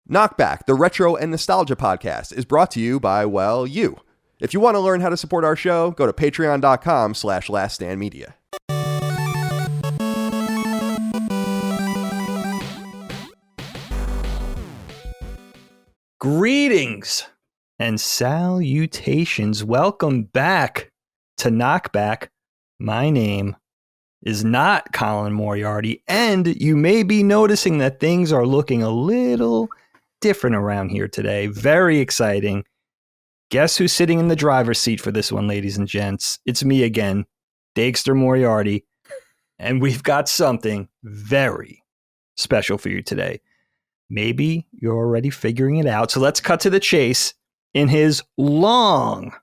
Knockback, the retro and nostalgia podcast, is brought to you by, well, you. If you want to learn how to support our show, go to patreon.com/laststandmedia. Greetings and salutations. Welcome back to Knockback. My name is not Colin Moriarty, and you may be noticing that things are looking a little different around here today. Very exciting. Guess who's sitting in the driver's seat for this one, ladies and gents? It's me again, Dagster Moriarty, and we've got something very special for you today. Maybe you're already figuring it out. So let's cut to the chase. In his long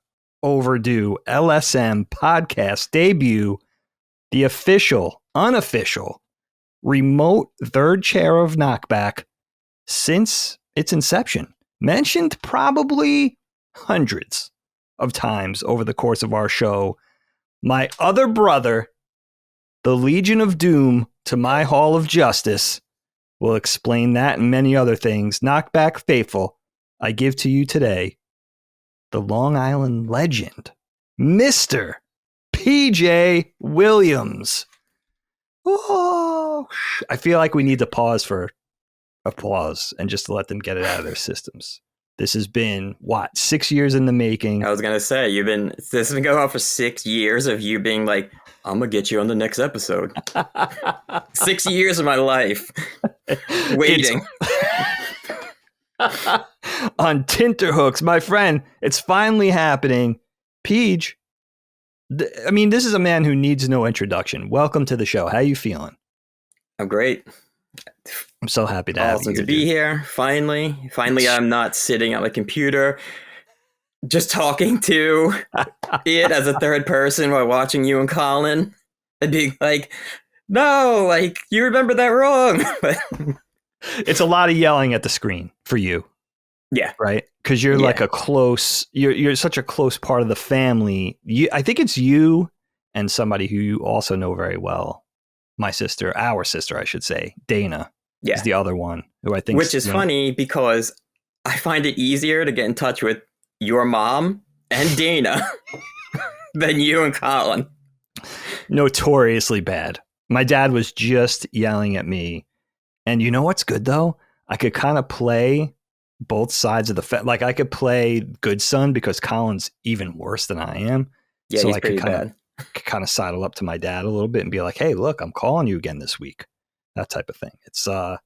overdue LSM podcast debut, the unofficial, remote third chair of Knockback since its inception, mentioned probably hundreds of times over the course of our show, my other brother, the Legion of Doom to my Hall of Justice. We'll explain that and many other things. Knockback faithful, I give to you today the Long Island legend, Mr. PJ Williams. Oh, I feel like we need to pause for applause and just to let them get it out of their systems. This has been, 6 years in the making? I was going to say, this has been going on for 6 years of you being like, I'm going to get you on the next episode. 6 years of my life waiting. On tinterhooks, my friend, it's finally happening. Peach, this is a man who needs no introduction. Welcome to the show. How you feeling? I'm great. I'm so happy to have you here. To be here, finally. I'm not sitting at my computer just talking to it as a third person while watching you and Colin and being like, no, like, you remember that wrong. It's a lot of yelling at the screen for you. Yeah. Right? Because you're like you're such a close part of the family. I think it's you and somebody who you also know very well. Our sister, I should say, Dana. Yeah. Is the other one who I think. Which is funny because I find it easier to get in touch with your mom and Dana than you and Colin. Notoriously bad. My dad was just yelling at me. And you know what's good, though? I could kind of play both sides of the like I could play good son because Colin's even worse than I am. Yeah, so he's I pretty could bad. Kind of sidle up to my dad a little bit and be like, hey, look, I'm calling you again this week. That type of thing. It's I'm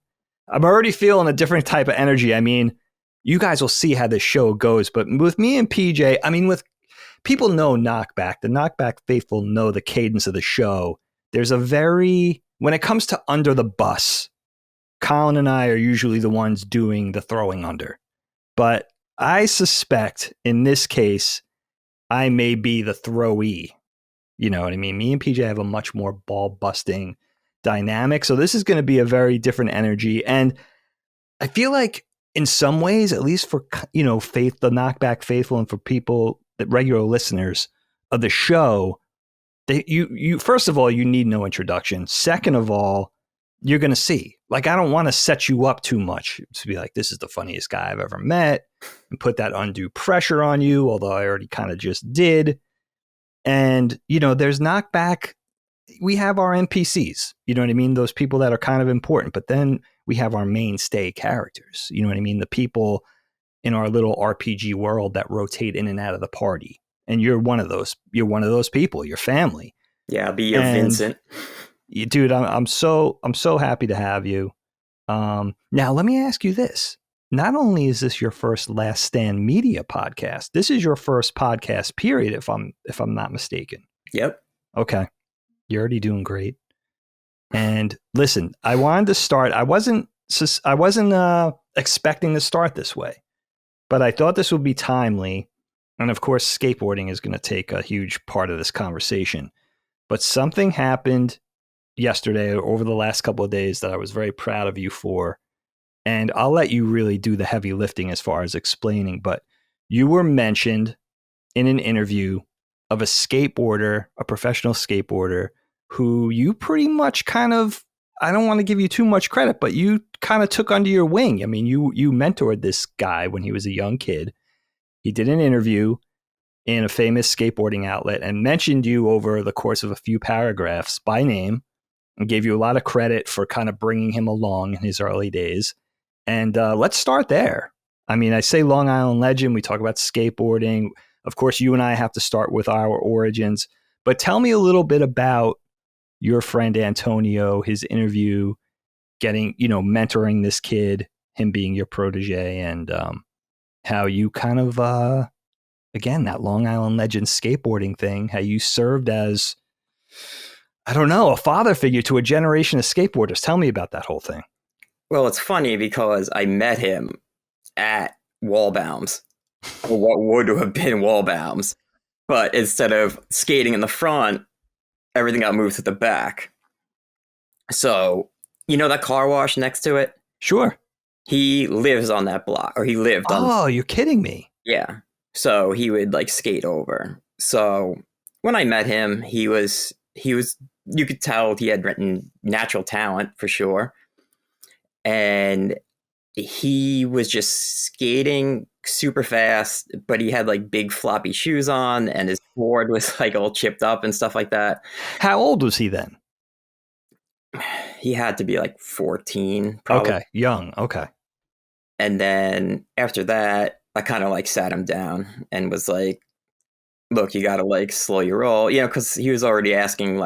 already feeling a different type of energy. I mean, you guys will see how this show goes, but with me and PJ, with people know Knockback, the Knockback faithful know the cadence of the show. There's when it comes to under the bus, Colin and I are usually the ones doing the throwing under. But I suspect in this case, I may be the throwee. You know what I mean? Me and PJ have a much more ball busting dynamic. So this is going to be a very different energy. And I feel like in some ways, at least for, the Knockback faithful and for people, regular listeners of the show, you first of all, you need no introduction. Second of all, you're going to see, I don't want to set you up too much to be like, this is the funniest guy I've ever met and put that undue pressure on you. Although I already kind of just did. And, there's Knockback. We have our NPCs, you know what I mean? Those people that are kind of important, but then we have our mainstay characters, you know what I mean? The people in our little RPG world that rotate in and out of the party. And you're one of those people, your family. Yeah, I'll be your Vincent. Dude, I'm so happy to have you. Now let me ask you this. Not only is this your first Last Stand Media podcast, this is your first podcast period, if I'm not mistaken. Yep. Okay. You're already doing great. And listen, I wanted to start. I wasn't expecting to start this way, but I thought this would be timely. And of course, skateboarding is going to take a huge part of this conversation. But something happened yesterday or over the last couple of days that I was very proud of you for. And I'll let you really do the heavy lifting as far as explaining. But you were mentioned in an interview of a skateboarder, a professional skateboarder, who you pretty much kind of, I don't want to give you too much credit, but you kind of took under your wing. I mean, you mentored this guy when he was a young kid. He did an interview in a famous skateboarding outlet and mentioned you over the course of a few paragraphs by name and gave you a lot of credit for kind of bringing him along in his early days. And let's start there. I mean, I say Long Island legend. We talk about skateboarding. Of course, you and I have to start with our origins. But tell me a little bit about your friend Antonio, his interview, getting, mentoring this kid, him being your protege, and how you kind of, again, that Long Island legend skateboarding thing, how you served as, I don't know, a father figure to a generation of skateboarders. Tell me about that whole thing. Well, it's funny because I met him at Wallbounds, or what would have been Wallbounds. But instead of skating in the front, everything got moved to the back. So, that car wash next to it? Sure. He lives on that block, or he lived on. Oh, you're kidding me. Yeah. So he would skate over. So when I met him, he was, you could tell he had written natural talent for sure. And he was just skating super fast, but he had big floppy shoes on and his board was all chipped up and stuff like that. How old was he then? He had to be 14 probably. Okay, young. Okay. And then after that, I kind of sat him down and was like, look, you got to slow your roll, because he was already asking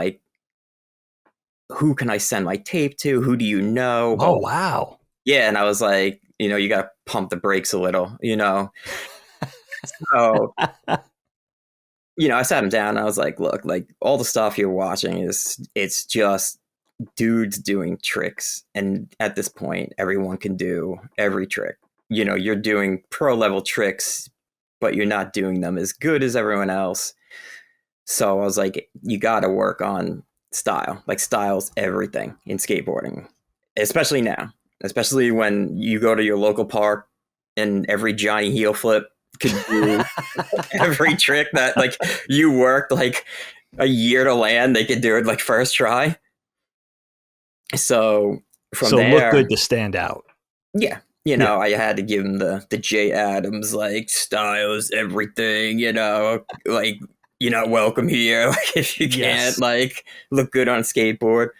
who can I send my tape to? Who do you know? Oh, wow. Yeah. And I was like, you got to pump the brakes a little, So, I sat him down and I was like, look, all the stuff you're watching it's just dudes doing tricks. And at this point, everyone can do every trick. You're doing pro level tricks, but you're not doing them as good as everyone else. So I was like, you got to work on style. Style's everything in skateboarding, especially now, especially when you go to your local park and every Johnny heel flip could do every trick that you worked a year to land. They could do it first try. So from there, look good to stand out. Yeah. I had to give him the Jay Adams, style is everything, you're not welcome here. If you can't look good on a skateboard.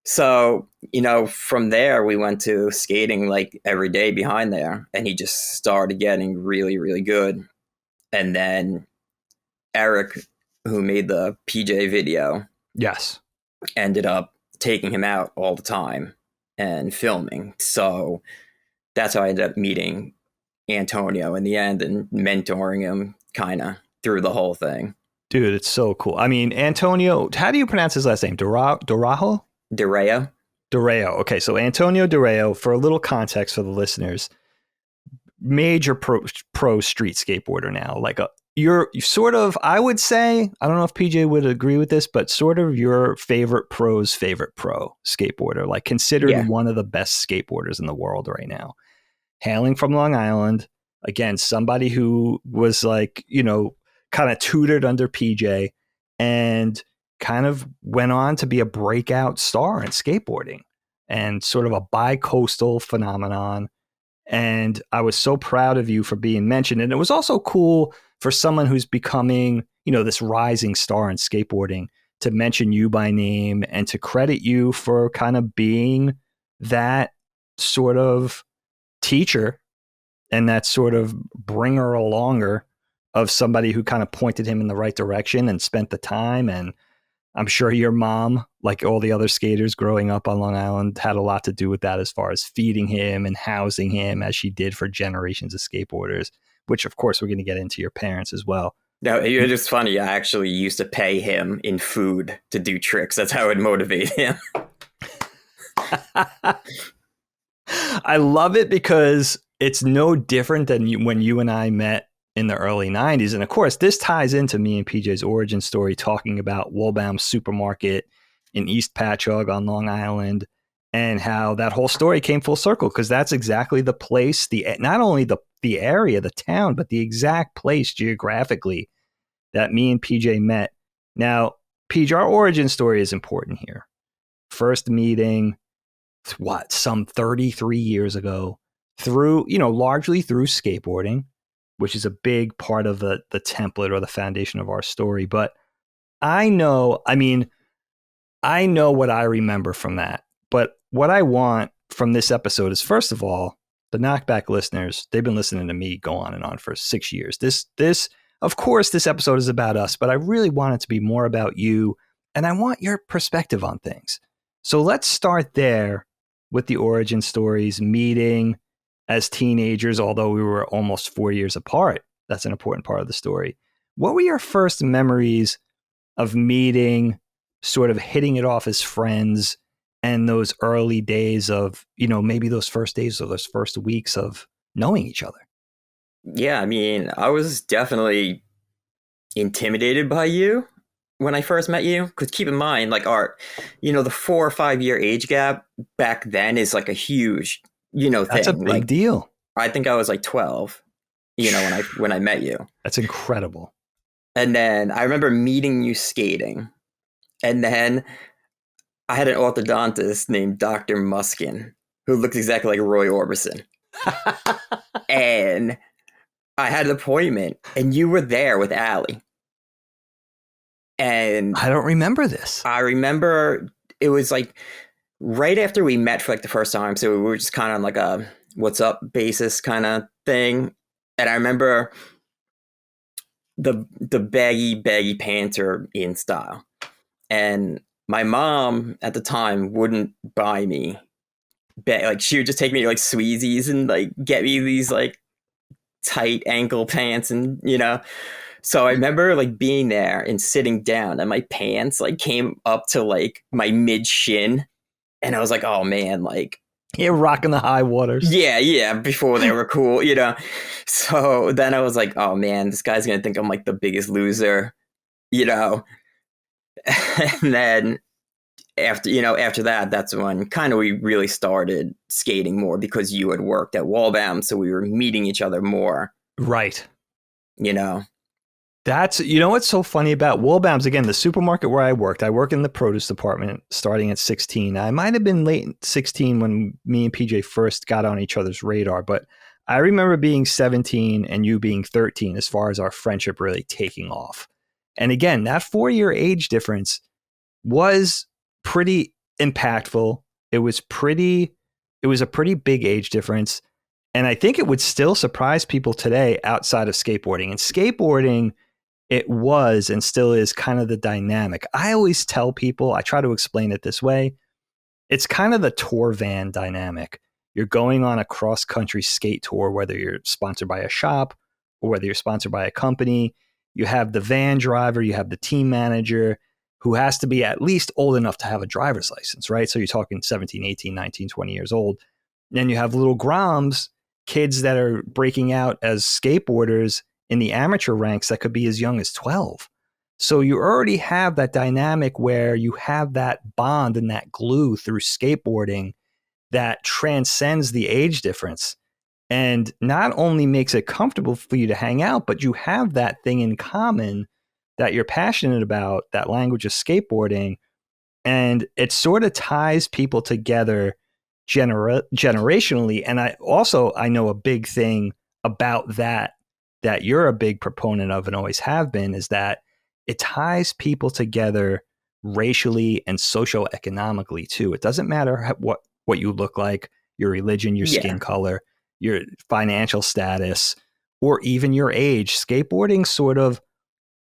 So, from there we went to skating every day behind there, and he just started getting really, really good. And then Eric, who made the PJ video, yes, ended up taking him out all the time and filming. So that's how I ended up meeting Antonio in the end and mentoring him kind of through the whole thing. Dude, it's so cool. I mean, Antonio, how do you pronounce his last name? Durajo? Dureo. Okay, so Antonio Dureo, for a little context for the listeners, major pro street skateboarder now. You're sort of, I would say, I don't know if PJ would agree with this, but sort of your pro's favorite pro skateboarder, considered one of the best skateboarders in the world right now. Hailing from Long Island, again, somebody who was kind of tutored under PJ and kind of went on to be a breakout star in skateboarding and sort of a bi-coastal phenomenon. And I was so proud of you for being mentioned. And it was also cool for someone who's becoming, this rising star in skateboarding to mention you by name and to credit you for kind of being that sort of teacher and that sort of bringer alonger of somebody who kind of pointed him in the right direction and spent the time. And I'm sure your mom, like all the other skaters growing up on Long Island, had a lot to do with that as far as feeding him and housing him as she did for generations of skateboarders, which of course we're going to get into your parents as well. No, it is funny. I actually used to pay him in food to do tricks. That's how it would motivate him. I love it because it's no different than when you and I met in the early 90s. And of course, this ties into me and PJ's origin story, talking about Wolbaum Supermarket in East Patchogue on Long Island and how that whole story came full circle, because that's exactly the place, not only the area, the town, but the exact place geographically that me and PJ met. Now, PJ, our origin story is important here first meeting, some 33 years ago, through, largely through skateboarding, which is a big part of the template or the foundation of our story. But I know what I remember from that. But what I want from this episode is, first of all, the Knockback listeners, they've been listening to me go on and on for 6 years. Of course, this episode is about us, but I really want it to be more about you, and I want your perspective on things. So let's start there with the origin stories, meeting as teenagers, although we were almost 4 years apart. That's an important part of the story. What were your first memories of meeting, sort of hitting it off as friends, and those early days of, maybe those first days or those first weeks of knowing each other? Yeah, I mean, I was definitely intimidated by you when I first met you. Because keep in mind, like the 4 or 5 year age gap back then is like a huge, thing. That's a big deal. I think I was like 12, when I met you. That's incredible. And then I remember meeting you skating. And then I had an orthodontist named Dr. Muskin, who looked exactly like Roy Orbison. And I had an appointment, and you were there with Allie. And I don't remember this. I remember it was like right after we met for like the first time. So we were just kind of on like a what's up basis kind of thing. And I remember the baggy pants are in style. And my mom at the time wouldn't buy me. Like she would just take me to like Sweezies and like get me these like tight ankle pants and so I remember like being there and sitting down and my pants like came up to like my mid shin and I was like, oh man, like you're rocking the high waters. Yeah, before they were cool, so then I was like, oh man, this guy's gonna think I'm like the biggest loser, and then after that, that's when kind of we really started skating more because you had worked at Wallbound, so we were meeting each other more. Right. That's, what's so funny about Wallbound's, again, the supermarket where I work in the produce department starting at 16. I might have been late 16 when me and PJ first got on each other's radar, but I remember being 17 and you being 13 as far as our friendship really taking off. And again, that 4-year age difference was pretty impactful. It was a pretty big age difference. And I think it would still surprise people today outside of skateboarding. And skateboarding, it was and still is kind of the dynamic. I always tell people, I try to explain it this way. It's kind of the tour van dynamic. You're going on a cross-country skate tour, whether you're sponsored by a shop or whether you're sponsored by a company. You have the van driver, you have the team manager, who has to be at least old enough to have a driver's license, right? So you're talking 17, 18, 19, 20 years old. Then you have little Groms, kids that are breaking out as skateboarders in the amateur ranks that could be as young as 12. So you already have that dynamic where you have that bond and that glue through skateboarding that transcends the age difference and not only makes it comfortable for you to hang out, but you have that thing in common that you're passionate about, that language of skateboarding, and it sort of ties people together generationally. And I know a big thing about that you're a big proponent of and always have been, is that it ties people together racially and socioeconomically too. It doesn't matter what you look like, your religion, your skin color, your financial status, or even your age. Skateboarding sort of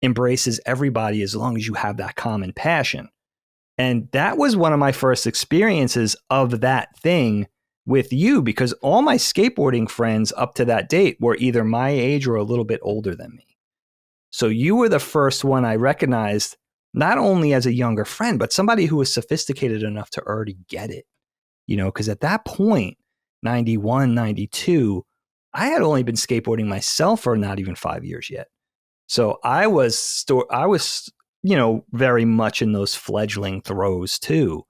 embraces everybody as long as you have that common passion. And that was one of my first experiences of that thing with you, because all my skateboarding friends up to that date were either my age or a little bit older than me. So you were the first one I recognized, not only as a younger friend, but somebody who was sophisticated enough to already get it. Because at that point, 91, 92, I had only been skateboarding myself for not even 5 years yet. So I was, very much in those fledgling throes too.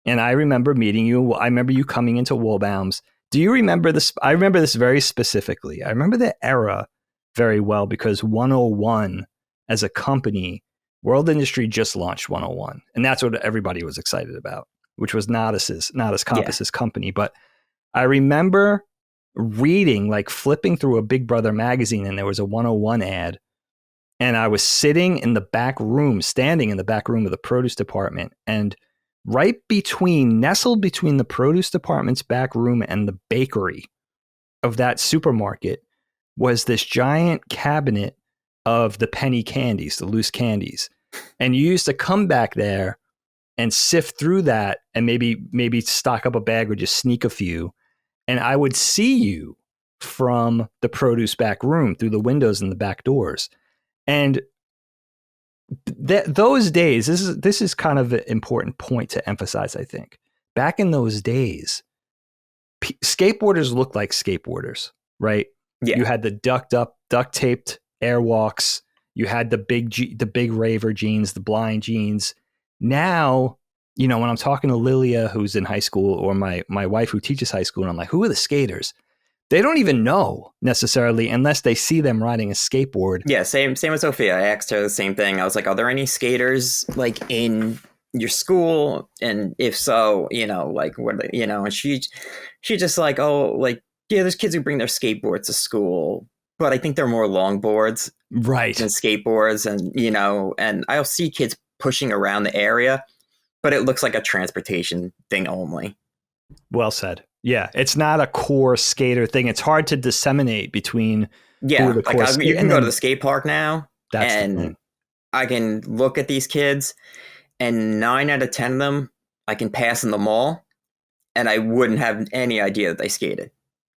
And I remember meeting you. I remember you coming into Wallbounds. Do you remember this? I remember this very specifically. I remember the era very well because 101 as a company, World Industry just launched 101. And that's what everybody was excited about. which was Nodis's Compass's company. But I remember reading, like flipping through a Big Brother magazine, and there was a 101 ad. And I was standing in the back room of the produce department. And nestled between the produce department's back room and the bakery of that supermarket was this giant cabinet of the penny candies, the loose candies. And you used to come back there and sift through that and maybe stock up a bag or just sneak a few. And I would see you from the produce back room through the windows and the back doors. And those days, this is kind of an important point to emphasize, I think. Back in those days, skateboarders looked like skateboarders, right? Yeah. You had the duct taped airwalks. You had the big raver jeans, the blind jeans. Now, when I'm talking to Lilia, who's in high school, or my wife who teaches high school, and I'm like, who are the skaters? They don't even know necessarily unless they see them riding a skateboard. Yeah, same with Sophia. I asked her the same thing. I was like, are there any skaters like in your school? And if so, like what are they, and she just like, oh, like, yeah, there's kids who bring their skateboards to school, but I think they're more longboards, right, than skateboards. And and I'll see kids pushing around the area, but it looks like a transportation thing only. Well said. Yeah, it's not a core skater thing. It's hard to disseminate between. Yeah, like you can go to the skate park now, and I can look at these kids, and 9 out of 10 of them I can pass in the mall, and I wouldn't have any idea that they skated.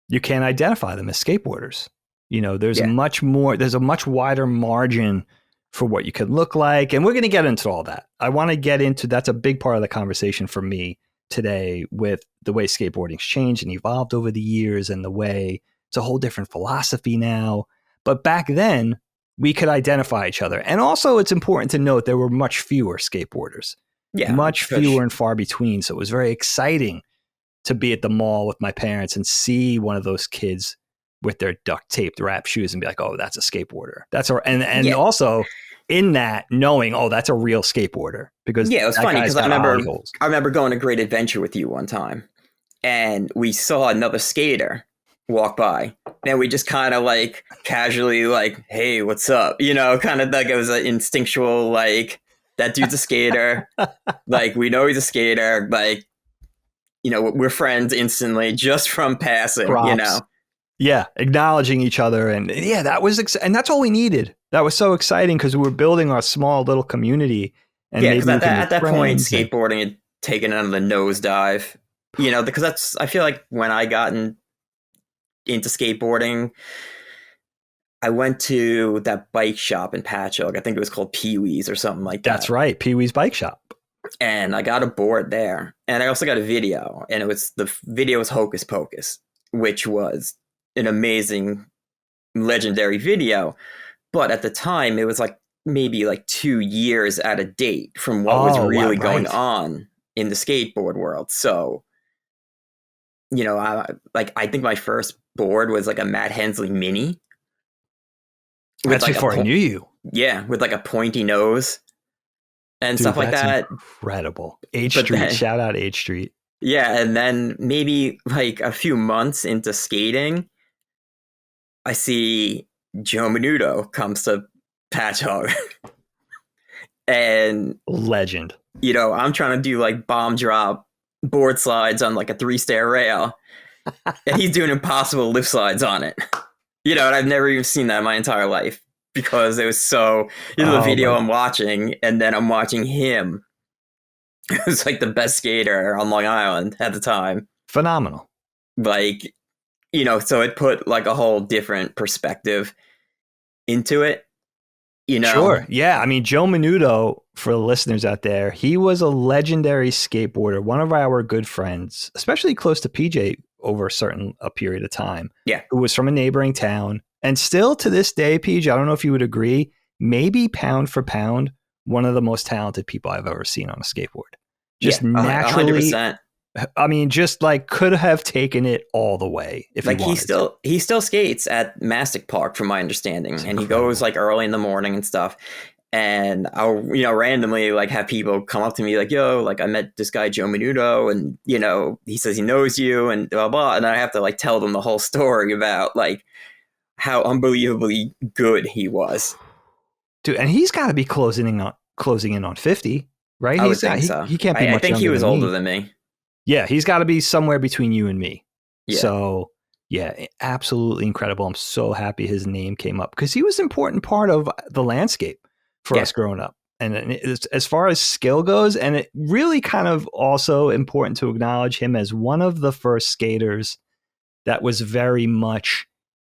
You can't identify them as skateboarders. There's a much wider margin for what you could look like, and we're going to get into all that. I want to get into that's a big part of the conversation for me today, with the way skateboarding's changed and evolved over the years, and the way it's a whole different philosophy now. But back then, we could identify each other. And also, it's important to note there were much fewer skateboarders. Yeah, much fewer and far between. So it was very exciting to be at the mall with my parents and see one of those kids with their duct taped wrap shoes and be like, oh, that's a skateboarder. Also in that knowing, oh, that's a real skateboarder. Because it was funny because I remember going to Great Adventure with you one time, and we saw another skater walk by, and we just kind of like casually like, hey, what's up? Kind of like it was an instinctual, like, that dude's a skater. Like, we know he's a skater. Like, we're friends instantly just from passing, Props. Yeah, acknowledging each other. And yeah, that was, and that's all we needed. That was so exciting because we were building our small little community. And yeah, because at that point, skateboarding had taken on the nosedive, because I feel like when I got into skateboarding, I went to that bike shop in Patchogue. I think it was called Pee-wee's or something like that. That's right, Pee-wee's Bike Shop. And I got a board there. And I also got a video. And the video was Hocus Pocus, which was an amazing, legendary video. But at the time, it was like maybe like 2 years out of date from what was really going on in the skateboard world. So, I think my first board was like a Matt Hensley Mini. That's like before I knew you. Yeah, with like a pointy nose and stuff like that. Incredible. H Street, shout out H Street. Yeah, and then maybe like a few months into skating, I see Joe Menudo comes to Patchogue. And legend. I'm trying to do like bomb drop board slides on like a 3-stair rail. And he's doing impossible lift slides on it. And I've never even seen that in my entire life because it was so, the video I'm watching, and then I'm watching him. It was like the best skater on Long Island at the time. Phenomenal. Like, so it put like a whole different perspective into it. Sure. Yeah. I mean, Joe Menudo, for the listeners out there, he was a legendary skateboarder, one of our good friends, especially close to PJ over a period of time. Yeah. Who was from a neighboring town. And still to this day, PJ, I don't know if you would agree, maybe pound for pound, one of the most talented people I've ever seen on a skateboard. Just naturally. 100%. I mean, just like could have taken it all the way if like he still skates at Mastic Park, from my understanding, and he goes like early in the morning and stuff. And I'll, randomly like have people come up to me like, yo, like I met this guy, Joe Menudo, and, he says he knows you and blah, blah. And I have to like tell them the whole story about like how unbelievably good he was. Dude, and he's got to be closing in on 50, right? I would think so. He can't be much I think he younger was than older me. than me. Yeah, he's got to be somewhere between you and me. Yeah. So, yeah, absolutely incredible. I'm so happy his name came up because he was an important part of the landscape for us growing up. And as far as skill goes, and it really kind of also important to acknowledge him as one of the first skaters that was very much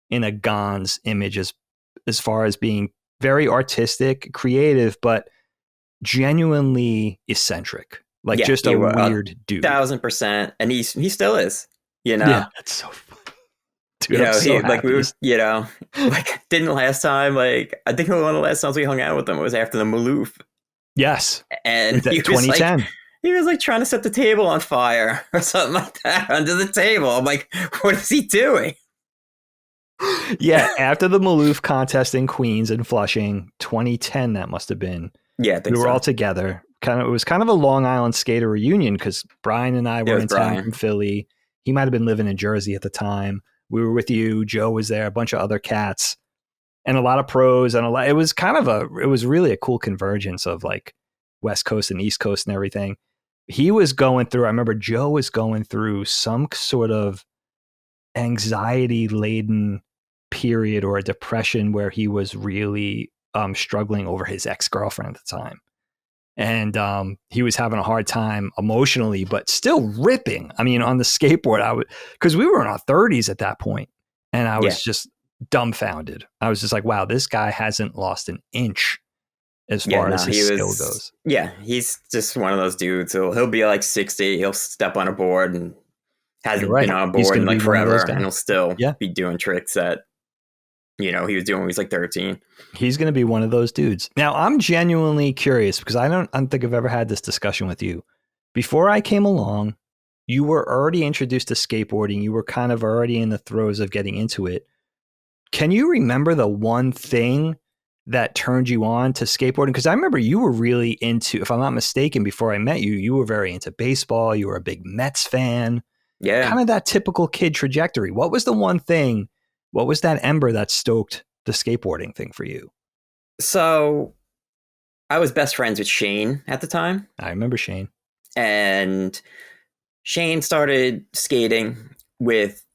in a Gon's image as far as being very artistic, creative, but genuinely eccentric. Like just a weird dude. 1,000%. And he still is, Yeah, that's so funny. Dude, like didn't last time, like I think one of the last times we hung out with him was after the Maloof. Yes. And he 2010. He was like trying to set the table on fire or something like that under the table. I'm like, what is he doing? Yeah, after the Maloof contest in Queens and Flushing, 2010, that must have been. Yeah, I think we were all together. It was kind of a Long Island skater reunion because Brian and I were in town from Philly. He might have been living in Jersey at the time. We were with you. Joe was there, a bunch of other cats, and a lot of pros. And it was it was really a cool convergence of like West Coast and East Coast and everything. He was going through, I remember Joe was going through some sort of anxiety laden period or a depression where he was really struggling over his ex-girlfriend at the time. And he was having a hard time emotionally, but still ripping. I mean, on the skateboard, because we were in our 30s at that point, and I was just dumbfounded. I was just like, wow, this guy hasn't lost an inch as far as his skill goes. Yeah, he's just one of those dudes. He'll be like 60, he'll step on a board and hasn't been on a board in like forever, and he'll still be doing tricks that he was doing when he was like 13. He's going to be one of those dudes. Now, I'm genuinely curious because I don't think I've ever had this discussion with you. Before I came along, you were already introduced to skateboarding. You were kind of already in the throes of getting into it. Can you remember the one thing that turned you on to skateboarding? Because I remember you were really into, if I'm not mistaken, before I met you, you were very into baseball. You were a big Mets fan. Yeah. Kind of that typical kid trajectory. What was the one thing? What was that ember that stoked the skateboarding thing for you? So I was best friends with Shane at the time. I remember Shane. And Shane started skating with,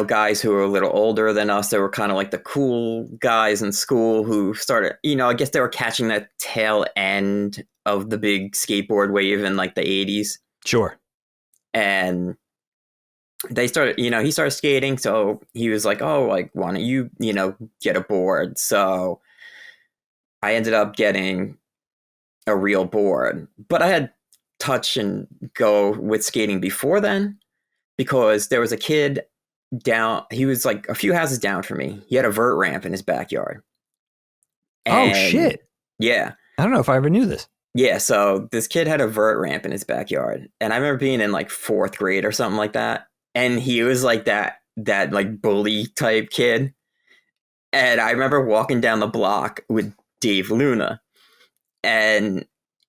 guys who were a little older than us. They were kind of like the cool guys in school who started, I guess they were catching that tail end of the big skateboard wave in like the 80s. Sure. And they started, he started skating. So he was like, oh, like, why don't you, get a board? So I ended up getting a real board, but I had touch and go with skating before then because there was a kid down. He was like a few houses down from me. He had a vert ramp in his backyard. And, oh, shit. Yeah. I don't know if I ever knew this. Yeah. So this kid had a vert ramp in his backyard. And I remember being in like 4th grade or something like that. And he was like that like bully type kid. And I remember walking down the block with Dave Luna, and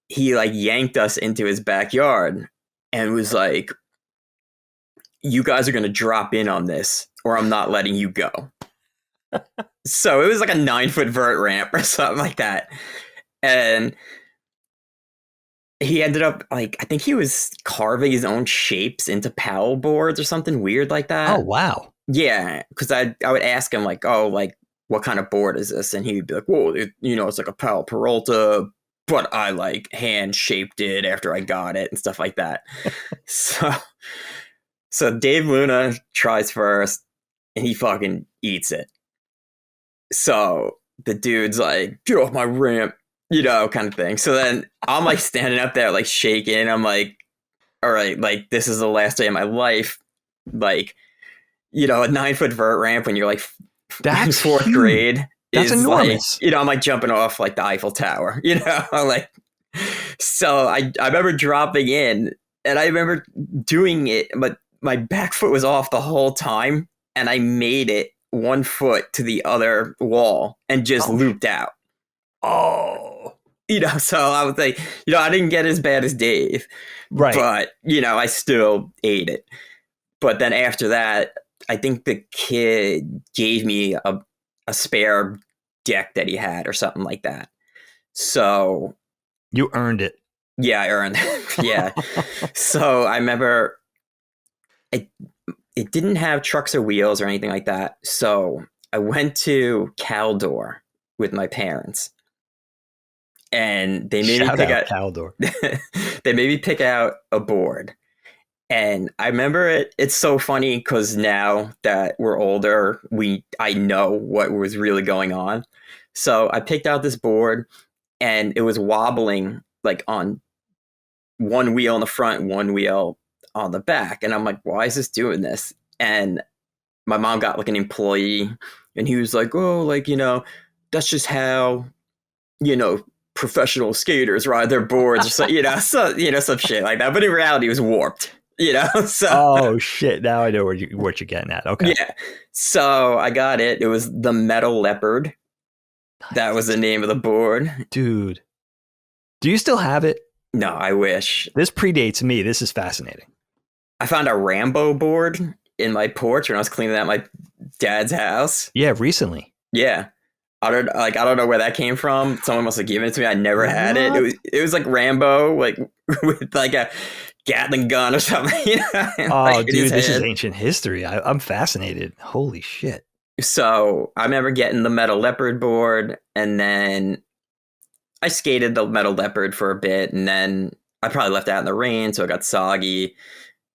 he like yanked us into his backyard and was like, you guys are going to drop in on this or I'm not letting you go. So it was like a 9-foot vert ramp or something like that. And he ended up like, I think he was carving his own shapes into paddle boards or something weird like that. Oh, wow. Yeah. Cause I would ask him like, oh, like, what kind of board is this? And he'd be like, whoa, it's like a Pal Peralta, but I like hand shaped it after I got it and stuff like that. So Dave Luna tries first and he fucking eats it. So the dude's like, get off my ramp, kind of thing. So then I'm like standing up there, like shaking. I'm like, all right, like this is the last day of my life. Like, a 9-foot vert ramp when you're like, that's 4th grade. That's enormous. Like, I'm like jumping off like the Eiffel Tower, like, so I remember dropping in and I remember doing it, but my back foot was off the whole time. And I made it 1 foot to the other wall and just looped out. Oh, So I was like, I didn't get as bad as Dave, Right. but, I still ate it. But then after that, I think the kid gave me a spare deck that he had or something like that. So You earned it. yeah, I earned it. Yeah. So I remember it didn't have trucks or wheels or anything like that. So I went to Caldor with my parents, and they made me pick out Caldor. they made me pick out a board. And I remember it's so funny because now that we're older, I know what was really going on. So I picked out this board, and it was wobbling like on one wheel in the front, one wheel on the back. And I'm like, why is this doing this? And my mom got like an employee, and he was like, oh, like, that's just how, professional skaters ride their boards or some shit like that. But in reality, it was warped. So Oh shit! Now I know what you're getting at. Okay. yeah. So I got it. It was the Metal Leopard. That was the name of the board. Dude, do you still have it? No, I wish. This predates me. This is fascinating. I found a Rambo board in my porch when I was cleaning out my dad's house. Yeah, recently. Yeah. I don't know where that came from. Someone must have given it to me. I never had it. It was like Rambo, like with like a Gatling gun or something. Oh, dude, this is ancient history. I'm fascinated. Holy shit. So I remember getting the Metal Leopard board, and then I skated the Metal Leopard for a bit, and then I probably left it out in the rain, so it got soggy.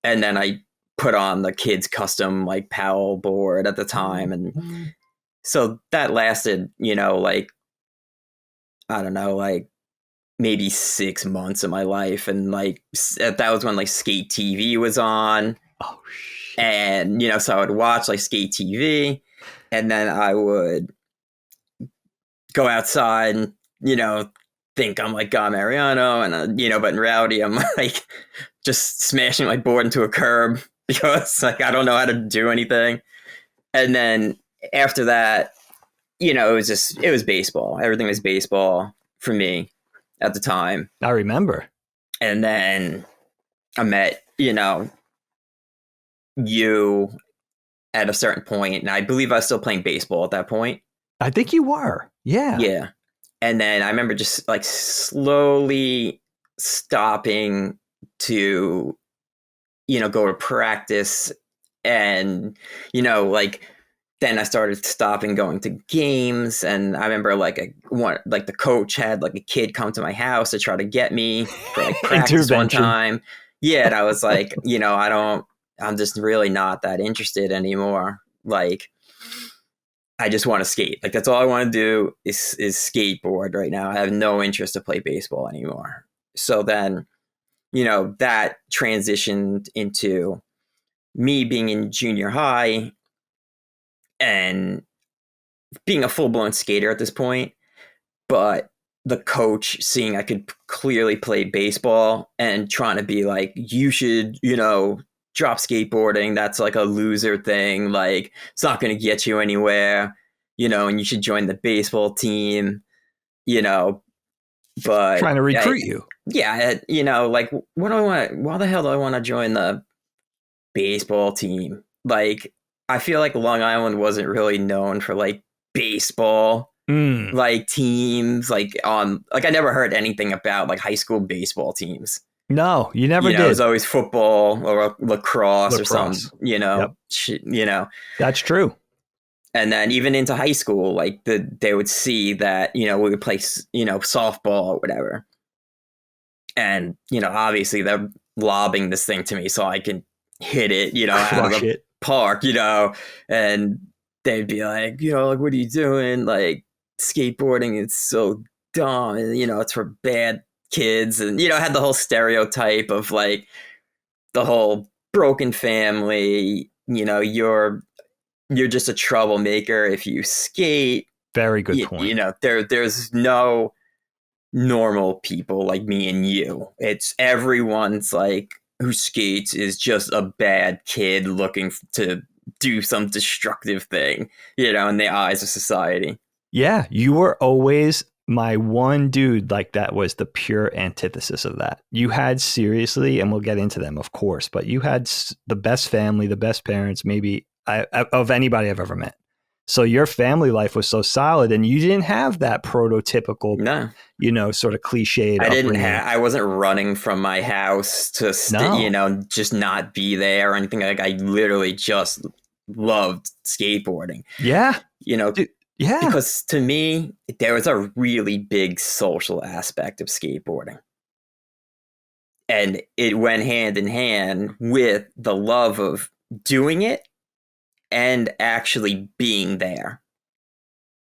And then I put on the kids' custom like Powell board at the time, and so that lasted, like, I don't know, like maybe 6 months of my life. And like that was when like Skate TV was on. Oh shit. And so I would watch like Skate TV, and then I would go outside and think I'm like God Mariano, and but in reality I'm like just smashing my board into a curb because like I don't know how to do anything. And then after that, it was baseball. Everything was baseball for me at the time. I remember. And then I met, you at a certain point, and I believe I was still playing baseball at that point. I think you were. Yeah. Yeah. And then I remember just like slowly stopping to, go to practice, and, like, then I started stopping going to games. And I remember the coach had like a kid come to my house to try to get me for like practice one time. Yeah. And I was like, I'm just really not that interested anymore. Like, I just want to skate. Like, that's all I want to do is skateboard right now. I have no interest to play baseball anymore. So then, that transitioned into me being in junior high and being a full-blown skater at this point. But the coach seeing I could clearly play baseball and trying to be like, you should, drop skateboarding. That's like a loser thing. Like, it's not going to get you anywhere, and you should join the baseball team, but trying to recruit you. Yeah. Like, what do I want? Why the hell do I want to join the baseball team? Like, I feel like Long Island wasn't really known for like baseball, like teams, like I never heard anything about like high school baseball teams. No, you never did. It was always football or lacrosse or something, Yep. That's true. And then even into high school, like they would see that, we would play, softball or whatever. And, obviously they're lobbing this thing to me so I can hit it, out of the park, and they'd be like, like, what are you doing? Like, skateboarding is so dumb. And, it's for bad kids. And, I had the whole stereotype of like the whole broken family, you're just a troublemaker if you skate. Very good point. There's no normal people like me and you. It's everyone's like who skates is just a bad kid looking to do some destructive thing, in the eyes of society. Yeah, you were always my one dude like that was the pure antithesis of that. You had seriously, and we'll get into them, of course, but you had the best family, the best parents, maybe of anybody I've ever met. So your family life was so solid, and you didn't have that prototypical, No, sort of cliched. I wasn't running from my house to, just not be there or anything. Like, I literally just loved skateboarding. Yeah. Dude, yeah. Because to me, there was a really big social aspect of skateboarding. And it went hand in hand with the love of doing it and actually being there.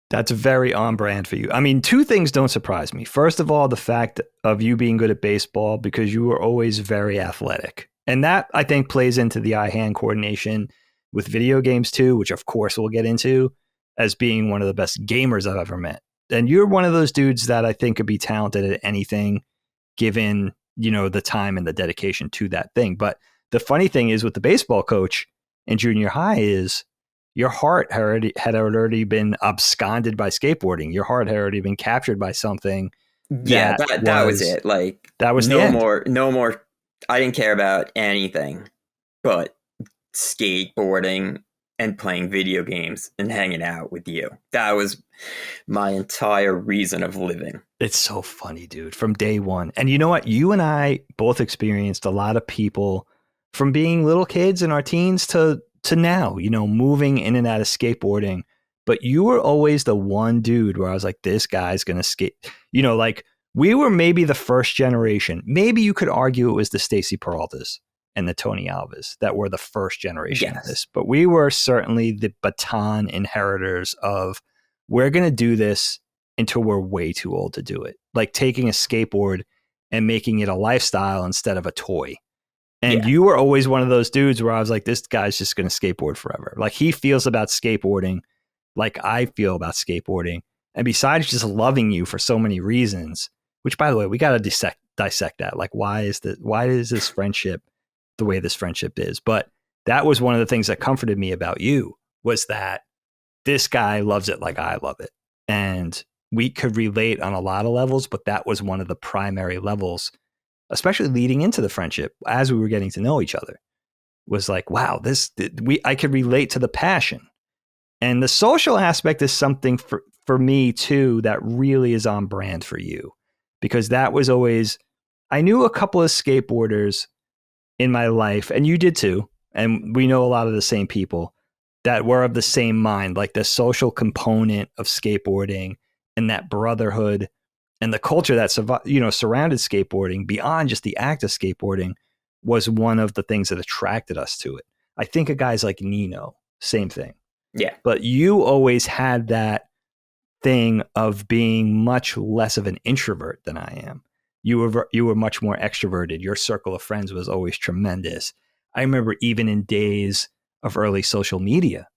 That's very on brand for you. I mean, two things don't surprise me. First of all, the fact of you being good at baseball, because you were always very athletic. And that, I think, plays into the eye-hand coordination with video games too, which of course we'll get into, as being one of the best gamers I've ever met. And you're one of those dudes that I think could be talented at anything, given, the time and the dedication to that thing. But the funny thing is with the baseball coach in junior high is your heart had already been absconded by skateboarding. Your heart had already been captured by something. Yeah, that was it. Like, that was no more. I didn't care about anything but skateboarding and playing video games and hanging out with you. That was my entire reason of living. It's so funny, dude, from day one. And you know what? You and I both experienced a lot of people from being little kids in our teens to now, moving in and out of skateboarding. But you were always the one dude where I was like, this guy's going to skate. Like, we were maybe the first generation. Maybe you could argue it was the Stacy Peraltas and the Tony Alves that were the first generation of this. But we were certainly the baton inheritors of, we're going to do this until we're way too old to do it. Like taking a skateboard and making it a lifestyle instead of a toy. And you were always one of those dudes where I was like, this guy's just going to skateboard forever. Like, he feels about skateboarding like I feel about skateboarding. And besides just loving you for so many reasons, which, by the way, we got to dissect that. Like, why is this friendship the way this friendship is? But that was one of the things that comforted me about you, was that this guy loves it like I love it. And we could relate on a lot of levels, but that was one of the primary levels, especially leading into the friendship as we were getting to know each other, was like, wow, I could relate to the passion. And the social aspect is something for me too, that really is on brand for you, because that was always, I knew a couple of skateboarders in my life, and you did too. And we know a lot of the same people that were of the same mind, like the social component of skateboarding and that brotherhood and the culture that surrounded skateboarding beyond just the act of skateboarding was one of the things that attracted us to it. I think of guys like Nino, same thing. Yeah. But you always had that thing of being much less of an introvert than I am. You were much more extroverted. Your circle of friends was always tremendous. I remember even in days of early social media,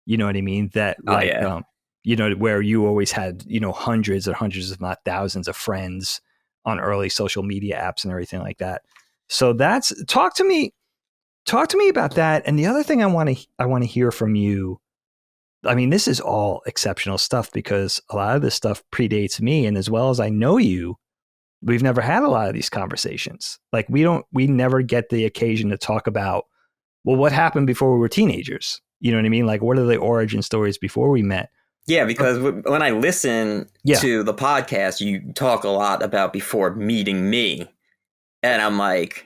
you know what I mean? That where you always had, hundreds if not thousands of friends on early social media apps and everything like that. So talk to me about that. And the other thing I want to hear from you, I mean, this is all exceptional stuff because a lot of this stuff predates me. And as well as I know you, we've never had a lot of these conversations. Like we never get the occasion to talk about, well, what happened before we were teenagers? You know what I mean? Like, what are the origin stories before we met? Yeah, because when I listen to the podcast, you talk a lot about before meeting me. And I'm like,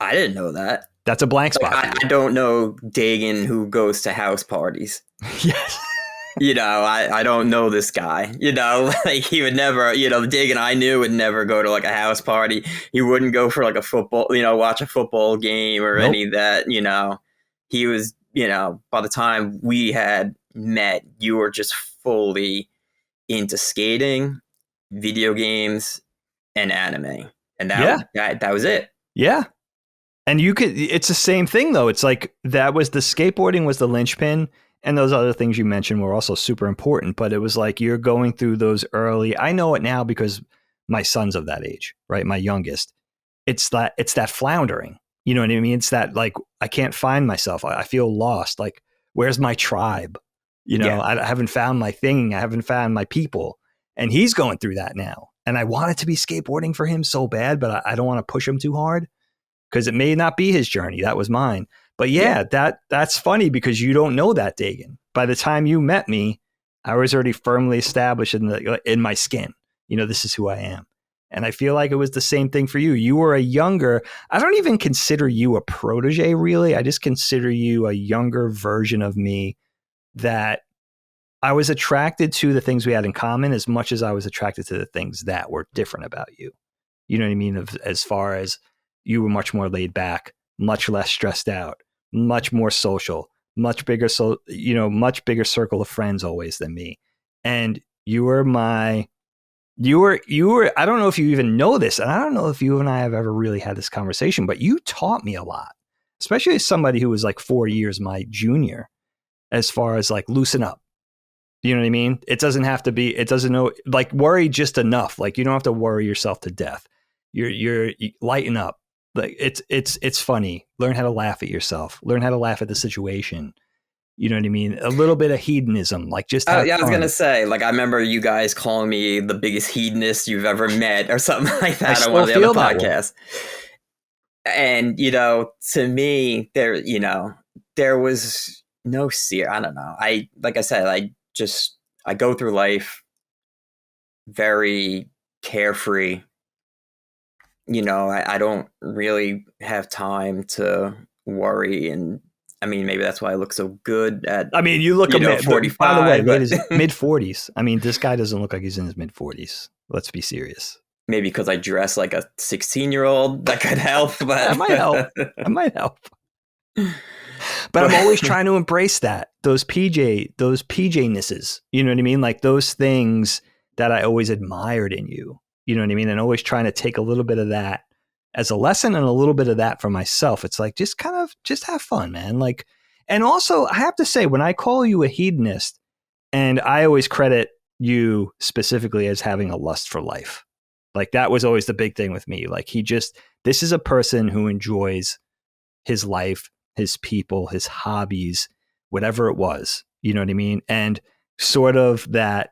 I didn't know that. That's a blank spot. I don't know Dagan who goes to house parties. Yes. I don't know this guy. Like he would never, the Dagan I knew would never go to like a house party. He wouldn't go for like a football, watch a football game or any of that. He was, by the time we had met, you were just fully into skating, video games, and anime. And that was it. Yeah. And it's the same thing though. It's like that was the skateboarding was the linchpin. And those other things you mentioned were also super important, but it was like you're going through those early. I know it now because my son's of that age, right? My youngest. It's that floundering. You know what I mean? It's that like I can't find myself. I feel lost. Like, where's my tribe? I haven't found my thing. I haven't found my people. And he's going through that now. And I want it to be skateboarding for him so bad, but I don't want to push him too hard because it may not be his journey. That was mine. But that's funny because you don't know that, Dagan. By the time you met me, I was already firmly established in my skin. This is who I am. And I feel like it was the same thing for you. You were I don't even consider you a protege, really. I just consider you a younger version of me that I was attracted to the things we had in common as much as I was attracted to the things that were different about you. You know what I mean? As far as you were much more laid back, much less stressed out, much more social, much bigger circle of friends always than me. And you were, I don't know if you even know this, and I don't know if you and I have ever really had this conversation, but you taught me a lot, especially as somebody who was like 4 years my junior, as far as like loosen up. You know what I mean? It doesn't worry just enough. Like you don't have to worry yourself to death. You lighten up. Like it's funny. Learn how to laugh at yourself. Learn how to laugh at the situation. You know what I mean? A little bit of hedonism, like just have I was fun. gonna say, like I remember you guys calling me the biggest hedonist you've ever met, or something like that on one of the other podcasts. And to me, there was no I don't know. Like I said, I go through life very carefree. I don't really have time to worry, and I mean, maybe that's why I look so good at. I mean, you look 45. By the way, mid 40s. I mean, this guy doesn't look like he's in his mid 40s. Let's be serious. Maybe because I dress like a 16-year-old, that could help. But that might help. But I'm always trying to embrace those PJ-nesses. You know what I mean? Like those things that I always admired in you. You know what I mean? And always trying to take a little bit of that as a lesson and a little bit of that for myself. It's like, just have fun, man. Like, and also I have to say, when I call you a hedonist, and I always credit you specifically as having a lust for life. Like that was always the big thing with me. Like this is a person who enjoys his life, his people, his hobbies, whatever it was, you know what I mean? And sort of that,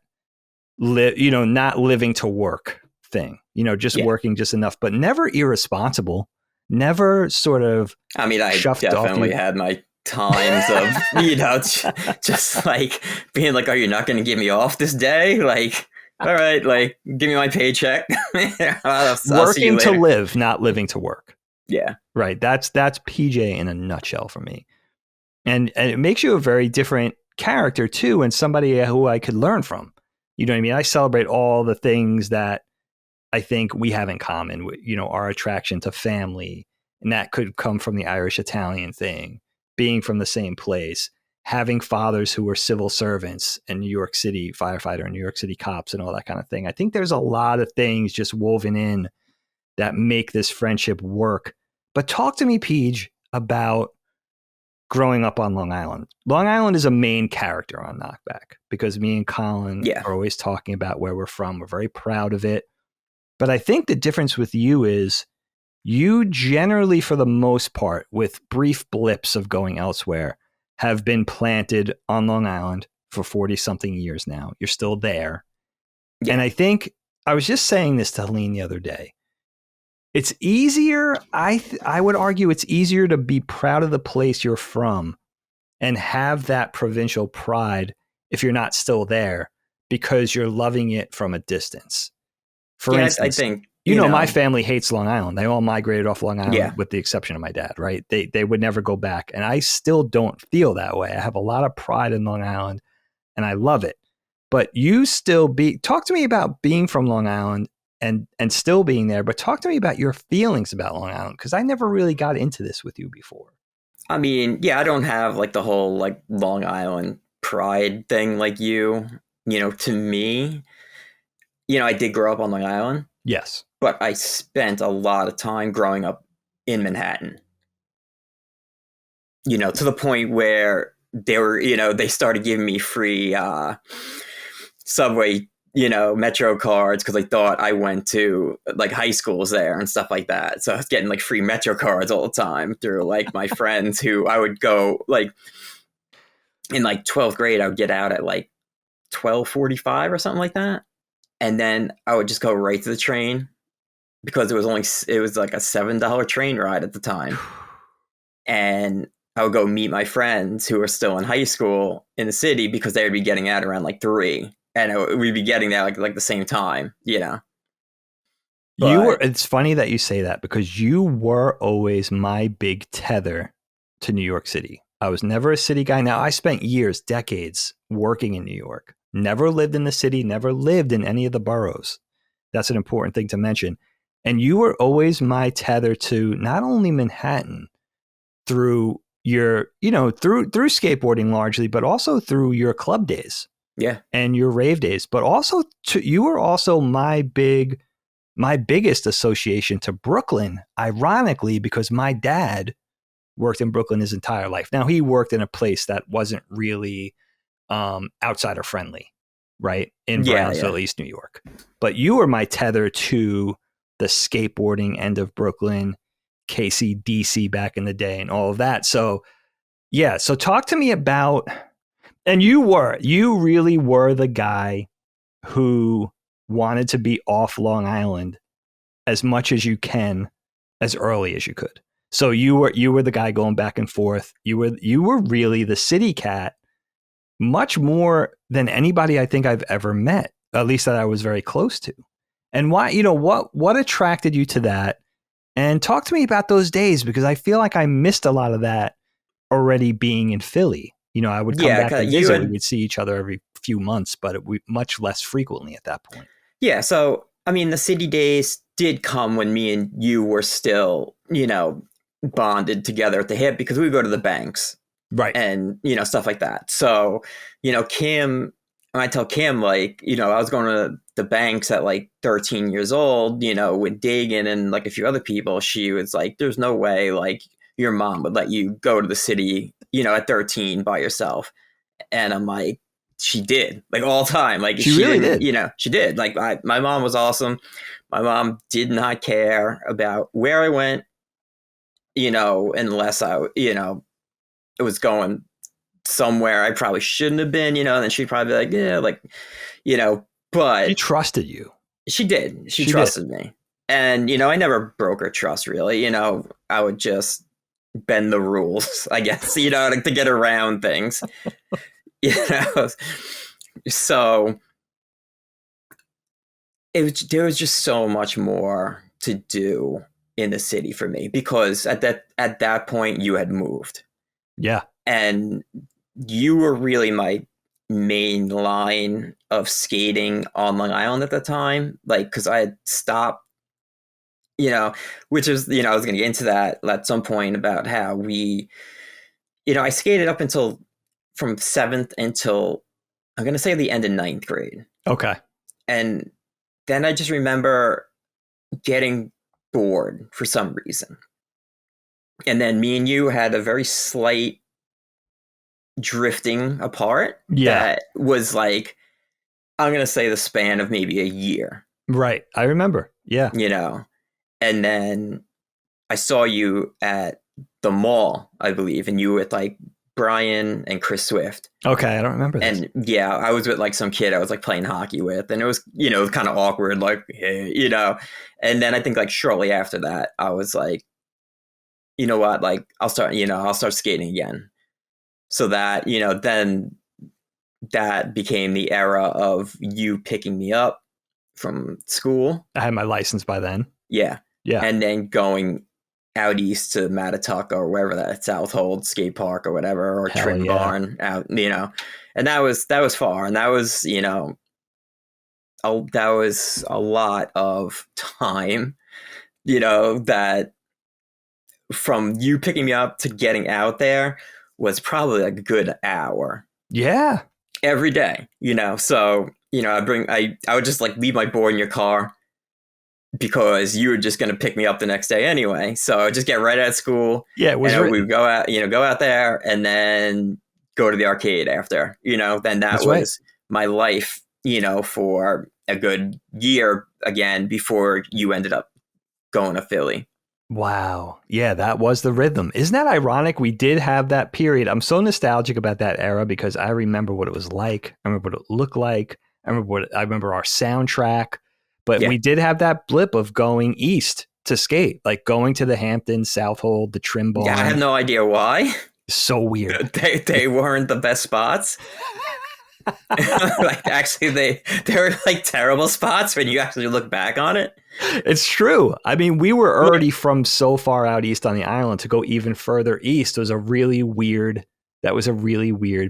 not living to work thing, just working just enough, but never irresponsible, never sort of. I mean, I definitely had my times of, just like being like, "Are you not going to give me off this day?" Like, all right, like give me my paycheck. I'll working to live, not living to work. Yeah, right. That's PJ in a nutshell for me, and it makes you a very different character too, and somebody who I could learn from. You know what I mean? I celebrate all the things that I think we have in common, our attraction to family, and that could come from the Irish-Italian thing, being from the same place, having fathers who were civil servants and New York City firefighter and New York City cops and all that kind of thing. I think there's a lot of things just woven in that make this friendship work. But talk to me, Peach, about growing up on Long Island. Long Island is a main character on Knockback because me and Colin are always talking about where we're from. We're very proud of it. But I think the difference with you is you generally, for the most part, with brief blips of going elsewhere, have been planted on Long Island for 40-something years now. You're still there. Yeah. And I think, I was just saying this to Helene the other day, it's easier, I would argue it's easier to be proud of the place you're from and have that provincial pride if you're not still there because you're loving it from a distance. For instance, I think, my family hates Long Island. They all migrated off Long Island with the exception of my dad, right? They would never go back. And I still don't feel that way. I have a lot of pride in Long Island and I love it. But you still talk to me about being from Long Island and still being there, but talk to me about your feelings about Long Island, because I never really got into this with you before. I mean, I don't have like the whole like Long Island pride thing like you. To me, I did grow up on Long Island. Yes. But I spent a lot of time growing up in Manhattan. To the point where they started giving me free subway, Metro cards because they thought I went to like high schools there and stuff like that. So I was getting like free Metro cards all the time through like my friends who I would go like in like 12th grade, I would get out at like 12:45 or something like that. and then I would just go right to the train because it was like a $7 train ride at the time. And I would go meet my friends who were still in high school in the city because they would be getting out around like 3, and we'd be getting there like the same time, you know. It's funny that you say that because you were always my big tether to New York City. I was never a city guy. Now, I spent years, decades working in New York. Never lived in the city, never lived in any of the boroughs. That's an important thing to mention. And you were always my tether to not only Manhattan through your, through skateboarding largely, but also through your club days. Yeah. And your rave days. But also, you were also my biggest association to Brooklyn, ironically, because my dad worked in Brooklyn his entire life. Now, he worked in a place that wasn't really outsider friendly, right? In Brownsville, East New York. But you were my tether to the skateboarding end of Brooklyn, KCDC back in the day and all of that. So, yeah. So talk to me about, and you really were the guy who wanted to be off Long Island as much as you can, as early as you could. So you were the guy going back and forth. You were really the city cat, much more than anybody I think I've ever met, at least that I was very close to. And why, what attracted you to that? And talk to me about those days, because I feel like I missed a lot of that already being in Philly. I would come back and visit. We would see each other every few months, but much less frequently at that point. Yeah. So, I mean, the city days did come when me and you were still, bonded together at the hip, because we would go to the banks. Right. And, stuff like that. So, Kim, and I tell Kim, like, I was going to the banks at like 13 years old, with Dagan and like a few other people. She was like, there's no way like your mom would let you go to the city, at 13 by yourself. And I'm like, she did, like, all the time. Like, she really did. She did. Like, my mom was awesome. My mom did not care about where I went, unless I, it was going somewhere I probably shouldn't have been, and then she'd probably be like, yeah, like, but she trusted you. She did. She trusted me. And, I never broke her trust, really. I would just bend the rules, I guess, to get around things. So there was just so much more to do in the city for me, because at that point you had moved. Yeah. And you were really my main line of skating on Long Island at the time. Like, because I had stopped, which is, I was going to get into that at some point about how we, I skated up until from 7th until, I'm going to say, the end of 9th grade. Okay. And then I just remember getting bored for some reason. And then me and you had a very slight drifting apart. Yeah. That was like, I'm going to say the span of maybe a year. Right. I remember. Yeah. And then I saw you at the mall, I believe, and you were with like Brian and Chris Swift. Okay. I don't remember this. And yeah, I was with like some kid I was like playing hockey with, and it was, it was kind of awkward, like, hey, and then I think like shortly after that, I was like, you know what, like I'll start skating again. So that, then that became the era of you picking me up from school. I had my license by then. Yeah. Yeah. And then going out east to Mattatuck or wherever that Southold skate park or whatever, or Trin Barn out, and that was far. And that was, that was a lot of time, that from you picking me up to getting out there was probably like a good hour. Yeah. Every day, so, I would just like leave my board in your car because you were just going to pick me up the next day anyway. So I would just get right out of school. Yeah. It was we would go out there and then go to the arcade after, then that was my life, for a good year again before you ended up going to Philly. Wow. Yeah, that was the rhythm. Isn't that ironic? We did have that period. I'm so nostalgic about that era because I remember what it was like. I remember what it looked like. I remember our soundtrack, but Yeah. we did have that blip of going east to skate, like going to the Hamptons, Southold, the Trim Barn. Yeah, I have no idea why. So weird. They weren't the best spots. Like actually they were like terrible spots when you actually look back on it. It's true. I mean, we were already from so far out east on the island. To go even further east was a really weird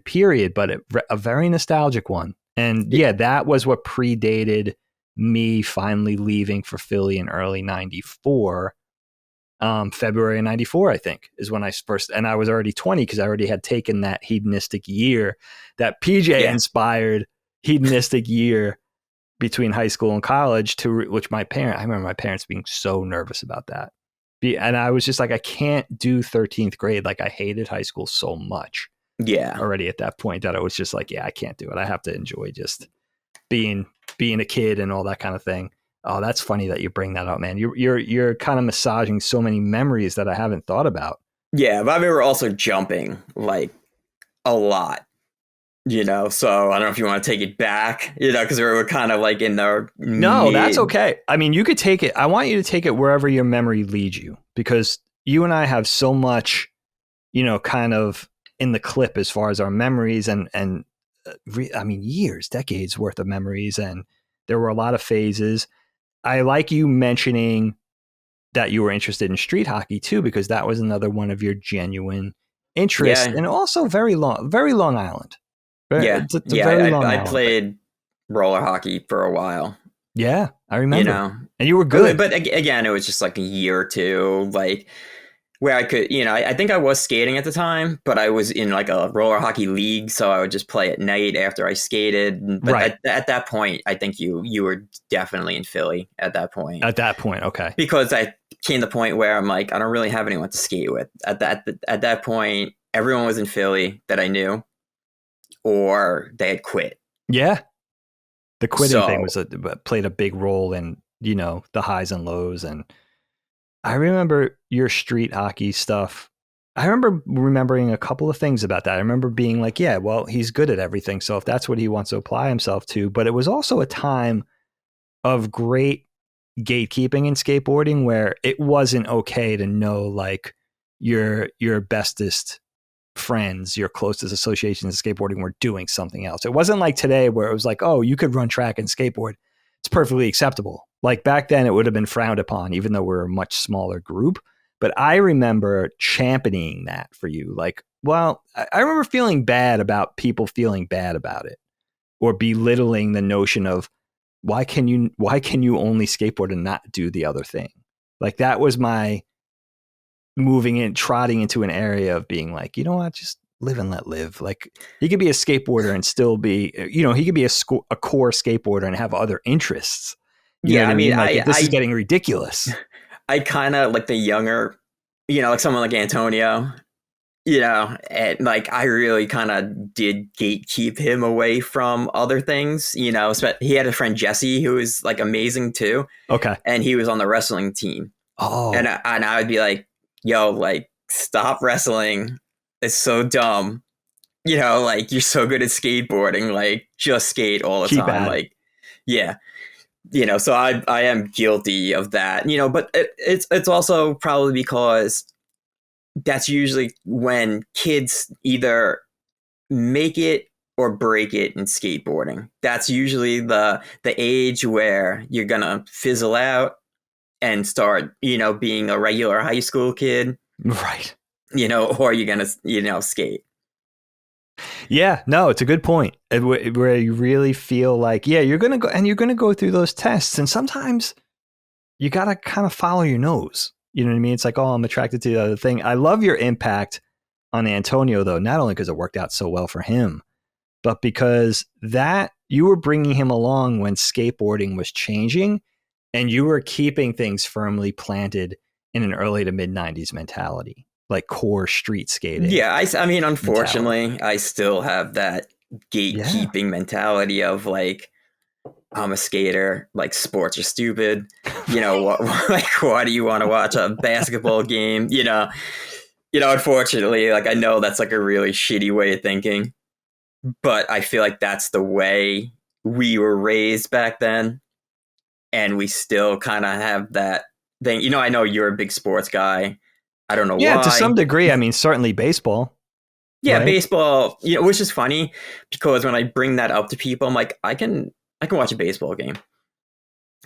period, but a very nostalgic one. And yeah, that was what predated me finally leaving for Philly in early 94. February of 94, I think, is when I first, and I was already 20 because I already had taken that hedonistic year, that PJ inspired hedonistic year between high school and college, to which I remember my parents being so nervous about that. And I was just like, I can't do 13th grade. Like, I hated high school so much. Yeah. Already at that point that I was just like, yeah, I can't do it. I have to enjoy just being a kid and all that kind of thing. Oh, that's funny that you bring that up, man. You're kind of massaging so many memories that I haven't thought about. Yeah, but I mean, we're also jumping like a lot, so I don't know if you want to take it back, because we're kind of like in the No, that's okay. I mean, you could take it. I want you to take it wherever your memory leads you, because you and I have so much, kind of in the clip as far as our memories and I mean, years, decades worth of memories. And there were a lot of phases. I like you mentioning that you were interested in street hockey too, because that was another one of your genuine interests, and also very Long Island. I played roller hockey for a while. Yeah, I remember. And you were good. But again, it was just like a year or two, like where I could, I think I was skating at the time, but I was in like a roller hockey league, so I would just play at night after I skated. But at that point, I think you were definitely in Philly at that point. At that point, okay. Because I came to the point where I'm like, I don't really have anyone to skate with. At that point, everyone was in Philly that I knew, or they had quit. Yeah. The quitting thing played a big role in, the highs and lows. And I remember your street hockey stuff. I remember remembering a couple of things about that. I remember being like, yeah, well, he's good at everything, so if that's what he wants to apply himself to. But it was also a time of great gatekeeping in skateboarding, where it wasn't okay to know like your bestest friends, your closest associations in skateboarding were doing something else. It wasn't like today where it was like, oh, you could run track and skateboard. It's perfectly acceptable. Like back then it would have been frowned upon, even though we're a much smaller group. But I remember championing that for you. Like, well, I remember feeling bad about people feeling bad about it, or belittling the notion of why can you only skateboard and not do the other thing? Like that was my trotting into an area of being like, you know what, just live and let live. Like he could be a skateboarder and still be, he could be a core skateboarder and have other interests. You know what I mean? Like, this is getting ridiculous. I kind of like the younger, like someone like Antonio, and like I really kind of did gatekeep him away from other things. He had a friend Jesse who was like amazing too. Okay, and he was on the wrestling team. Oh, and I would be like, yo, like stop wrestling. It's so dumb. Like you're so good at skateboarding. Like just skate all the time. Like, yeah. So I am guilty of that, but it's also probably because that's usually when kids either make it or break it in skateboarding. That's usually the age where you're going to fizzle out and start, being a regular high school kid. Right. Or you're going to, skate. Yeah, no, it's a good point. Where you really feel like, yeah, you're going to go through those tests. And sometimes you got to kind of follow your nose. You know what I mean? It's like, oh, I'm attracted to the other thing. I love your impact on Antonio, though, not only because it worked out so well for him, but because that you were bringing him along when skateboarding was changing, and you were keeping things firmly planted in an early to mid 90s mentality, like core street skating. Yeah, I mean, unfortunately, mentality. I still have that gatekeeping mentality of like, I'm a skater, like sports are stupid. Why do you want to watch a basketball game? Unfortunately, like I know that's like a really shitty way of thinking, but I feel like that's the way we were raised back then, and we still kind of have that thing. I know you're a big sports guy. I don't know Yeah, why. to some degree. I mean, certainly baseball. Yeah, right? baseball. Which is funny because when I bring that up to people, I'm like, I can watch a baseball game.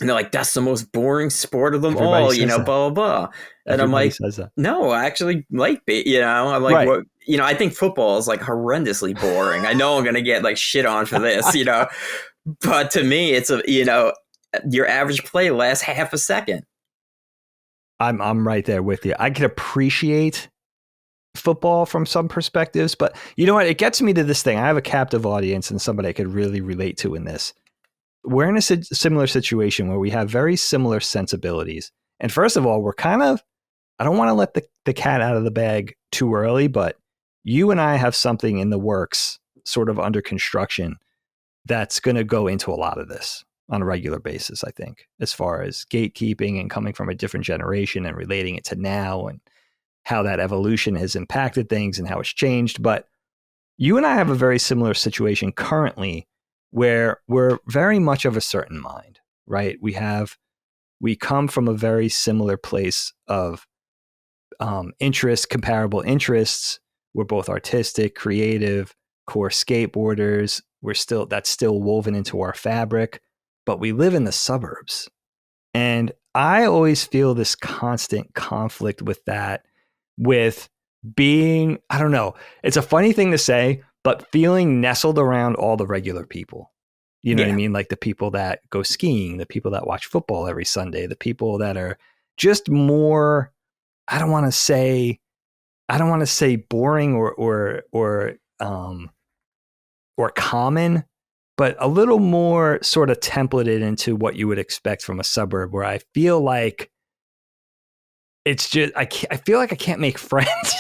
And they're like, that's the most boring sport of them Everybody all, says blah, that. blah, blah. And I'm Everybody like, says that. no, I actually like I'm like, Right. what? I think football is like horrendously boring. I know I'm going to get like shit on for this, but to me, it's your average play lasts half a second. I'm right there with you. I can appreciate football from some perspectives, but you know what? It gets me to this thing. I have a captive audience and somebody I could really relate to in this. We're in a similar situation where we have very similar sensibilities. And first of all, we're kind of, I don't want to let the cat out of the bag too early, but you and I have something in the works, sort of under construction, that's going to go into a lot of this on a regular basis, I think, as far as gatekeeping and coming from a different generation and relating it to now and how that evolution has impacted things and how it's changed. But you and I have a very similar situation currently where we're very much of a certain mind, right? We come from a very similar place of comparable interests. We're both artistic, creative, core skateboarders. That's still woven into our fabric, but we live in the suburbs. And I always feel this constant conflict with that, with being, I don't know, it's a funny thing to say, but feeling nestled around all the regular people. You know what I mean? Like the people that go skiing, the people that watch football every Sunday, the people that are just more, I don't want to say boring or common, but a little more sort of templated into what you would expect from a suburb, where I feel like it's just, I feel like I can't make friends.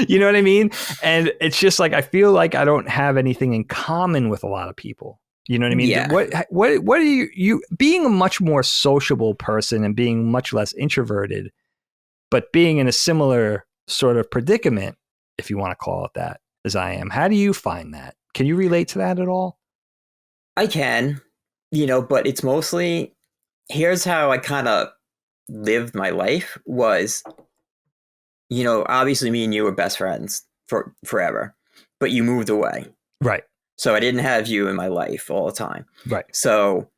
You know what I mean? And it's just like, I feel like I don't have anything in common with a lot of people. You know what I mean? Yeah. What are you being a much more sociable person and being much less introverted, but being in a similar sort of predicament, if you want to call it that, as I am. How do you find that? Can you relate to that at all? I can, but it's mostly, here's how I kind of lived my life was, obviously me and you were best friends for forever, but you moved away. Right. So I didn't have you in my life all the time. Right. So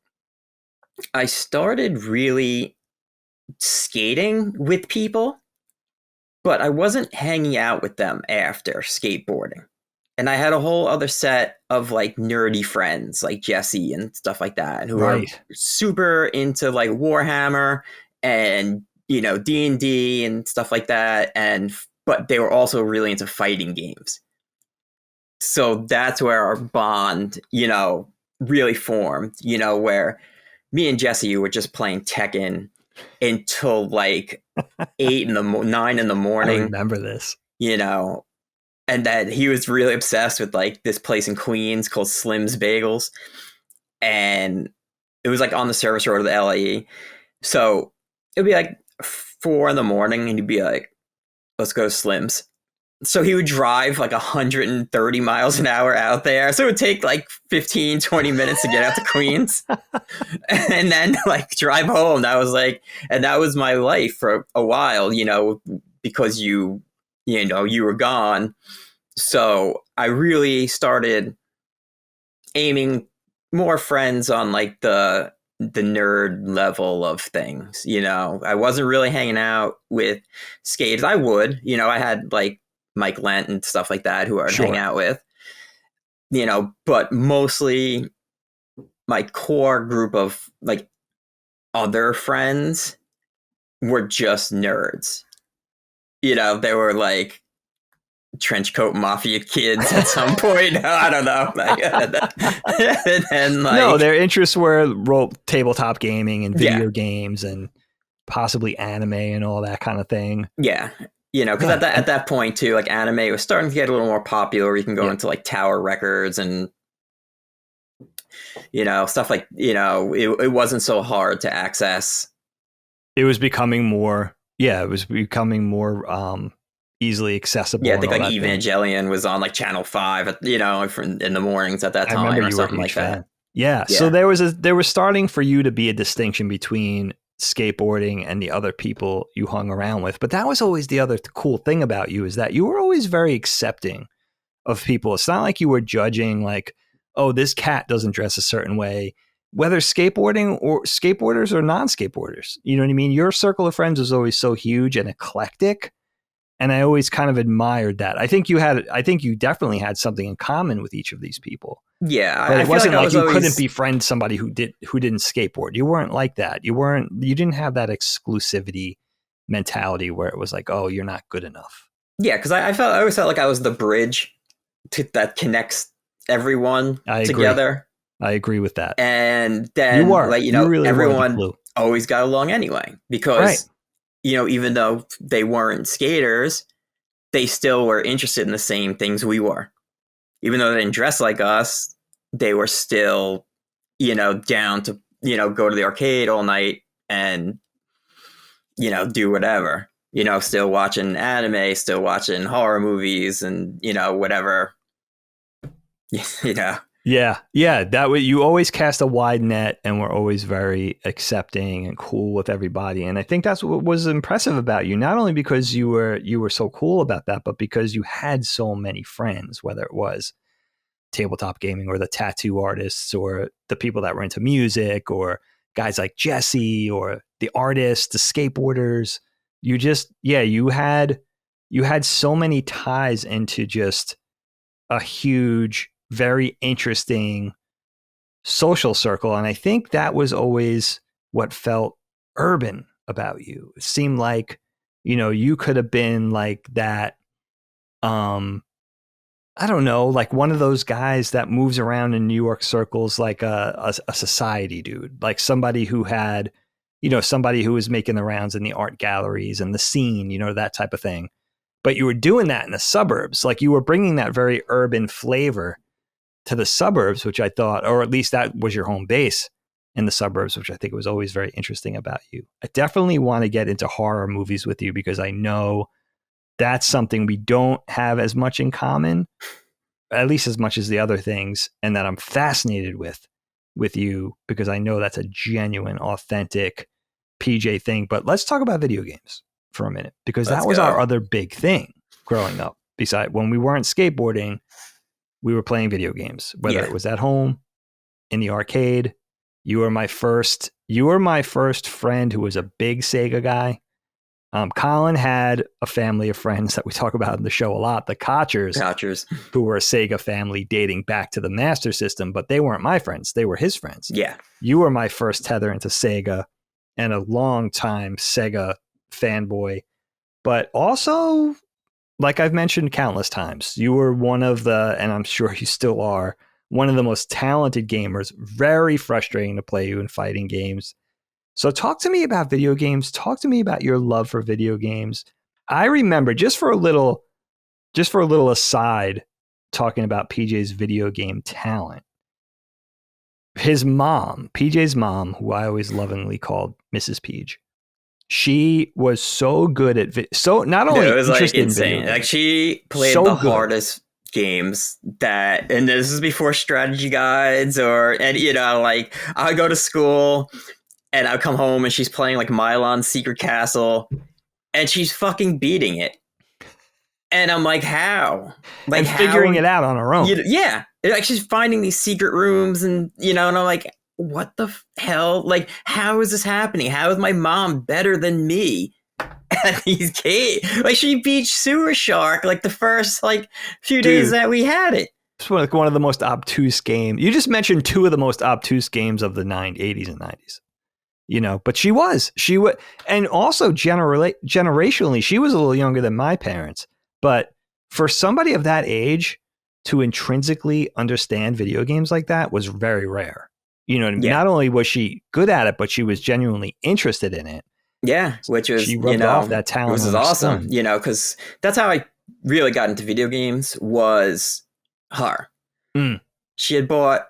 I started really skating with people, but I wasn't hanging out with them after skateboarding. And I had a whole other set of like nerdy friends like Jesse and stuff like that, who are super into like Warhammer and, D&D and stuff like that. But they were also really into fighting games. So that's where our bond, really formed, where me and Jesse were just playing Tekken until like 9 in the morning. I remember this. And that he was really obsessed with like this place in Queens called Slim's Bagels. And it was like on the service road of the LAE. So it'd be like 4 in the morning and he'd be like, let's go to Slim's. So he would drive like 130 miles an hour out there. So it would take like 15, 20 minutes to get out to Queens and then like drive home. That was my life for a while, because you were gone. So I really started aiming more friends on like the nerd level of things. I wasn't really hanging out with skaters. I would, I had like Mike Lent and stuff like that who I'd hang out with, but mostly my core group of like other friends were just nerds. They were like trench coat mafia kids at some point. I don't know. And no, their interests were tabletop gaming and video games and possibly anime and all that kind of thing. Yeah. Because at that point too, like anime was starting to get a little more popular. You can go into like Tower Records and stuff like it wasn't so hard to access. It was becoming more easily accessible. Yeah, I think and like all that thing. Evangelion was on like Channel 5, in the mornings at that I time remember or you were a something huge like fan. that. Yeah. Yeah. So there was starting for you to be a distinction between skateboarding and the other people you hung around with. But that was always the other cool thing about you, is that you were always very accepting of people. It's not like you were judging like, oh, this cat doesn't dress a certain way, whether skateboarders or non-skateboarders. You know what I mean? Your circle of friends was always so huge and eclectic. And I always kind of admired that. I think you definitely had something in common with each of these people. Yeah, But I it feel wasn't like I like was you always, couldn't befriend somebody who didn't skateboard. You weren't like that. You didn't have that exclusivity mentality where it was like, oh, you're not good enough. Yeah, because I always felt like I was the bridge that connects everyone I agree. together. I agree with that. And then You were. like, You really were the everyone glue. always got along anyway. Because Right. even though they weren't skaters, they still were interested in the same things we were. Even though they didn't dress like us, they were still, down to, go to the arcade all night and, do whatever. Still watching anime, still watching horror movies and, whatever. Yeah. That way, you always cast a wide net, and were always very accepting and cool with everybody. And I think that's what was impressive about you. Not only because you were so cool about that, but because you had so many friends, whether it was tabletop gaming or the tattoo artists or the people that were into music or guys like Jesse or the artists, the skateboarders. You had so many ties into just a huge, very interesting social circle. And I think that was always what felt urban about you. It seemed like, you could have been like that. I don't know, like one of those guys that moves around in New York circles, like a society dude, like somebody who had, somebody who was making the rounds in the art galleries and the scene, that type of thing. But you were doing that in the suburbs. Like you were bringing that very urban flavor to the suburbs, which I thought, or at least that was your home base in the suburbs, which I think was always very interesting about you. I definitely want to get into horror movies with you because I know that's something we don't have as much in common, at least as much as the other things, and that I'm fascinated with you because I know that's a genuine, authentic PJ thing. But let's talk about video games for a minute, because that was our other big thing growing up. Besides, when we weren't skateboarding, we were playing video games, whether it was at home, in the arcade. You were my first friend who was a big Sega guy. Colin had a family of friends that we talk about in the show a lot, the Kochers, who were a Sega family dating back to the Master System, but they weren't my friends. They were his friends. Yeah. You were my first tether into Sega and a long time Sega fanboy, but also, like I've mentioned countless times, you were one of the, and I'm sure you still are, one of the most talented gamers, very frustrating to play you in fighting games. So talk to me about video games. Talk to me about your love for video games. I remember, just for a little aside, talking about PJ's video game talent. His mom, PJ's mom, who I always lovingly called Mrs. Peach, she was so good at not only it was interested like insane. in video games, like she played so the good. hardest games and this is before strategy guides like I would go to school and I'd come home and she's playing like Milon's Secret Castle and she's fucking beating it. And I'm like, how? Like, and figuring it out on her own. Yeah. Like she's finding these secret rooms and, and I'm like, what the hell? Like, how is this happening? How is my mom better than me at these games? Like, she beat Sewer Shark like the first few days that we had it. It's one of the most obtuse games. You just mentioned two of the most obtuse games of the 80s and 90s. But she was, and also generationally, she was a little younger than my parents. But for somebody of that age to intrinsically understand video games like that was very rare. You know what I mean? Yeah. Not only was she good at it, but she was genuinely interested in it. Yeah, which was, she rubbed off that talent. Which was awesome, because that's how I really got into video games was her. She had bought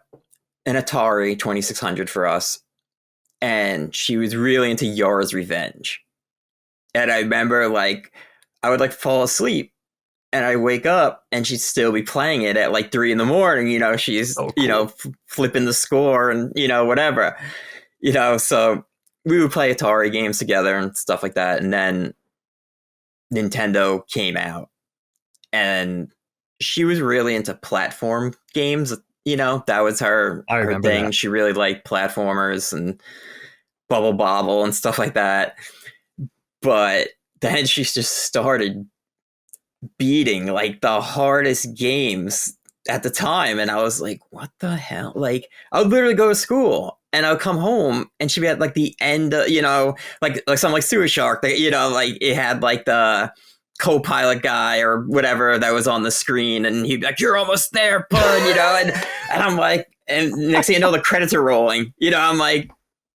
an Atari 2600 for us, and she was really into Yara's Revenge. And I remember, I would like fall asleep and I wake up and she'd still be playing it at like 3 a.m. You know, she's, Oh, you know, flipping the score and, you know, whatever, you know, so we would play Atari games together and stuff like that. And then Nintendo came out and she was really into platform games. You know, that was her thing. That. She really liked platformers and Bubble Bobble and stuff like that. But then she just started beating like the hardest games at the time. And I was like, what the hell? Like, I would literally go to school and I would come home and she'd be at like the end, you know, like something like Sewer Shark, you know, like it had like the co-pilot guy or whatever that was on the screen. And he'd be like, you're almost there, bud, you know? And I'm like, and next thing you know, the credits are rolling, you know, I'm like,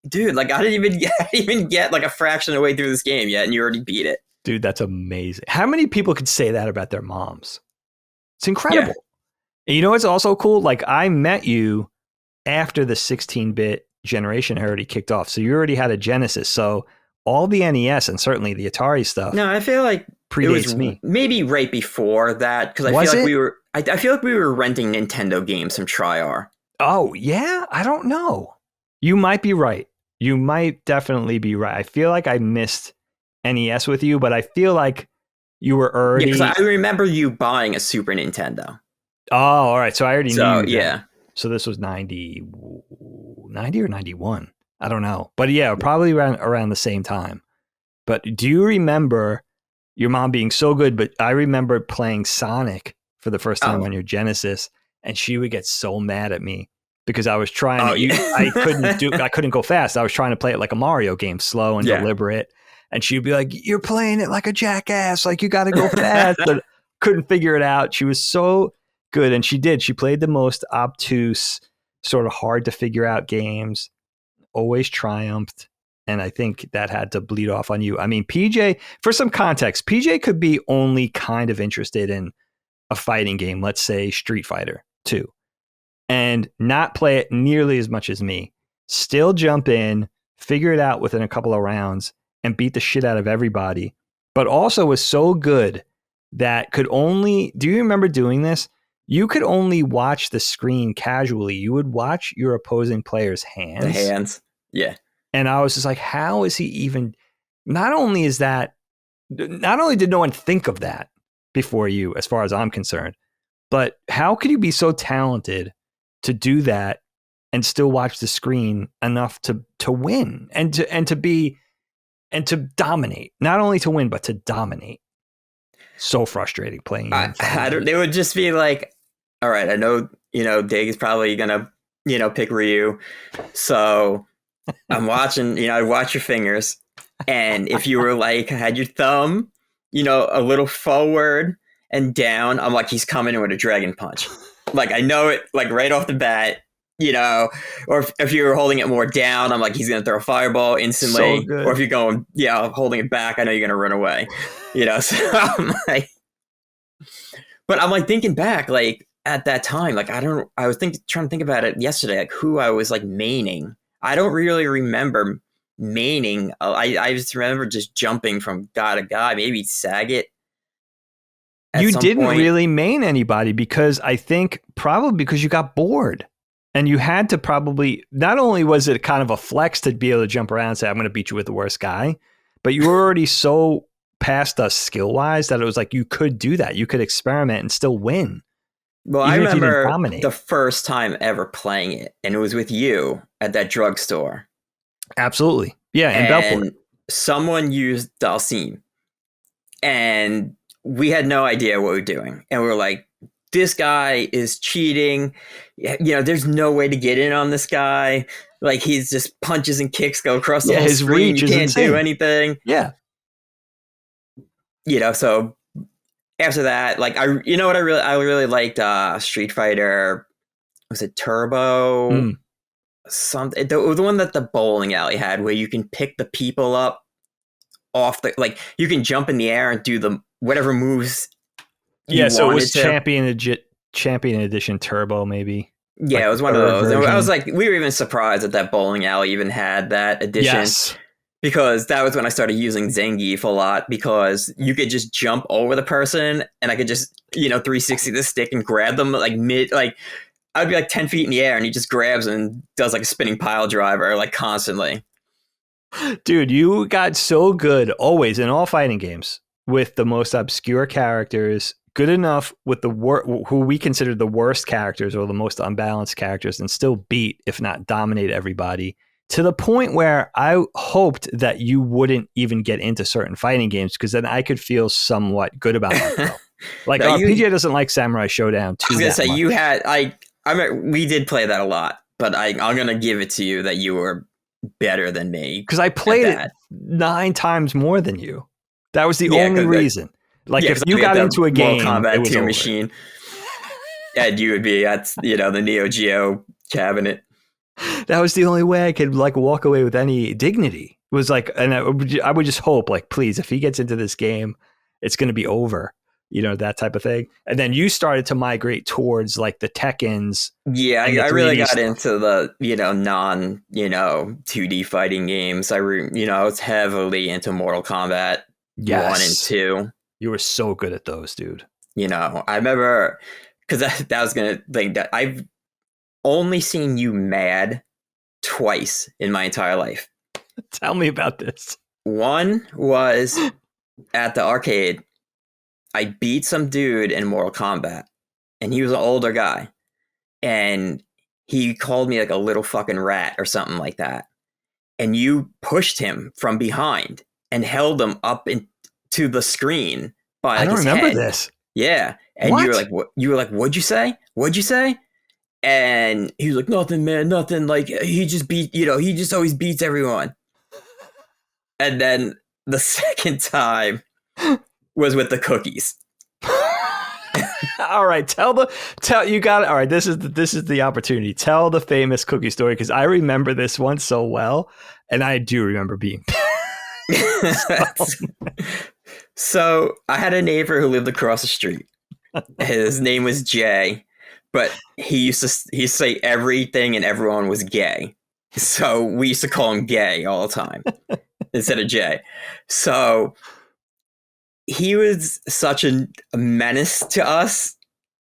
dude, like I didn't even get like a fraction of the way through this game yet. And you already beat it. Dude, that's amazing. How many people could say that about their moms? It's incredible. Yeah. And you know what's also cool? Like I met you after the 16-bit generation had already kicked off. So you already had a Genesis. So all the NES and certainly the Atari stuff. No, I feel like predates me. Maybe right before that. Because I feel like we were renting Nintendo games from Tri-R. Oh, yeah? I don't know. You might be right. You might definitely be right. I feel like I missed NES with you, but I feel like you were already... Yeah, because I remember you buying a Super Nintendo. Oh, all right. So I already knew. Yeah. So this was 90 or 91. I don't know. But yeah, probably around the same time. But do you remember your mom being so good? But I remember playing Sonic for the first time on your Genesis, and she would get so mad at me because I was trying I couldn't go fast. I was trying to play it like a Mario game, slow and deliberate. And she'd be like, you're playing it like a jackass. Like you got to go fast. But couldn't figure it out. She was so good. And she did. She played the most obtuse, sort of hard to figure out games, always triumphed. And I think that had to bleed off on you. I mean, PJ, for some context, PJ could be only kind of interested in a fighting game, let's say Street Fighter 2, and not play it nearly as much as me. Still jump in, figure it out within a couple of rounds, and beat the shit out of everybody. But also was so good that could only, do you remember doing this? You could only watch the screen casually. You would watch your opposing player's hands. The hands. Yeah. And I was just like, how is he even, not only did no one think of that before you, as far as I'm concerned, but how could you be so talented to do that and still watch the screen enough to win and to dominate, not only to win, but to dominate? So frustrating playing. They would just be like, all right, I know, Dig is probably going to, pick Ryu. So I'm watching, I watch your fingers. And if you were like, had your thumb, a little forward and down, I'm like, he's coming in with a dragon punch. Like, I know it, like right off the bat, or if you were holding it more down, I'm like, he's going to throw a fireball instantly. Or if you're going, holding it back, I know you're going to run away, so I'm like, but I'm like thinking back, like at that time, like, I was trying to think about it yesterday, like who I was like maining. I don't really remember maining. I just remember just jumping from guy to guy, maybe Saget. You didn't really main anybody because I think probably because you got bored. And you had to probably, not only was it kind of a flex to be able to jump around and say, I'm going to beat you with the worst guy, but you were already so past us skill-wise that it was like you could do that. You could experiment and still win. Well, I remember the first time ever playing it, and it was with you at that drugstore. Absolutely. Yeah, in Belport. Someone used Dalsim, and we had no idea what we were doing. And we were like, this guy is cheating. There's no way to get in on this guy. Like, he's just punches and kicks go across the whole his screen. Reach you is can't insane. do anything. Yeah. So after that, like, I really liked Street Fighter. Was it Turbo? Something. The one that the bowling alley had, where you can pick the people up off the, like, you can jump in the air and do the whatever moves. So it was Champion Edition Turbo, maybe. Yeah, like it was one of those. Version. I was like, we were even surprised that bowling alley even had that edition. Yes. because that was when I started using Zangief a lot, because you could just jump over the person and I could just, 360 the stick and grab them like I'd be like 10 feet in the air and he just grabs and does like a spinning pile driver like constantly. Dude, you got so good always in all fighting games with the most obscure characters, good enough with the who we consider the worst characters or the most unbalanced characters, and still beat, if not dominate everybody, to the point where I hoped that you wouldn't even get into certain fighting games, because then I could feel somewhat good about myself. Like, no, PJ doesn't like Samurai Showdown too. I was gonna say much. You had we did play that a lot, but I'm gonna give it to you that you were better than me, because I played it 9 times more than you. That was the only reason. Like, if you got into a game, Combat it was 2 over. machine, and you would be at the Neo Geo cabinet. That was the only way I could like walk away with any dignity. It was like, and I would just hope, like, please, if he gets into this game, it's going to be over. That type of thing. And then you started to migrate towards like the Tekkens. Yeah, I really got into the, non, 2D fighting games. I was heavily into Mortal Kombat 1 and 2. You were so good at those, dude. I remember, because that was going to think that I've only seen you mad twice in my entire life. Tell me about this. One was at the arcade. I beat some dude in Mortal Kombat, and he was an older guy, and he called me like a little fucking rat or something like that. And you pushed him from behind and held him up into the screen by I don't his remember head. This. Yeah, and what? you were like, "What?" You were like, "What'd you say? What'd you say?" And he was like, "Nothing, man, nothing. Like, he just beat, he just always beats everyone." And then the second time was with the cookies. All right, tell you got it. All right, this is the opportunity. Tell the famous cookie story, because I remember this one so well, and I do remember being. So I had a neighbor who lived across the street. His name was Jay, but he used to say everything and everyone was gay. So we used to call him Gay all the time instead of Jay. So he was such a menace to us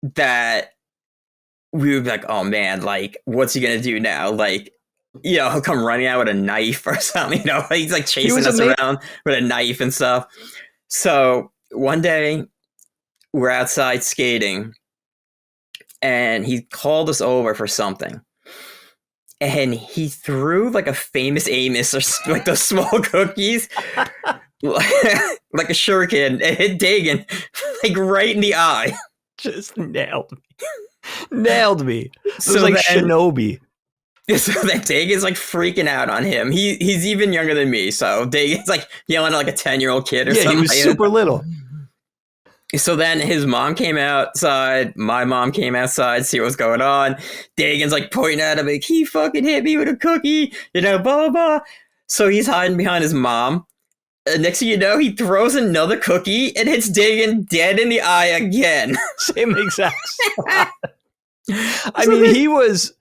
that we would be like, oh man, like, what's he gonna do now? Like, he'll come running out with a knife or something, he's like chasing us around with a knife and stuff. So one day we're outside skating and he called us over for something. And he threw like a Famous Amos or like those small cookies, like a shuriken, and hit Dagan like right in the eye. Just nailed me. It was like Shinobi. So that Dagan's like freaking out on him. He's even younger than me, so Dagan's like yelling at like a 10-year-old kid or something. Yeah, he was super little. So then his mom came outside, my mom came outside, see what's going on. Dagan's like pointing at him, like, he fucking hit me with a cookie, blah, blah, blah. So he's hiding behind his mom. Next thing you know, he throws another cookie and hits Dagan dead in the eye again. Same exact spot. I mean, he was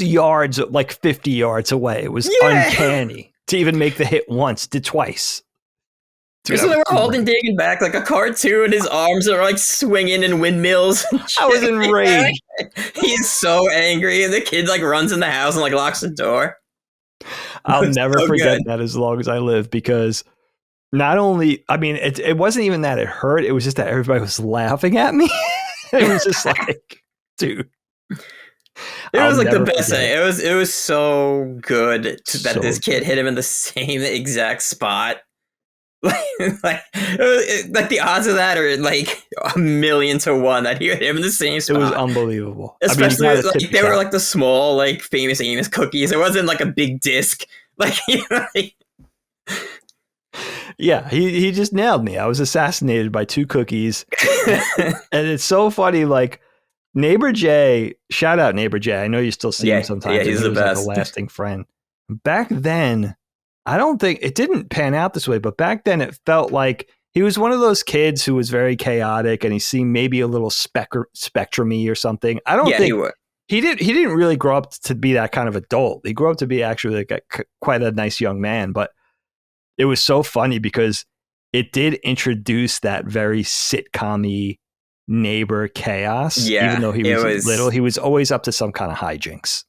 yards, like 50 yards away. It was uncanny to even make the hit once, did twice. Dude, so they were holding Dagan back like a cartoon. His arms are like swinging in windmills. I was enraged. He's so angry, and the kid like runs in the house and like locks the door. I'll never forget that as long as I live, because not only, I mean, it wasn't even that it hurt. It was just that everybody was laughing at me. It was just like, dude. It was like the best thing. It was so good that this kid hit him in the same exact spot. like the odds of that are like 1,000,000 to 1 that he hit him in the same spot. It was unbelievable. Especially like they were like the small, like Famous Amos cookies. It wasn't like a big disc. Like, yeah, he just nailed me. I was assassinated by 2 cookies. And it's so funny, like, Neighbor Jay, shout out Neighbor Jay. I know you still see him sometimes. Yeah, he's the best. Like a lasting friend. Back then, I don't think it didn't pan out this way, but back then it felt like he was one of those kids who was very chaotic, and he seemed maybe a little spectrum-y or something. I don't think he didn't really grow up to be that kind of adult. He grew up to be actually like quite a nice young man, but it was so funny because it did introduce that very sitcom-y neighbor chaos. Yeah, even though he was little, he was always up to some kind of hijinks.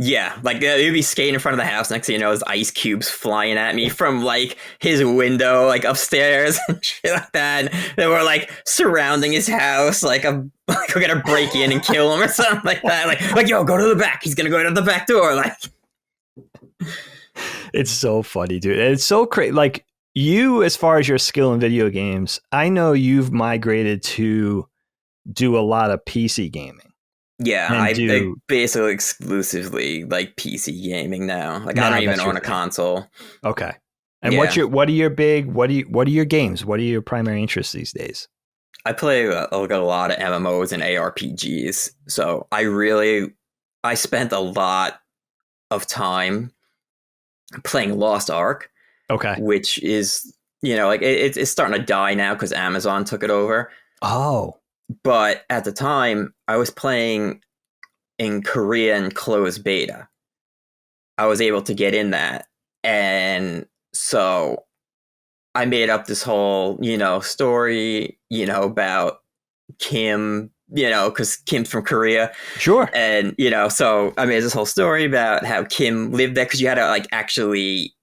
Yeah, like he'd be skating in front of the house. Next thing you know, his ice cubes flying at me from like his window, like upstairs and shit like that. And they were like surrounding his house, like we're gonna break in and kill him or something like that. Like yo, go to the back. He's gonna go to the back door. Like, it's so funny, dude. And it's so crazy. Like you, as far as your skill in video games, I know you've migrated to do a lot of PC gaming. Yeah, I basically exclusively like PC gaming now. Like I don't even own a console. Okay. And what are your games? What are your primary interests these days? I play a lot of MMOs and ARPGs. So I spent a lot of time playing Lost Ark. Okay. Which is, like it's starting to die now because Amazon took it over. Oh. But at the time, I was playing in Korea in closed beta. I was able to get in that. And so I made up this whole, story, about Kim, because Kim's from Korea. Sure. And, so I made this whole story about how Kim lived there because you had to like actually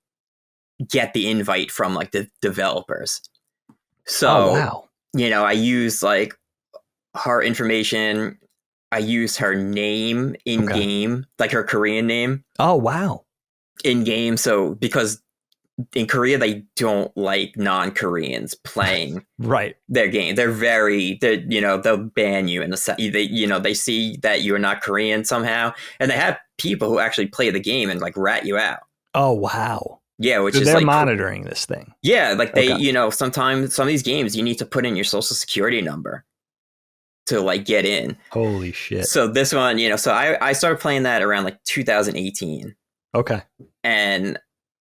get the invite from like the developers. So, wow. I used like her information. I used her name in game, like her Korean name. Oh, wow. In game. So because in Korea, they don't like non-Koreans playing their game. They'll ban you in the they see that you're not Korean somehow. And they have people who actually play the game and like rat you out. Oh, wow. Yeah, which so is they're like monitoring this thing. Yeah, like they, sometimes some of these games you need to put in your social security number to like get in. Holy shit. So this one, so I started playing that around like 2018. Okay. And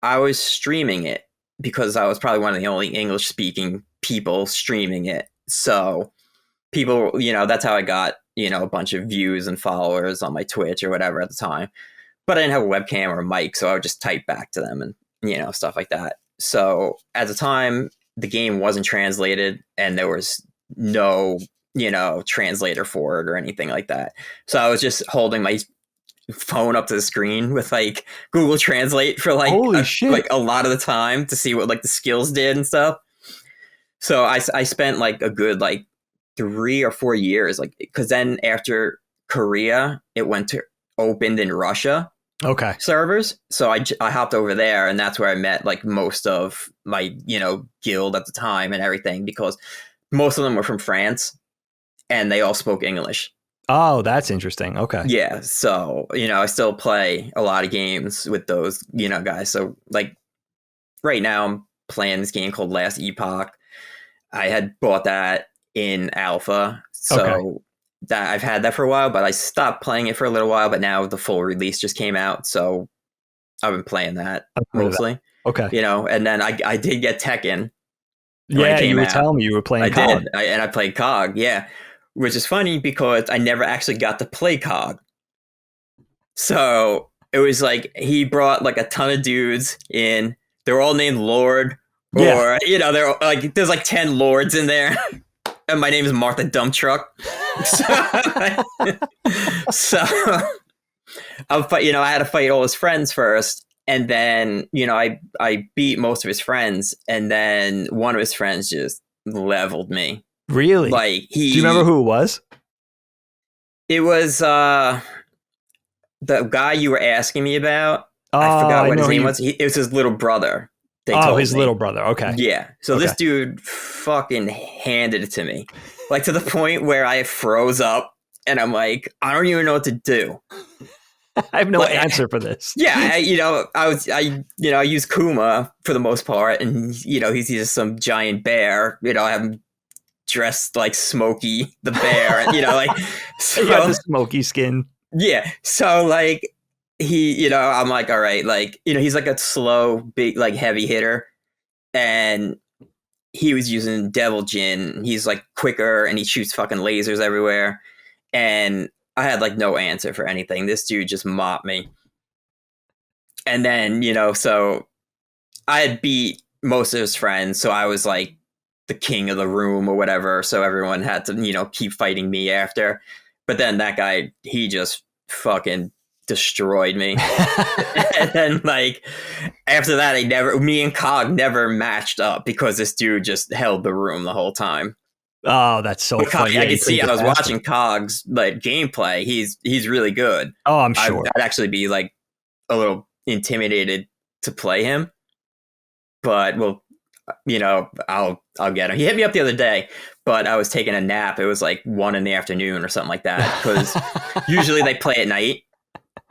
I was streaming it because I was probably one of the only English speaking people streaming it. So people, that's how I got, a bunch of views and followers on my Twitch or whatever at the time. But I didn't have a webcam or a mic, so I would just type back to them and stuff like that. So at the time, the game wasn't translated and there was no, translator for it or anything like that. So I was just holding my phone up to the screen with like Google Translate for like a lot of the time to see what like the skills did and stuff. So I spent like a good like 3 or 4 years, like, because then after Korea, it went to opened in Russia. Okay. Servers. So I hopped over there, and that's where I met like most of my, guild at the time and everything, because most of them were from France and they all spoke English. Oh, that's interesting. Okay. Yeah. So, I still play a lot of games with those, guys. So like right now I'm playing this game called Last Epoch. I had bought that in alpha. So that I've had that for a while, but I stopped playing it for a little while, but now the full release just came out. So I've been playing that mostly. Okay. And then I did get Tekken. Yeah, you were telling me you were playing COG. And I played COG, yeah. Which is funny because I never actually got to play COG. So it was like he brought like a ton of dudes in. They were all named Lord. Or, they're like there's like 10 lords in there. And my name is Martha Dump Truck. So I had to fight all his friends first. And then, I beat most of his friends. And then one of his friends just leveled me. Really? Like do you remember who it was? It was the guy you were asking me about. I forgot what his name was. It was his little brother. His little brother. Okay. Yeah. So this dude fucking handed it to me, like to the point where I froze up, and I'm like, I don't even know what to do. I have no answer for this. Yeah. I use Kuma for the most part, and he's just some giant bear. I have him dressed like Smokey the bear, so, he got the smoky skin. Yeah. So like he, I'm like, all right, like, he's like a slow, big, like heavy hitter, and he was using Devil Jin. He's like quicker and he shoots fucking lasers everywhere. And I had like no answer for anything. This dude just mopped me. And then, so I had beat most of his friends. So I was like the king of the room or whatever. So everyone had to, keep fighting me after. But then that guy, he just fucking destroyed me. And then like after that, me and Cog never matched up because this dude just held the room the whole time. Oh, that's so funny. I could see. I was watching Cog's like gameplay. He's really good. Oh, I'm sure. I'd actually be like a little intimidated to play him, but I'll get him. He hit me up the other day, but I was taking a nap. It was like 1 PM or something like that because usually they play at night.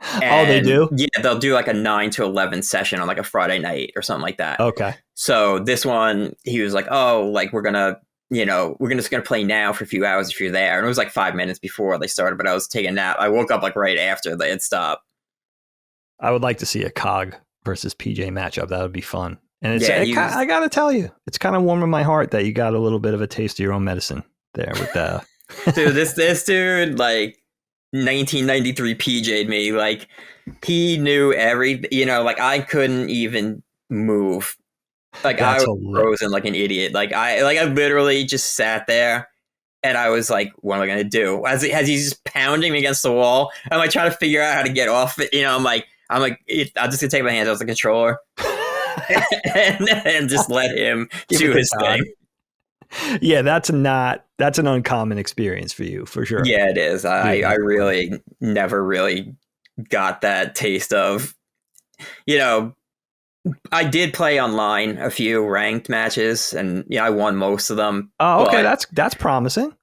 Oh, they do? Yeah, they'll do like a 9 to 11 session on like a Friday night or something like that. Okay. So this one, he was like, "Oh, like we're just gonna play now for a few hours if you're there." And it was like 5 minutes before they started, but I was taking a nap. I woke up like right after they had stopped. I would like to see a Cog versus PJ matchup. That would be fun. And I gotta tell you, it's kind of warming my heart that you got a little bit of a taste of your own medicine there with that. Dude, this dude, like 1993 PJ'd me. Like he knew like I couldn't even move. Like I was frozen like an idiot. Like I literally just sat there and I was like, what am I gonna do? As he's just pounding me against the wall, I'm like trying to figure out how to get off it. I'm just gonna take my hands off the controller and just let him do his thing. Yeah, that's an uncommon experience for you, for sure. Yeah, it is. I really never really got that taste of, I did play online a few ranked matches, and I won most of them. Oh, okay, that's promising.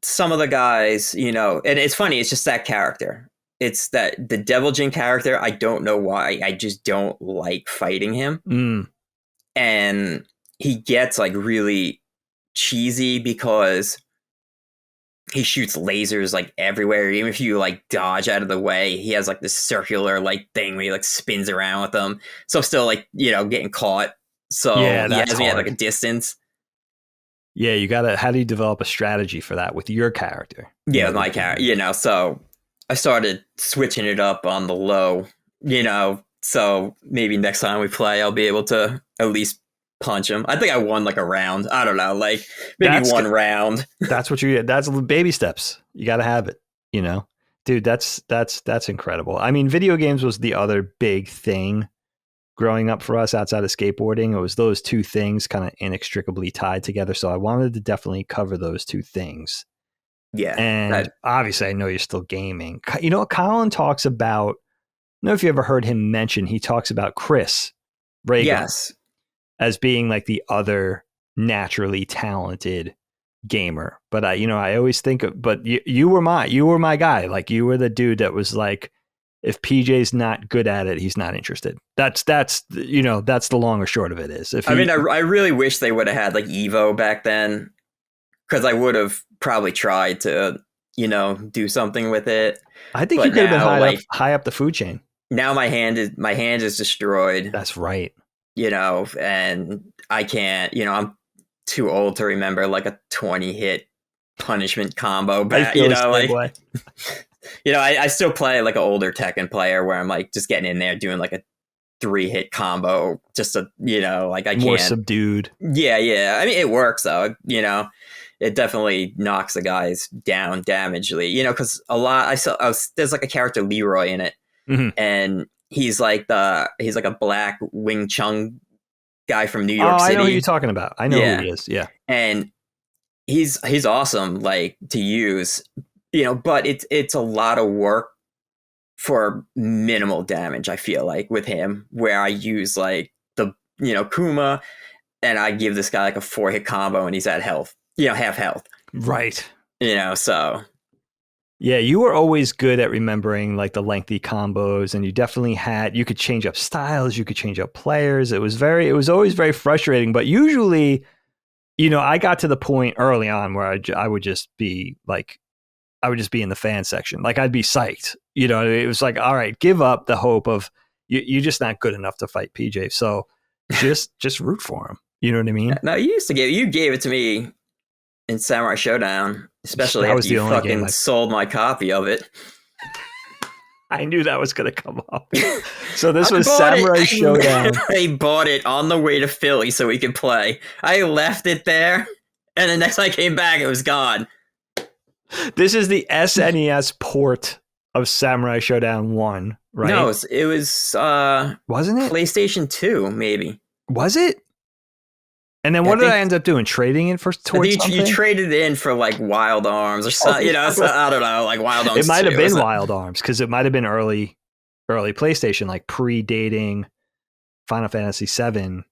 Some of the guys, and it's funny. It's just that character. It's that the Devil Jin character. I don't know why. I just don't like fighting him. And he gets like really cheesy because he shoots lasers like everywhere. Even if you like dodge out of the way, he has like this circular like thing where he like spins around with them. So I'm still like, getting caught. So yeah, he has me at like a distance. Yeah, how do you develop a strategy for that with your character? Yeah, with my character, so I started switching it up on the low, so maybe next time we play, I'll be able to at least punch him. I think I won like a round. I don't know, like maybe one round. That's what that's baby steps. You got to have it, dude, that's incredible. I mean, video games was the other big thing growing up for us outside of skateboarding. It was those two things kind of inextricably tied together. So I wanted to definitely cover those two things. Yeah. And obviously I know you're still gaming. Colin talks about, I don't know if you ever heard him mention, he talks about Chris Reagan. Yes. As being like the other naturally talented gamer. But I always think but you were my guy. Like you were the dude that was like, if PJ's not good at it, he's not interested. That's the long or short of it is. I really wish they would have had like Evo back then, because I would have probably tried to, do something with it. I think you could have been high up the food chain. Now my hand is destroyed. That's right. And I can't, I'm too old to remember like a 20 hit punishment combo. But, I still play like an older Tekken player where I'm like just getting in there doing like a 3-hit combo just to, like I can't. More subdued. Yeah. I mean, it works though, it definitely knocks the guys down damagely, because there's like a character Leroy in it. Mm-hmm. And he's like a black Wing Chun guy from New York City. I know who you're talking about. I know who he is. Yeah. And he's awesome, like to use, but it's a lot of work for minimal damage. I feel like with him, where I use like the, Kuma, and I give this guy like a 4-hit combo and he's at health, half health. Right. So. Yeah, you were always good at remembering like the lengthy combos, and you definitely you could change up styles, you could change up players. It was always very frustrating, but usually, I got to the point early on where I would just be in the fan section. Like I'd be psyched. It was like, all right, give up the hope of you're just not good enough to fight PJ. So just root for him. You know what I mean? No, you gave it to me in Samurai Showdown, especially after you fucking sold my copy of it. I knew that was going to come up. So this was bought Samurai Showdown. I bought it on the way to Philly so we could play. I left it there, and the next time I came back, it was gone. This is the SNES port of Samurai Showdown 1, right? No, it was wasn't it? PlayStation 2, maybe. Was it? And then what did I end up doing? Trading it towards something? You traded it in for like Wild Arms or something, so, I don't know, like Wild Arms. It might have 2, been Wild Arms because it might have been early PlayStation, like predating Final Fantasy VII.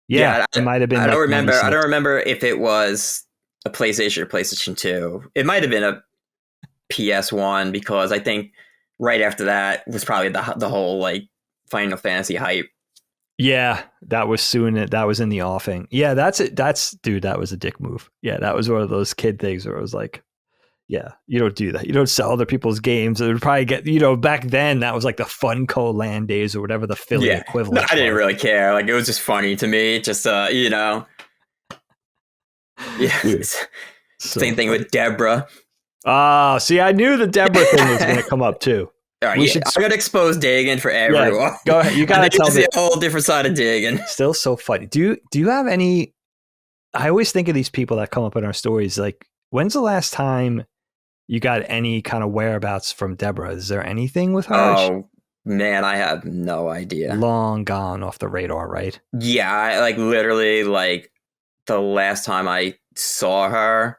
Yeah, it might have been. I don't like remember. 96. I don't remember if it was a PlayStation or PlayStation 2. It might have been a PS1 because I think right after that was probably the whole like Final Fantasy hype. Yeah, that was soon. That was in the offing. Yeah, that's it. Dude, that was a dick move. Yeah, that was one of those kid things where it was like, yeah, you don't do that. You don't sell other people's games. It would probably get, back then that was like the Funko Land days or whatever the Philly equivalent. No, I didn't really care. Like it was just funny to me. Just Yeah. Dude, Same thing with Deborah. See, I knew the Deborah thing was going to come up too. I'm going to expose Dagan for everyone. Yeah, go ahead. You got to tell me a whole different side of Dagan. Still so funny. Do you have any? I always think of these people that come up in our stories. Like, when's the last time you got any kind of whereabouts from Deborah? Is there anything with her? Oh man, I have no idea. Long gone off the radar, right? Yeah, I literally the last time I saw her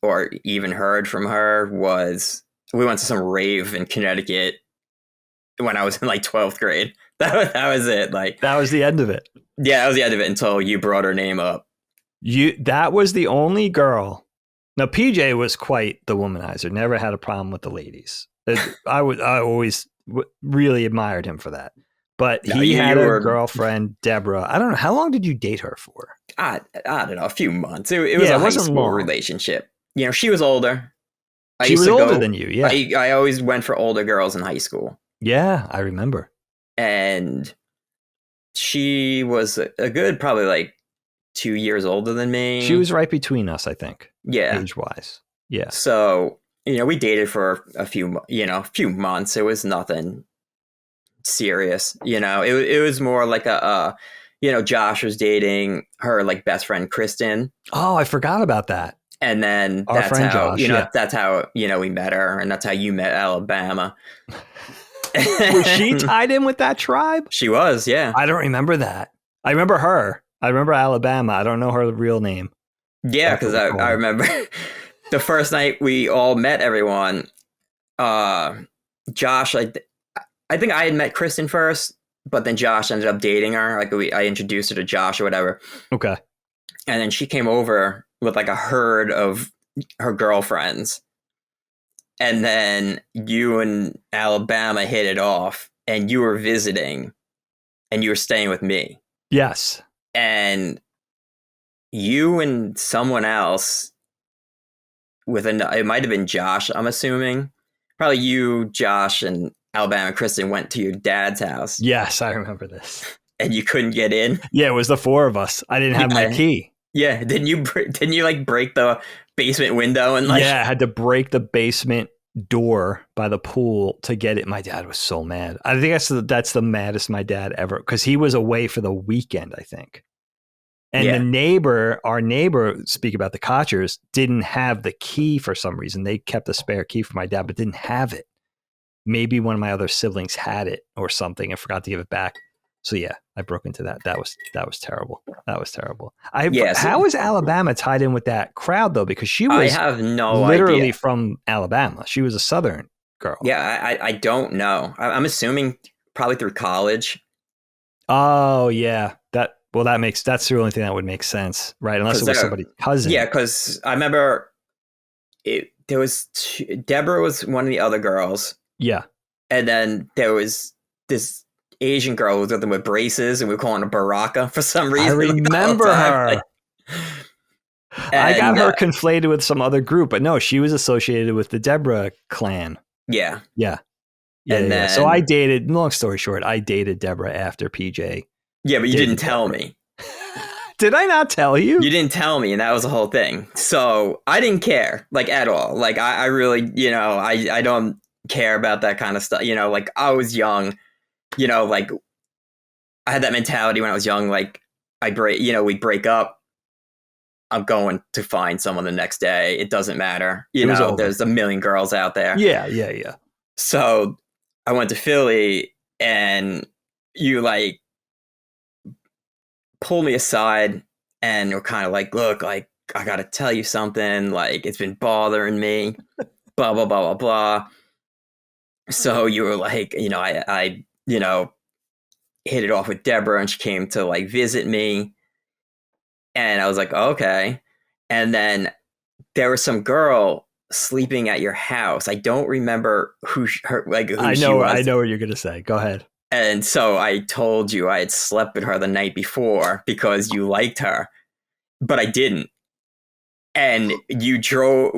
or even heard from her was we went to some rave in Connecticut when I was in 12th grade. That was it. That was the end of it. Yeah, that was the end of it until you brought her name up. That was the only girl. Now PJ was quite the womanizer. Never had a problem with the ladies. I always really admired him for that. But he had a girlfriend, Deborah. I don't know. How long did you date her for? I don't know, a few months. It was a high school relationship. She was older. She was older than you, yeah. I always went for older girls in high school. Yeah, I remember. And she was a good probably 2 years older than me. She was right between us, I think. Yeah. Age-wise. Yeah. So, we dated for a few months. It was nothing serious. It was more like Josh was dating her best friend Kristen. Oh, I forgot about that. And then Our that's friend how Josh, that's how we met her, and that's how you met Alabama. Was she tied in with that tribe? She was, yeah. I don't remember that. I remember her. I remember Alabama. I don't know her real name. Yeah, because I remember the first night we all met everyone. Josh, I think I had met Kristen first, but then Josh ended up dating her. I introduced her to Josh or whatever. Okay. And then she came over with a herd of her girlfriends. And then you and Alabama hit it off, and you were visiting, and you were staying with me. Yes. And you and someone else it might have been Josh, I'm assuming. Probably you, Josh, and Alabama and Kristen went to your dad's house. Yes, I remember this. And you couldn't get in? Yeah, it was the four of us. I didn't have my key. Yeah, didn't you break the basement window and Yeah, I had to break the basement door by the pool to get it. My dad was so mad. I think that's the maddest my dad ever, because he was away for the weekend, I think. And our neighbor, speak about the Kochers, didn't have the key for some reason. They kept a spare key for my dad, but didn't have it. Maybe one of my other siblings had it or something and forgot to give it back. So yeah, I broke into that. That was terrible. That was terrible. How is Alabama tied in with that crowd though? Because she was I have no literally idea. From Alabama. She was a Southern girl. Yeah, I don't know. I'm assuming probably through college. Oh yeah, that's the only thing that would make sense, right? Unless it was somebody's cousin. Yeah, because I remember there was Deborah was one of the other girls. Yeah, and then there was this Asian girl who was with them with braces, and we were calling her Baraka for some reason. I remember her. I got her conflated with some other group, but no, she was associated with the Deborah clan. Yeah. And then, so I dated. Long story short, I dated Deborah after PJ. Yeah, but you didn't tell me. Did I not tell you? You didn't tell me, and that was the whole thing. So I didn't care, at all. I really, I don't. care about that kind of stuff. You know, like I was young, you know, like I had that mentality when I was young, like we'd break up. I'm going to find someone the next day. It doesn't matter. You know, there's a million girls out there. Yeah. So I went to Philly and you like pull me aside and were kind of like, look, like, I got to tell you something. Like, it's been bothering me, blah, blah, blah, blah, blah. So you were like, you know, I you know, hit it off with Deborah and she came to like visit me. And I was like, oh, okay. And then there was some girl sleeping at your house. I don't remember who she was. I know what you're going to say. Go ahead. And so I told you I had slept with her the night before because you liked her, but I didn't. And you drove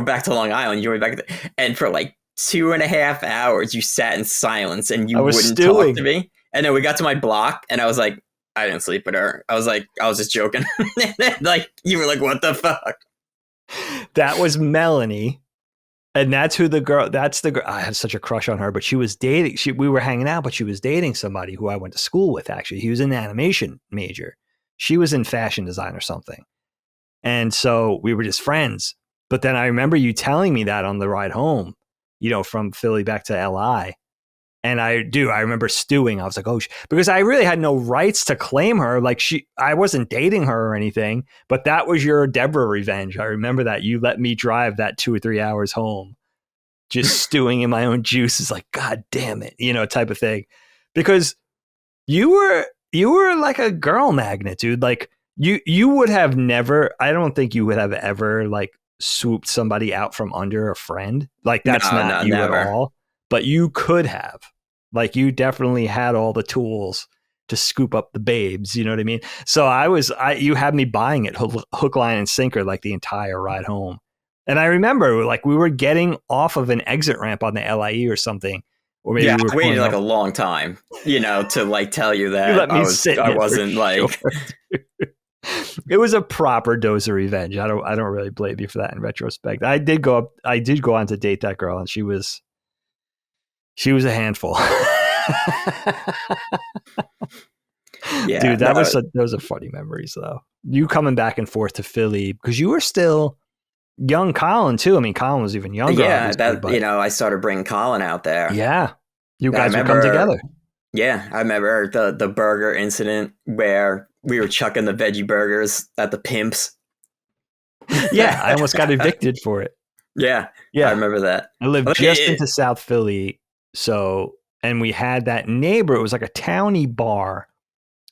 back to Long Island. You drove back, and for like 2.5 hours, you sat in silence and you wouldn't talk to me. And then we got to my block, and I was like, I didn't sleep with her. I was like, I was just joking. Like, you were like, what the fuck? That was Melanie. And that's the girl. I had such a crush on her, but she was dating. We were hanging out, but she was dating somebody who I went to school with, actually. He was an animation major. She was in fashion design or something. And so we were just friends. But then I remember you telling me that on the ride home, you know, from Philly back to LI. And I remember stewing. I was like, oh, because I really had no rights to claim her. Like I wasn't dating her or anything, but that was your Deborah revenge. I remember that you let me drive that 2 or 3 hours home, just stewing in my own juices. Like, God damn it, you know, type of thing. Because you were like a girl magnet, dude. Like you would have never, I don't think you would have ever like swooped somebody out from under a friend. Like that's not you never. At all. But you could have. Like, you definitely had all the tools to scoop up the babes. You know what I mean? So you had me buying it hook, line, and sinker, like the entire ride home. And I remember, like, we were getting off of an exit ramp on the LIE or something. Or maybe we were I waited like a long time, you know, to like tell you that I wasn't like. Sure. It was a proper dose of revenge. I don't really blame you for that in retrospect. I did go on to date that girl, and she was a handful. Yeah, dude, those are funny memories though. You coming back and forth to Philly because you were still young Colin too. I mean, Colin was even younger. Yeah, you know, I started bringing Colin out there. Yeah. You guys would come together. Yeah, I remember the burger incident where we were chucking the veggie burgers at the pimps. Yeah, I almost got evicted for it. Yeah, I remember that. I lived just into South Philly. So, and we had that neighbor. It was like a towny bar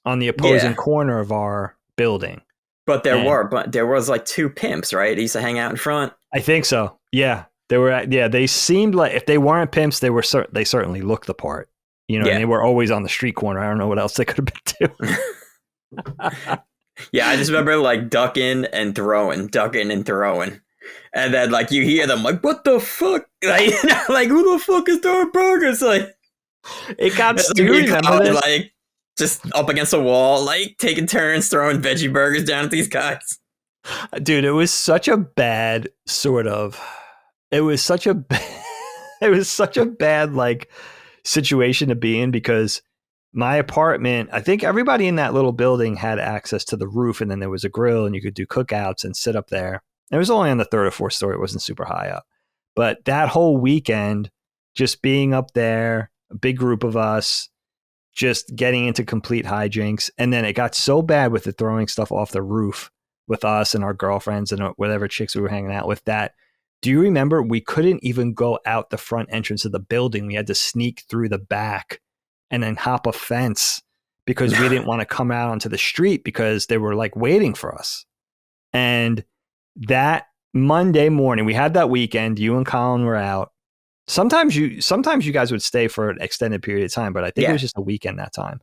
on the opposing corner of our building. But there was like 2 pimps, right? They used to hang out in front. I think so. Yeah, they seemed like, if they weren't pimps, they certainly looked the part. You know, and they were always on the street corner. I don't know what else they could have been doing. Yeah, I just remember like ducking and throwing. And then like you hear them like, what the fuck? Like, you know, like, who the fuck is throwing burgers? Like, it got stupid. Like just up against a wall, like taking turns throwing veggie burgers down at these guys. Dude, it was such a bad like situation to be in, because my apartment, I think everybody in that little building had access to the roof, and then there was a grill and you could do cookouts and sit up there. It was only on the 3rd or 4th story. It wasn't super high up. But that whole weekend, just being up there, a big group of us, just getting into complete hijinks. And then it got so bad with the throwing stuff off the roof with us and our girlfriends and whatever chicks we were hanging out with, that, do you remember we couldn't even go out the front entrance of the building? We had to sneak through the back and then hop a fence because we didn't want to come out onto the street because they were like waiting for us. And that Monday morning, we had that weekend, you and Colin were out. Sometimes you guys would stay for an extended period of time, but I think it was just a weekend that time.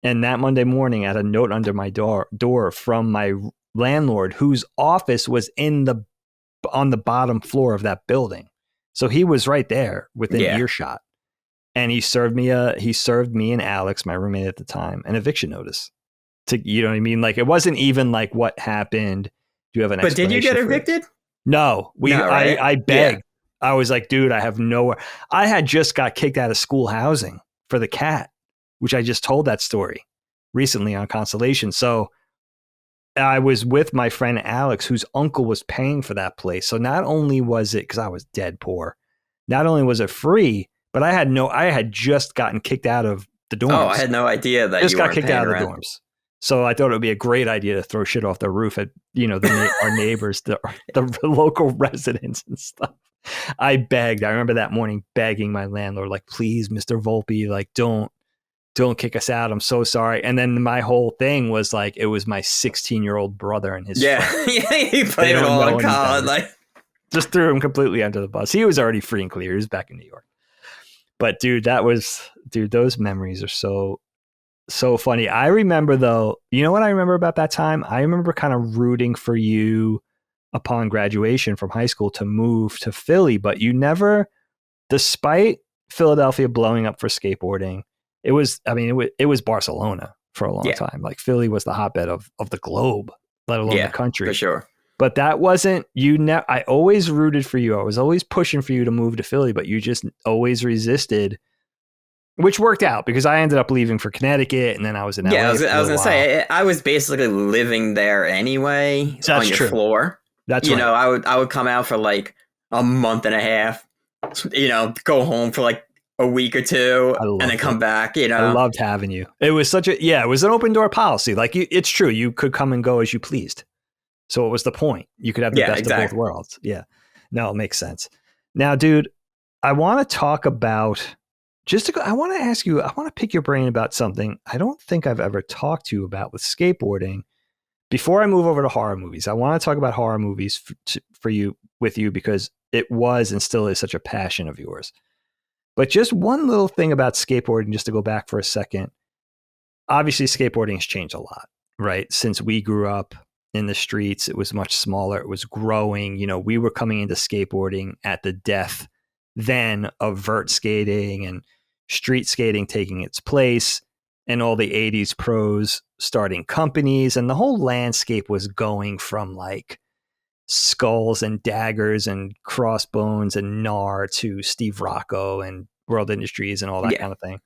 And that Monday morning, I had a note under my door from my landlord, whose office was on the bottom floor of that building. So he was right there within earshot. And he served me and Alex, my roommate at the time, an eviction notice. You know what I mean? Like, it wasn't even like what happened. Do you have an explanation? But did you get evicted? No, right? I begged. I was like, dude, I have nowhere. I had just got kicked out of school housing for the cat, which I just told that story recently on Constellation. So I was with my friend Alex, whose uncle was paying for that place. So not only was it, because I was dead poor, not only was it free, but I had just gotten kicked out of the dorms. Oh, I had no idea that just you got weren't kicked paying out of the rent. dorms. So I thought it would be a great idea to throw shit off the roof at, our neighbors, the local residents and stuff. I begged. I remember that morning begging my landlord, like, please, Mr. Volpe, like, don't kick us out. I'm so sorry. And then my whole thing was like, it was my 16-year-old brother and his friend. Yeah, he played it all in Colin. Like, just threw him completely under the bus. He was already free and clear. He was back in New York. But dude, those memories are so funny. I remember though, you know what I remember about that time? I remember kind of rooting for you upon graduation from high school to move to Philly, but you never, despite Philadelphia blowing up for skateboarding, it was Barcelona for a long time. Like Philly was the hotbed of the globe, let alone the country. For sure. But that wasn't I always rooted for you. I was always pushing for you to move to Philly, but you just always resisted, which worked out because I ended up leaving for Connecticut and then I was in LA. Yeah, I was going to say, I was basically living there anyway. That's on your true. floor. That's right. I would come out for like a month and a half, go home for like a week or two and then come back, I loved having you. It was it was an open door policy. Like it's true. You could come and go as you pleased. So what was the point? You could have the best of both worlds. Yeah. No, it makes sense. Now, dude, I want to talk about I want to ask you, I want to pick your brain about something I don't think I've ever talked to you about with skateboarding. Before I move over to horror movies, I want to talk about horror movies with you because it was and still is such a passion of yours. But just one little thing about skateboarding, just to go back for a second. Obviously, skateboarding has changed a lot, right? Since we grew up in the streets, it was much smaller. It was growing. We were coming into skateboarding at the death then of vert skating and street skating taking its place, and all the 80s pros starting companies, and the whole landscape was going from like Skulls and Daggers and Crossbones and Gnar to Steve Rocco and World Industries and all that kind of thing.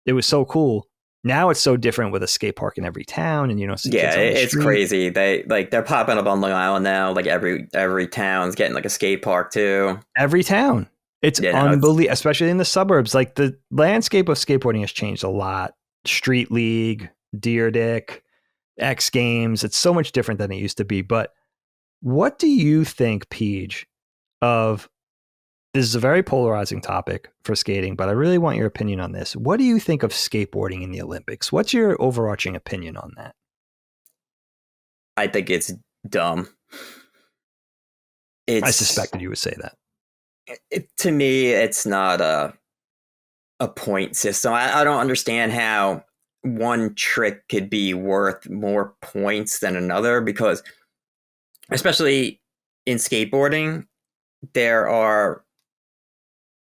It was so cool. Now it's so different with a skate park in every town, and it's crazy. They're popping up on Long Island now. Like every town's getting like a skate park too. Every town, it's unbelievable, especially in the suburbs. Like the landscape of skateboarding has changed a lot. Street League, Deer Dick, X Games. It's so much different than it used to be. But what do you think, Peach, of? This is a very polarizing topic for skating, but I really want your opinion on this. What do you think of skateboarding in the Olympics? What's your overarching opinion on that? I think it's dumb. I suspected you would say that. To me, it's not a point system. I don't understand how one trick could be worth more points than another, because especially in skateboarding, there are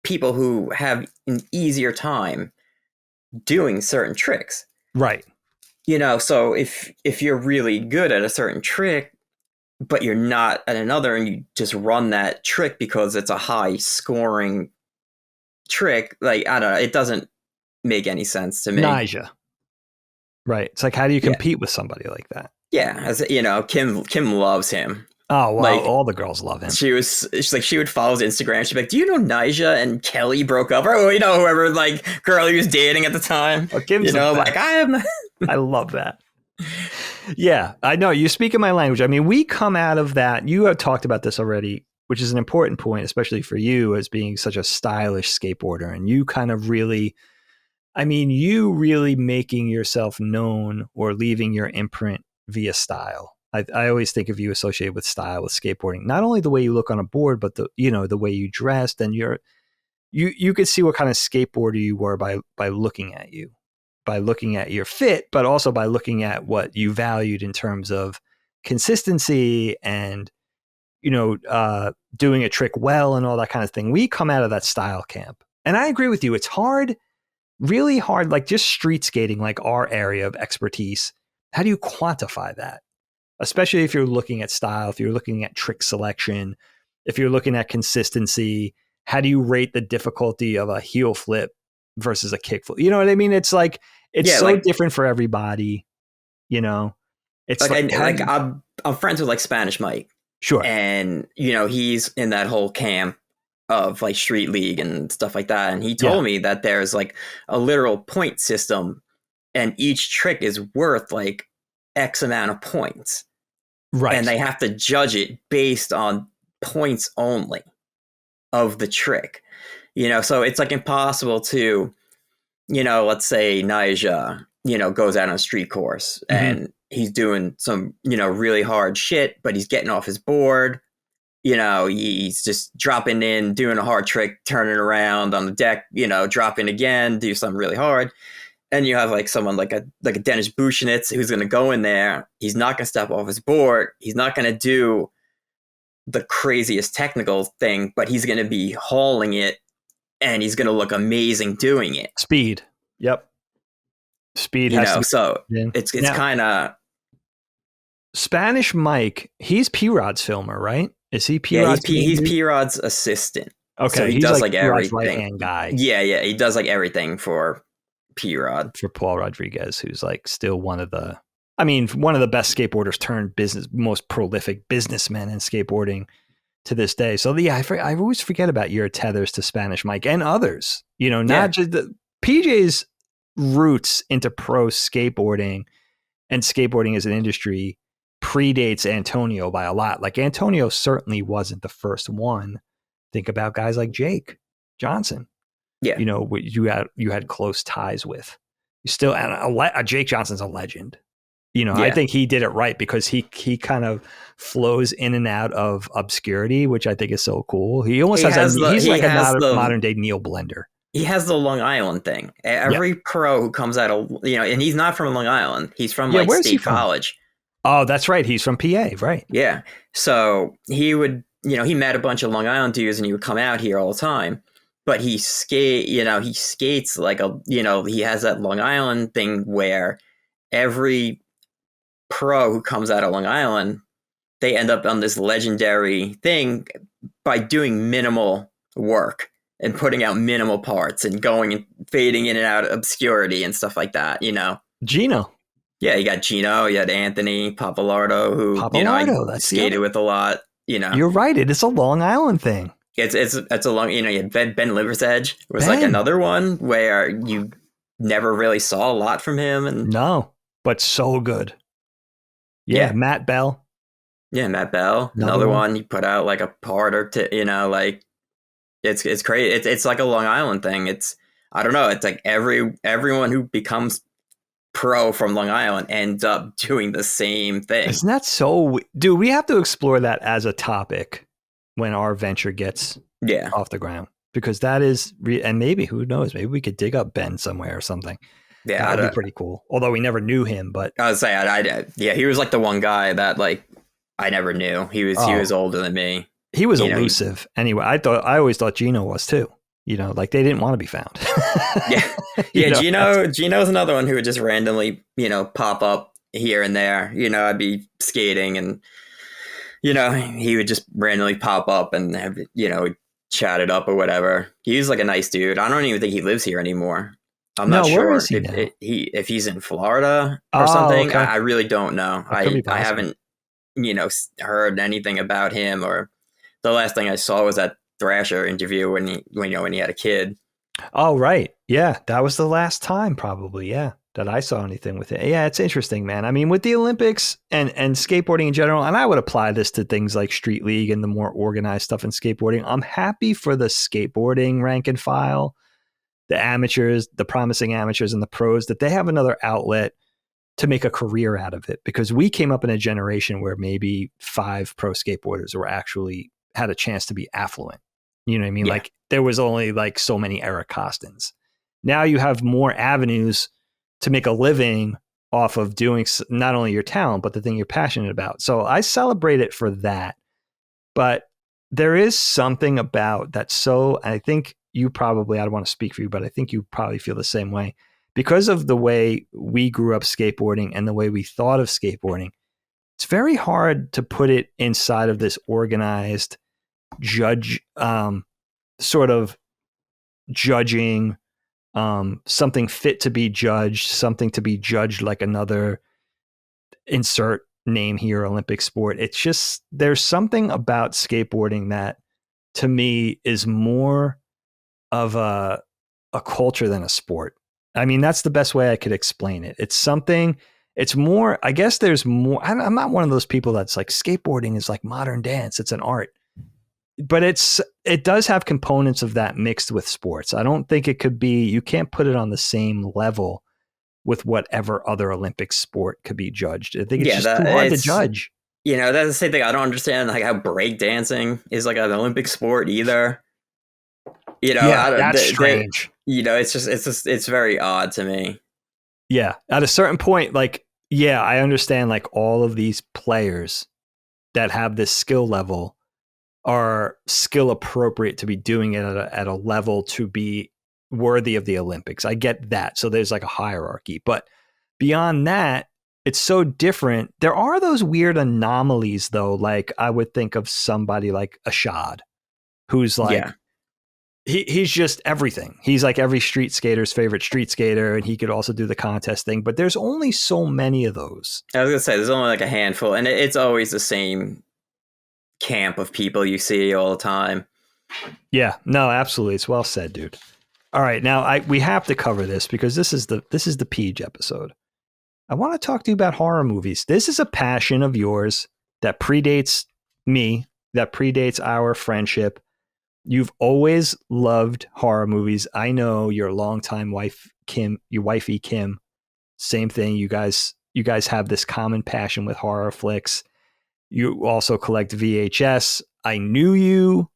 people who have an easier time doing certain tricks. Right. So if you're really good at a certain trick, but you're not at another, and you just run that trick because it's a high scoring trick, like, I don't know, it doesn't make any sense to me. Nausea. Right. It's like, how do you compete with somebody like that? Yeah. As Kim loves him. Oh, wow. Like, all the girls love him. She would follow his Instagram. She'd be like, do you know Nyjah and Kelly broke up? Or, whoever, like, girl he was dating at the time. Oh, Kim's like, I am. I love that. Yeah, I know. You speak in my language. I mean, we come out of that. You have talked about this already, which is an important point, especially for you as being such a stylish skateboarder. And you kind of really, you really making yourself known or leaving your imprint via style. I always think of you associated with style, with skateboarding, not only the way you look on a board, but the way you dressed, and you could see what kind of skateboarder you were by looking at you, by looking at your fit, but also by looking at what you valued in terms of consistency and, doing a trick well and all that kind of thing. We come out of that style camp. And I agree with you. It's hard, really hard, like just street skating, like our area of expertise. How do you quantify that? Especially if you're looking at style, if you're looking at trick selection, if you're looking at consistency, how do you rate the difficulty of a heel flip versus a kick flip? You know what I mean? It's like, it's so different for everybody, you know? It's I'm friends with like Spanish Mike. Sure. And, you know, he's in that whole camp of like street league and stuff like that. And he told me that there's like a literal point system and each trick is worth like X amount of points. Right. And they have to judge it based on points only of the trick. You know, so it's like impossible to, you know, let's say Nyjah, you know, goes out on a street course and he's doing some, you know, really hard shit, but he's getting off his board. You know, he's just dropping in, doing a hard trick, turning around on the deck, you know, dropping again, do something really hard. And you have like someone like a Dennis Buchnitz who's going to go in there. He's not going to step off his board. He's not going to do the craziest technical thing, but he's going to be hauling it and he's going to look amazing doing it. Speed. Yep. Speed. You know, so it's kind of Spanish Mike. He's P-Rod's filmer, right? Is he P-Rod's? Yeah, he's P-Rod's assistant. Okay, so he does like everything. Right-hand guy. Yeah, he does like everything for P-Rod. For Paul Rodriguez, who's like still one of the best skateboarders turned most prolific businessmen in skateboarding to this day. So yeah, I always forget about your tethers to Spanish Mike and others. You know, not just the PJ's roots into pro skateboarding and skateboarding as an industry predates Antonio by a lot. Like Antonio certainly wasn't the first one. Think about guys like Jake Johnson. Yeah, you know, you had close ties with. You still, and Jake Johnson's a legend. You know, I think he did it right because he kind of flows in and out of obscurity, which I think is so cool. He almost he's like a modern day Neil Blender. He has the Long Island thing. Every pro who comes out of, you know, and he's not from Long Island. He's from like State College. Oh, that's right. He's from PA, right? Yeah. So he would, you know, he met a bunch of Long Island dudes and he would come out here all the time. But he skates like he has that Long Island thing where every pro who comes out of Long Island, they end up on this legendary thing by doing minimal work and putting out minimal parts and going and fading in and out of obscurity and stuff like that, you know. Gino. Yeah, you got Gino, you had Anthony Papalardo, who you know, I skated with a lot, you know. You're right, it is a Long Island thing. It's a long, you know, you had Ben Liversedge was like another one where you never really saw a lot from him. And no, but so good. Yeah. Matt Bell. Yeah. Matt Bell. Another one. He put out like a part or two, you know, like it's crazy. It's like a Long Island thing. I don't know. It's like everyone who becomes pro from Long Island ends up doing the same thing. Isn't that so? Dude, we have to explore that as a topic when our venture gets off the ground, because that is, and maybe, who knows, maybe we could dig up Ben somewhere or something. Yeah, that'd be pretty cool. Although we never knew him, but I would say, he was like the one guy that like I never knew. He was older than me. He was elusive. Anyway, I always thought Gino was too. You know, like they didn't want to be found. Gino's another one who would just randomly, you know, pop up here and there. You know, I'd be skating and, you know, he would just randomly pop up and have, you know, chat it up or whatever. He was like a nice dude. I don't even think he lives here anymore. I'm not sure where is he now? If he's in Florida or something. Okay. I really don't know. I haven't, you know, heard anything about him, or the last thing I saw was that Thrasher interview when he had a kid. Oh, right. Yeah. That was the last time probably. Yeah. That I saw anything with it. Yeah, it's interesting, man. I mean, with the Olympics and skateboarding in general, and I would apply this to things like Street League and the more organized stuff in skateboarding. I'm happy for the skateboarding rank and file, the amateurs, the promising amateurs and the pros, that they have another outlet to make a career out of it, because we came up in a generation where maybe 5 pro skateboarders were actually had a chance to be affluent. You know what I mean? Yeah. Like there was only like so many Eric Costins. Now you have more avenues to make a living off of doing not only your talent, but the thing you're passionate about. So I celebrate it for that. But there is something about that. So I think you probably, I don't want to speak for you, but I think you probably feel the same way. Because of the way we grew up skateboarding and the way we thought of skateboarding, it's very hard to put it inside of this organized judge sort of judging something fit to be judged, something to be judged like another insert name here, Olympic sport. It's just, there's something about skateboarding that to me is more of a culture than a sport. I mean, that's the best way I could explain it. It's something, it's more, I guess there's more, I'm not one of those people that's like skateboarding is like modern dance. It's an art, but it does have components of that mixed with sports. I don't think it could be, you can't put it on the same level with whatever other Olympic sport could be judged. I think it's just too hard to judge. You know, that's the same thing. I don't understand like how breakdancing is like an Olympic sport either. You know, yeah, that's strange. You know, it's very odd to me. Yeah. At a certain point, like, yeah, I understand like all of these players that have this skill level are skill appropriate to be doing it at a level to be worthy of the Olympics. I get that. So there's like a hierarchy, but beyond that, it's so different. There are those weird anomalies though. Like I would think of somebody like Ashad, who's like, he's just everything. He's like every street skater's favorite street skater, and he could also do the contest thing, but there's only so many of those. I was gonna say, there's only like a handful, and it's always the same camp of people you see all the time. Yeah, no, absolutely. It's well said, dude. All right, now we have to cover this because this is the Peach episode. I want to talk to you about horror movies. This is a passion of yours that predates me, that predates our friendship. You've always loved horror movies. I know your longtime wife, Kim, your wifey, Kim, same thing. You guys have this common passion with horror flicks. You also collect VHS. I knew you,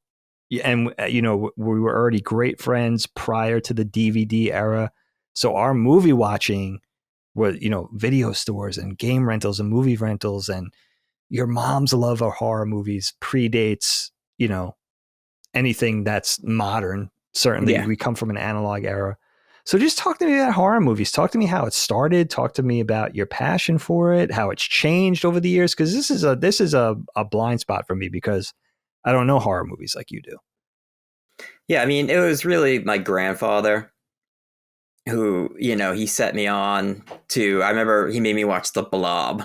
and you know, we were already great friends prior to the DVD era. So our movie watching was, you know, video stores and game rentals and movie rentals, and your mom's love of horror movies predates, you know, anything that's modern. Certainly, we come from an analog era. So just talk to me about horror movies. Talk to me how it started. Talk to me about your passion for it, how it's changed over the years. Because this is a blind spot for me because I don't know horror movies like you do. Yeah, I mean, it was really my grandfather who, you know, he set me on to. I remember he made me watch The Blob,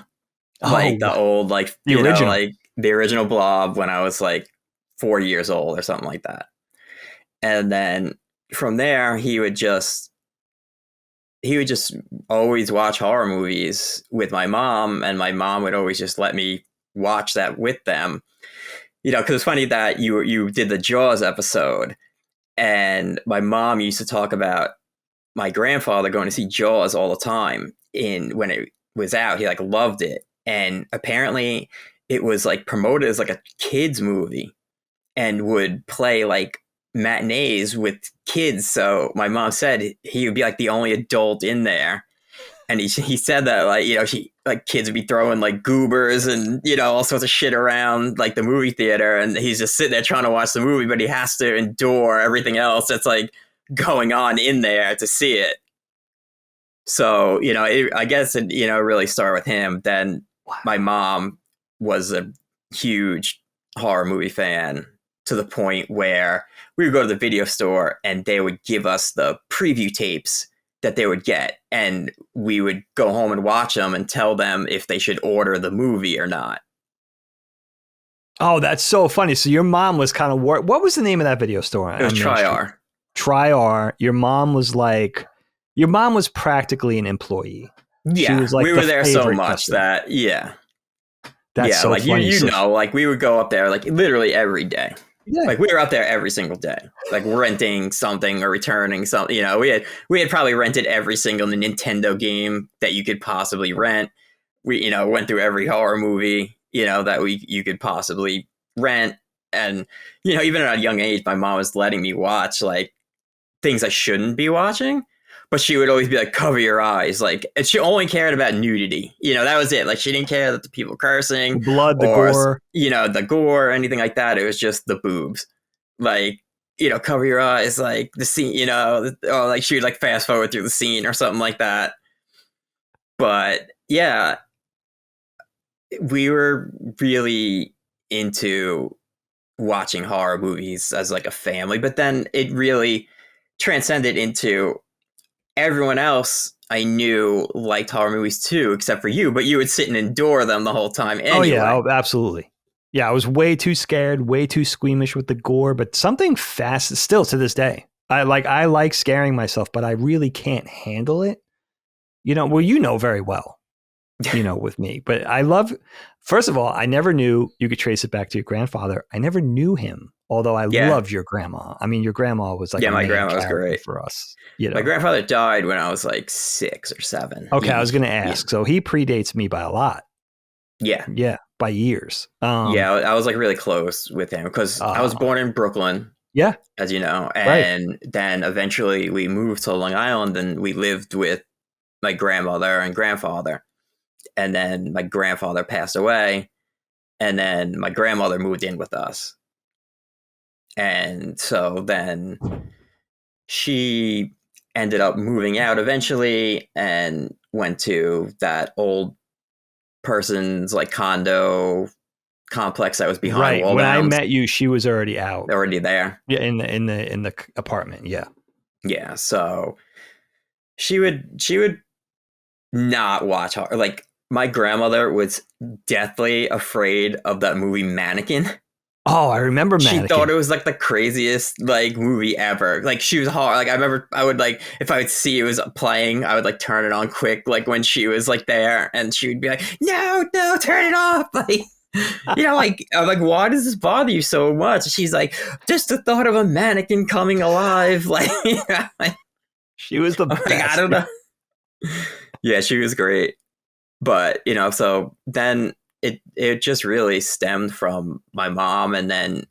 like the old, like the original, like the original Blob when I was like 4 years old or something like that. And then from there, he would just always watch horror movies with my mom, and my mom would always just let me watch that with them. You know, because it's funny that you did the Jaws episode, and my mom used to talk about my grandfather going to see Jaws all the time. When it was out, he like loved it, and apparently it was like promoted as like a kids movie, and would play like matinees with kids. So my mom said he would be like the only adult in there. And he said that, like, you know, like kids would be throwing like goobers and, you know, all sorts of shit around like the movie theater. And he's just sitting there trying to watch the movie, but he has to endure everything else that's like going on in there to see it. So, you know, I guess it, you know, really started with him. Then my mom was a huge horror movie fan, to the point where we would go to the video store and they would give us the preview tapes that they would get, and we would go home and watch them and tell them if they should order the movie or not. Oh, that's so funny. So your mom was kind of what was the name of that video store? It was Tri-R. Tri-R. Your mom was practically an employee. Yeah, she was like we were there so much customer. that, yeah. That's so like funny. You know, like we would go up there like literally every day. Yeah. Like we were out there every single day, like renting something or returning something. You know, we had probably rented every single Nintendo game that you could possibly rent. We, you know, went through every horror movie, you know, that you could possibly rent. And, you know, even at a young age, my mom was letting me watch like things I shouldn't be watching. But she would always be like, cover your eyes. Like, and she only cared about nudity. You know, that was it. Like, she didn't care that the people cursing. The blood, the gore. You know, the gore, anything like that. It was just the boobs. Like, you know, cover your eyes. Like, the scene, you know, or like she would like fast forward through the scene or something like that. But, yeah, we were really into watching horror movies as like a family, but then it really transcended into everyone else I knew liked horror movies too, except for you, but you would sit and endure them the whole time anyway. Oh yeah, absolutely. Yeah, I was way too scared, way too squeamish with the gore, but something fast still to this day. I like scaring myself, but I really can't handle it. Well, very well, with me. But I love, first of all, I never knew you could trace it back to your grandfather. I never knew him, although I loved your grandma. I mean, your grandma was like, my grandma was great for us. My grandfather died when I was like 6 or 7. Okay, I was going to ask. So he predates me by a lot. Yeah. Yeah, by years. I was like really close with him because I was born in Brooklyn. Yeah. As you know. And then eventually we moved to Long Island and we lived with my grandmother and grandfather. And then my grandfather passed away. And then my grandmother moved in with us. And so then she ended up moving out eventually and went to that old person's like condo complex that was behind Wall When Downs. I met you, she was already out. Already there. Yeah, in the apartment. Yeah. Yeah. So she would not watch horror. Like my grandmother was deathly afraid of that movie Mannequin. Oh, I remember Mannequin. She thought it was like the craziest like movie ever. Like she was hard. Like I remember I would like, if I would see it was playing, I would like turn it on quick. Like when she was like there and she would be like, no, turn it off. Like, like, I'm like, why does this bother you so much? She's like, just the thought of a mannequin coming alive. Like, she was the best. Like, I don't know. Yeah, she was great. But, so then it just really stemmed from my mom. And then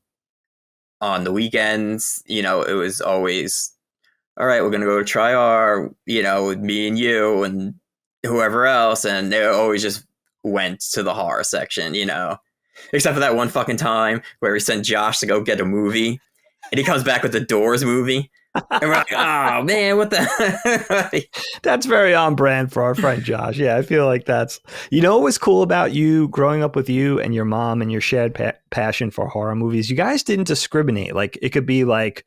on the weekends, it was always, all right, we're going to go to Tri-R, with me and you and whoever else. And they always just went to the horror section, except for that one fucking time where we sent Josh to go get a movie and he comes back with the Doors movie. And we're like, oh man, what the? That's very on brand for our friend Josh. Yeah, I feel like that's, what was cool about you growing up with you and your mom and your shared passion for horror movies? You guys didn't discriminate. Like it could be like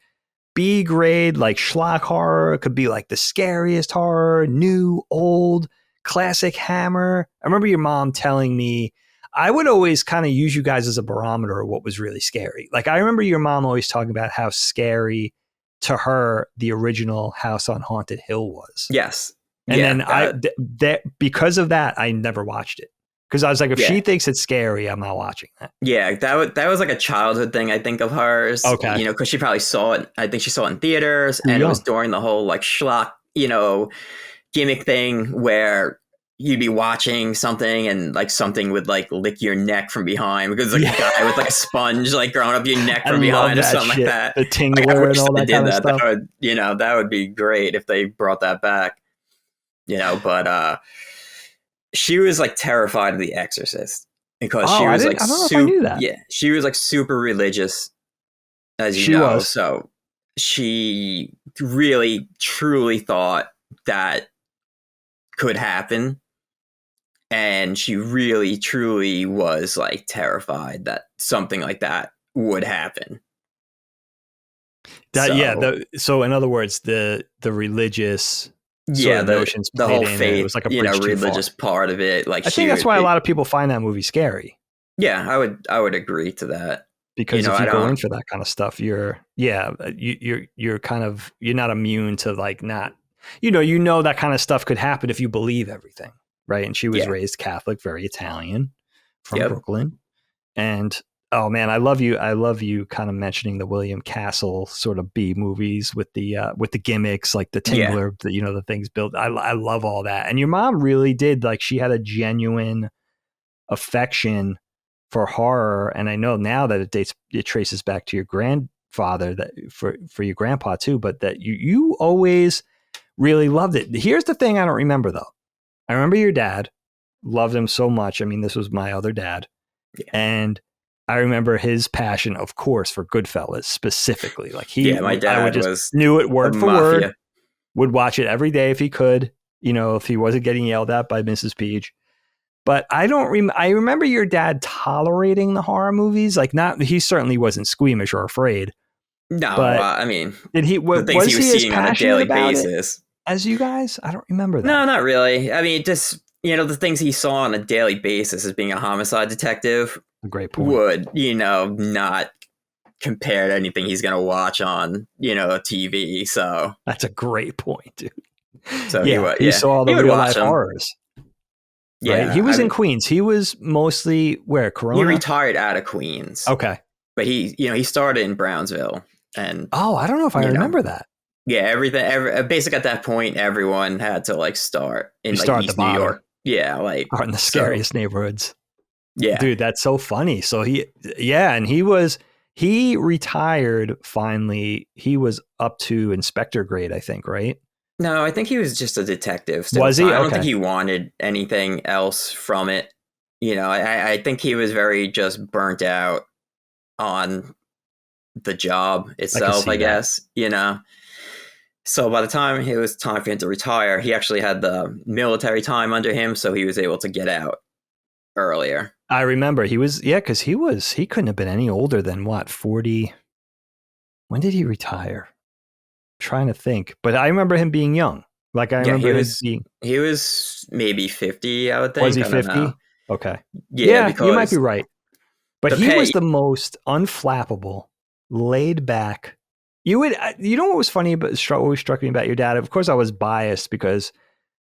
B grade, like schlock horror. It could be like the scariest horror, new, old, classic Hammer. I remember your mom telling me, I would always kind of use you guys as a barometer of what was really scary. Like I remember your mom always talking about how scary to her the original House on Haunted Hill was. Yes. And then because of that, I never watched it. Because I was like, if she thinks it's scary, I'm not watching that. Yeah, that was like a childhood thing, I think, of hers. Okay. Because she probably saw it. I think she saw it in theaters. And it was during the whole like schlock, gimmick thing where you'd be watching something and like something would like lick your neck from behind because like a guy with like a sponge like growing up your neck from behind or something like that. The tingler and all that kind of stuff. That would be great if they brought that back. But she was like terrified of The Exorcist because she was like, I don't know if I knew that. Yeah, she was like super religious, as you know. Was. So she really truly thought that could happen. And she really, truly was like terrified that something like that would happen. So in other words, the religious notions, the whole faith, it was like a religious part of it. Like I think that's why a lot of people find that movie scary. Yeah, I would agree to that. Because if you go in for that kind of stuff, you're kind of, you're not immune to like not, that kind of stuff could happen if you believe everything. Right. And she was raised Catholic, very Italian from Brooklyn. And oh man, I love you kind of mentioning the William Castle sort of B movies with the gimmicks, like the tingler, the things built. I love all that. And your mom really did, like, she had a genuine affection for horror. And I know now that it traces back to your grandfather, that for your grandpa too, but that you always really loved it. Here's the thing I don't remember though. I remember your dad, loved him so much. I mean, this was my other dad. Yeah. And I remember his passion, of course, for Goodfellas specifically. Like my dad knew it word for word, would watch it every day if he could, if he wasn't getting yelled at by Mrs. Peach. But I don't. I remember your dad tolerating the horror movies. Like, not he certainly wasn't squeamish or afraid. No, But I mean, did he? the things Was he was he as seeing on a passionate daily about it basis. as you guys? I don't remember that. No, not really. I mean, just, the things he saw on a daily basis as being a homicide detective Great point. would, not compare to anything he's going to watch on, TV. So That's a great point, dude. So he saw all the he would real watch life them. horrors. Yeah, Right? He was in Queens. He was mostly where? Corona? He retired out of Queens. Okay. But he started in Brownsville. And I don't know if I remember that. Yeah, basically at that point, everyone had to start in East New York. Yeah, in the scariest neighborhoods. Yeah, dude, that's so funny. So and he retired finally. He was up to inspector grade, I think, right? No, I think he was just a detective. Still. Was he? I don't think he wanted anything else from it. I think he was very just burnt out on the job itself, I guess. So by the time it was time for him to retire, he actually had the military time under him, so he was able to get out earlier. I remember because he couldn't have been any older than 40. When did he retire? I'm trying to think, but I remember him being young. Like I remember he was maybe 50, I would think. Was he 50? Okay. Yeah, you might be right. But he was the most unflappable, laid back. You know what was funny about what always struck me about your dad? Of course, I was biased because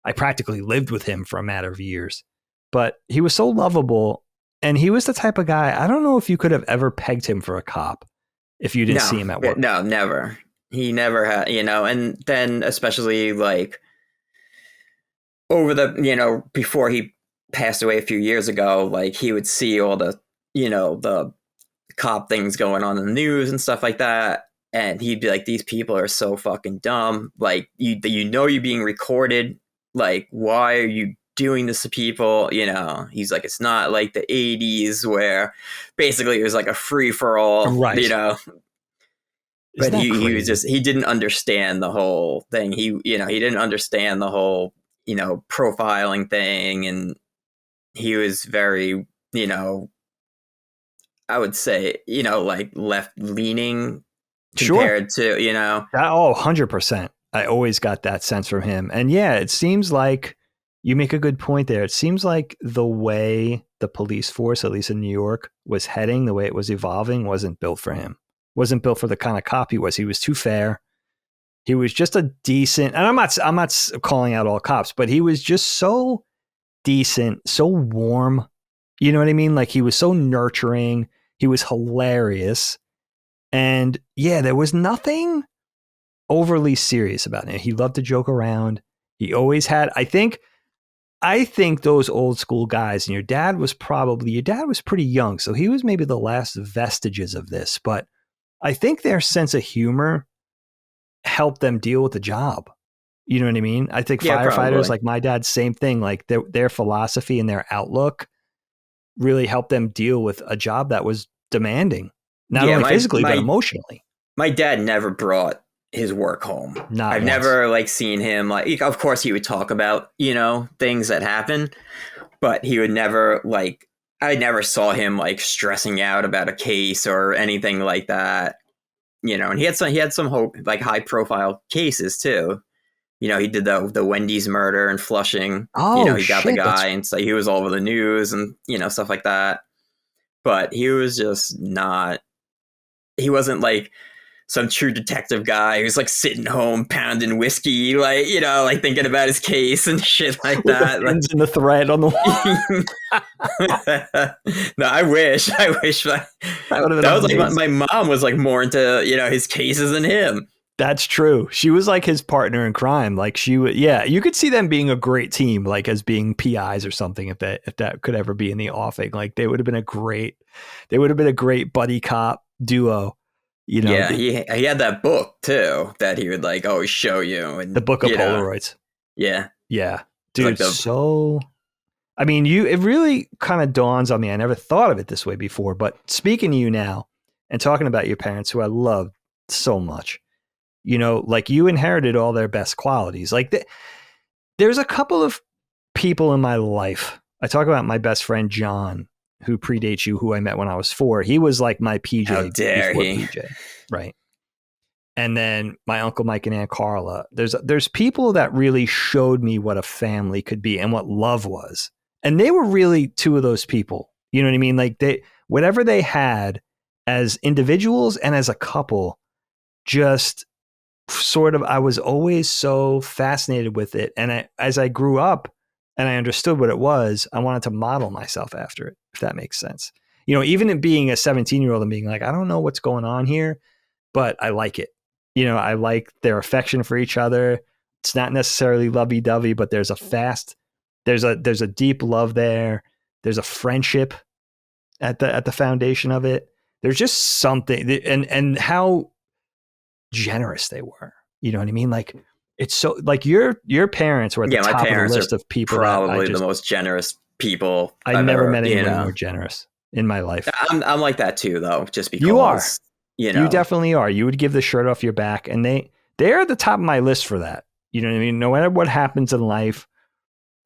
I practically lived with him for a matter of years. But he was so lovable, and he was the type of guy. I don't know if you could have ever pegged him for a cop if you didn't see him at work. No, never. He never had, and then especially over the, before he passed away a few years ago, he would see all the, the cop things going on in the news and stuff like that. And he'd be like, these people are so fucking dumb. You're being recorded. Why are you doing this to people? He's like, it's not like the 80s where basically it was like a free for all, right. But he didn't understand the whole thing. He didn't understand the whole, profiling thing. And he was very, I would say, left leaning compared to, 100%. I always got that sense from him. And yeah, it seems like you make a good point there. It seems like the way the police force, at least in New York, was heading, the way it was evolving, wasn't built for him. Wasn't built for the kind of cop he was. He was too fair. He was just a decent, and I'm not calling out all cops, but he was just so decent, so warm. You know what I mean? He was so nurturing. He was hilarious. And yeah, there was nothing overly serious about him. He loved to joke around. He always had, I think those old school guys, and your dad was pretty young. So he was maybe the last vestiges of this, but I think their sense of humor helped them deal with the job. You know what I mean? I think firefighters, probably. like my dad, same thing. Their philosophy and their outlook really helped them deal with a job that was demanding, not only physically, but emotionally. My dad never brought his work home. I've never seen him of course he would talk about, things that happen, but he would never I never saw him stressing out about a case or anything like that, and he had some high profile cases too. He did the Wendy's murder in Flushing. He got the guy and so he was all over the news and, stuff like that. But he was just he wasn't some true detective guy who's sitting home pounding whiskey, thinking about his case and shit like with that. The pins and the thread on the wall. No, I wish. That was my mom was more into his cases than him. That's true. She was his partner in crime. She would, yeah. You could see them being a great team, as being PIs or something. If that could ever be in the offing, they would have been a great buddy cop duo. Yeah, he had that book too that he would always show you, and the book of Polaroids. Yeah, dude. It really kind of dawns on me. I never thought of it this way before, but speaking to you now and talking about your parents, who I love so much, you inherited all their best qualities. There's a couple of people in my life I talk about my best friend John, who predates you, who I met when I was 4. He was like my PJ How dare before he? PJ, right? And then my Uncle Mike and Aunt Carla. There's people that really showed me what a family could be and what love was. And they were really 2 of those people. You know what I mean? Like whatever they had as individuals and as a couple, just sort of, I was always so fascinated with it. And as I grew up and I understood what it was, I wanted to model myself after it, if that makes sense. You know, even it being a 17-year-old and being like, I don't know what's going on here, but I like it. You know, I like their affection for each other. It's not necessarily lovey-dovey, but there's a deep love there. There's a friendship at the foundation of it. There's just something, and how generous they were. You know what I mean? Like, it's so, like, your parents were at the top of the list of people probably the most generous people I never met anyone more generous in my life. I'm like that too, though, just because you are. You know, you definitely are. You would give the shirt off your back, and they're at the top of my list for that. You know what I mean? No matter what happens in life,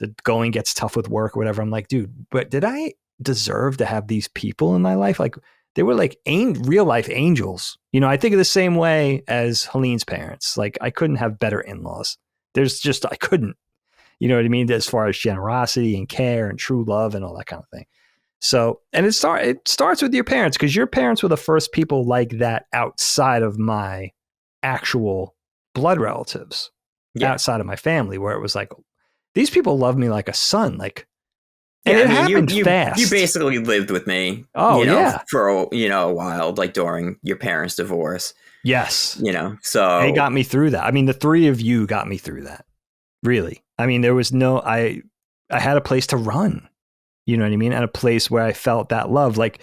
the going gets tough with work or whatever. I'm like, dude, but did I deserve to have these people in my life? Like, they were like real life angels. You know, I think of the same way as Helene's parents. Like, I couldn't have better in-laws. I couldn't, you know what I mean? As far as generosity and care and true love and all that kind of thing. So, and it starts with your parents, because your parents were the first people like that outside of my actual blood relatives, outside of my family, where it was like, these people love me like a son. Like, and it happened fast. You basically lived with me. Oh, for a while, like during your parents' divorce. Yes. You know, so they got me through that. I mean, the 3 of you got me through that. Really. I mean, there was I had a place to run. You know what I mean? And a place where I felt that love. Like,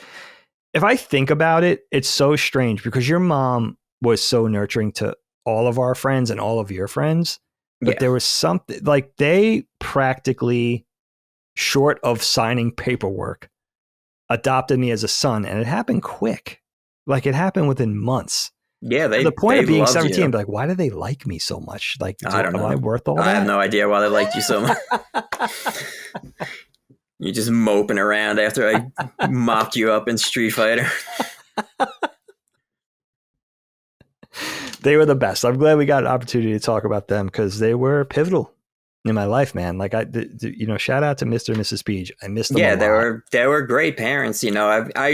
if I think about it, it's so strange because your mom was so nurturing to all of our friends and all of your friends. But there was something, like, they practically, short of signing paperwork, adopted me as a son. And it happened quick. Like, it happened within months. Yeah, to the point of being 17, like, why do they like me so much? Like, I don't know. Am I worth all that? I have no idea why they liked you so much. You're just moping around after I mopped you up in Street Fighter. They were the best. I'm glad we got an opportunity to talk about them, because they were pivotal in my life, man. Like, shout out to Mr. and Mrs. Peach. I missed them. Yeah, they were great parents. You know, I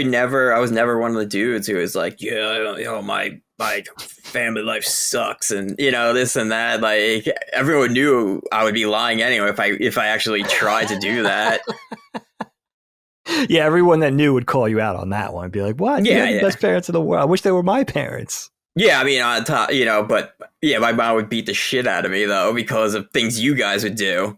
was never one of the dudes who was like, my family life sucks, and this and that. Like, everyone knew I would be lying anyway if I actually tried to do that. Yeah, everyone that knew would call you out on that one. Be like, "What? Yeah, the best parents in the world. I wish they were my parents." Yeah, I mean, on top, but yeah, my mom would beat the shit out of me though because of things you guys would do.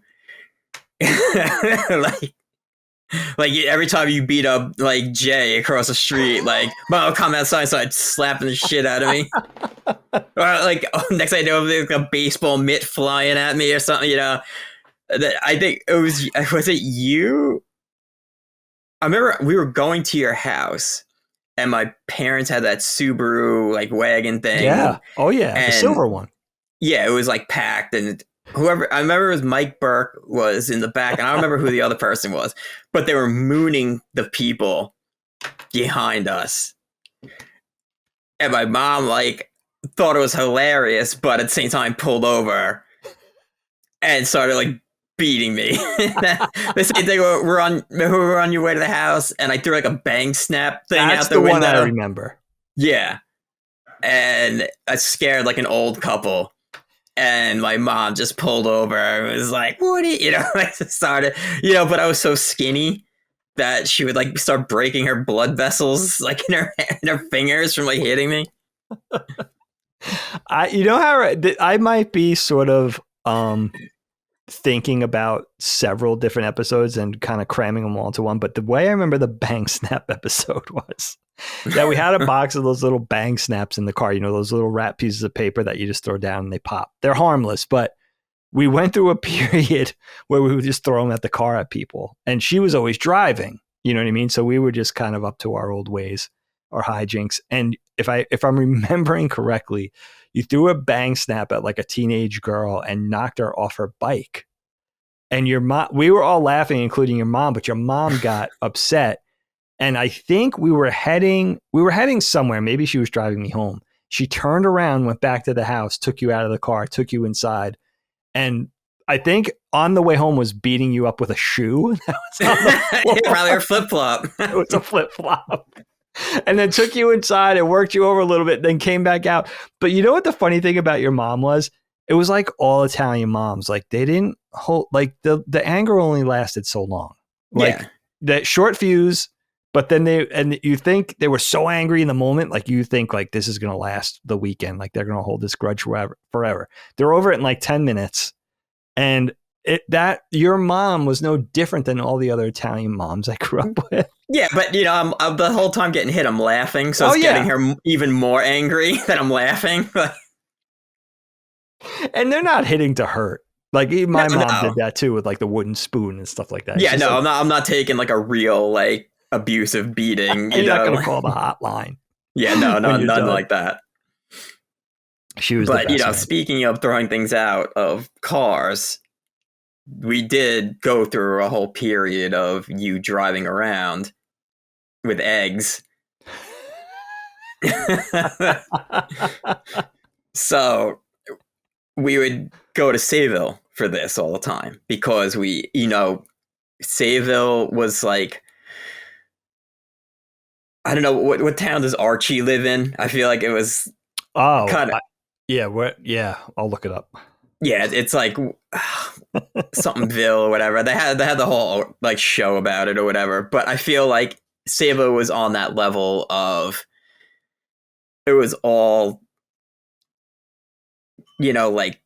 like every time you beat up like Jay across the street, like, Mom would come outside and start slapping the shit out of me. Or like, next I know, like a baseball mitt flying at me or something. I think was it you? I remember we were going to your house. And my parents had that Subaru like wagon thing. Yeah. Oh yeah, the silver one. Yeah, it was like packed, and whoever, I remember it was Mike Burke was in the back, and I don't remember who the other person was, but they were mooning the people behind us. And my mom like thought it was hilarious, but at the same time pulled over and started like beating me. The same thing. We're on your way to the house, and I threw like a bang snap thing out the window. That's the one I remember. Yeah, and I scared like an old couple, and my mom just pulled over and was like, "What?" I started, but I was so skinny that she would like start breaking her blood vessels like in her fingers from like hitting me. I might be sort of thinking about several different episodes and kind of cramming them all into one. But the way I remember the bang snap episode was that we had a box of those little bang snaps in the car, those little wrap pieces of paper that you just throw down and they pop. They're harmless, but we went through a period where we would just throw them at the car at people. And she was always driving, you know what I mean? So we were just kind of up to our old ways, our hijinks. And if I'm remembering correctly, you threw a bang snap at like a teenage girl and knocked her off her bike. and your mom, we were all laughing, including your mom, but your mom got upset. And I think we were heading somewhere. Maybe she was driving me home. She turned around, went back to the house, took you out of the car, took you inside. And I think on the way home was beating you up with a shoe. Probably a flip-flop. It was a flip-flop. And then took you inside and worked you over a little bit, then came back out. But you know what the funny thing about your mom was? It was like all Italian moms. Like they didn't hold, like the anger only lasted so long. Like that short fuse, but then you think they were so angry in the moment, like you think like this is going to last the weekend. Like they're going to hold this grudge forever. They're over it in like 10 minutes. And your mom was no different than all the other Italian moms I grew up with. Yeah, but I'm the whole time getting hit, I'm laughing, so it's getting her even more angry that I'm laughing. And they're not hitting to hurt. Like my mom did that too with like the wooden spoon and stuff like that. Yeah, no, I'm not taking like a real like abusive beating. You're not gonna call the hotline. Yeah, no, nothing like that. She was, but the best, man. Speaking of throwing things out of cars, we did go through a whole period of you driving around with eggs. So we would go to Sayville for this all the time because Sayville was like, I don't know, what town does Archie live in? I feel like it was kind of... I'll look it up. Yeah, it's like somethingville or whatever. They had the whole like show about it or whatever. But I feel like Sayville was on that level of it was all, like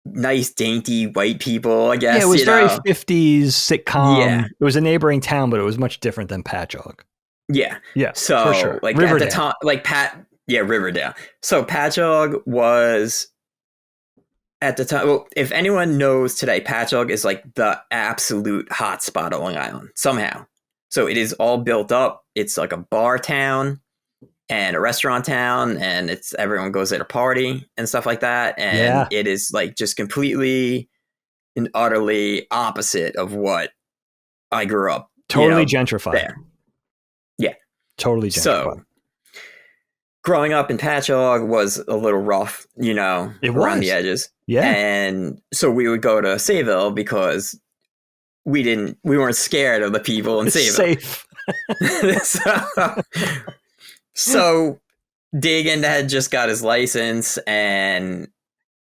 nice, dainty white people, I guess. Yeah, it was very 50s sitcom. Yeah. It was a neighboring town, but it was much different than Patchogue. Yeah. Yeah, so, for sure. Like Riverdale. At the time, like Riverdale. So Patchogue was at the time. Well, if anyone knows today, Patchogue is like the absolute hotspot of Long Island somehow. So it is all built up. It's like a bar town and a restaurant town, and everyone goes there to party and stuff like that. And it is like just completely and utterly opposite of what I grew up. Totally gentrified. There. Yeah. Totally gentrified. So growing up in Patchogue was a little rough, around the edges. Yeah. And so we would go to Sayville because we weren't scared of the people in Sayville. Safe. So Dagan had just got his license, and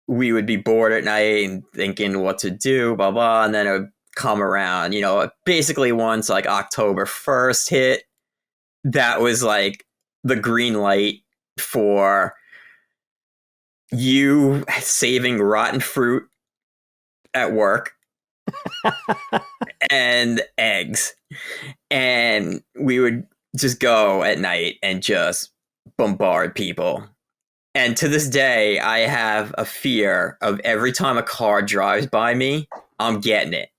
we would be bored at night and thinking what to do, blah, blah. And then it would come around, basically once like October 1st hit, that was like the green light for you saving rotten fruit at work and eggs. And we would just go at night and just bombard people. And to this day, I have a fear of every time a car drives by me, I'm getting it.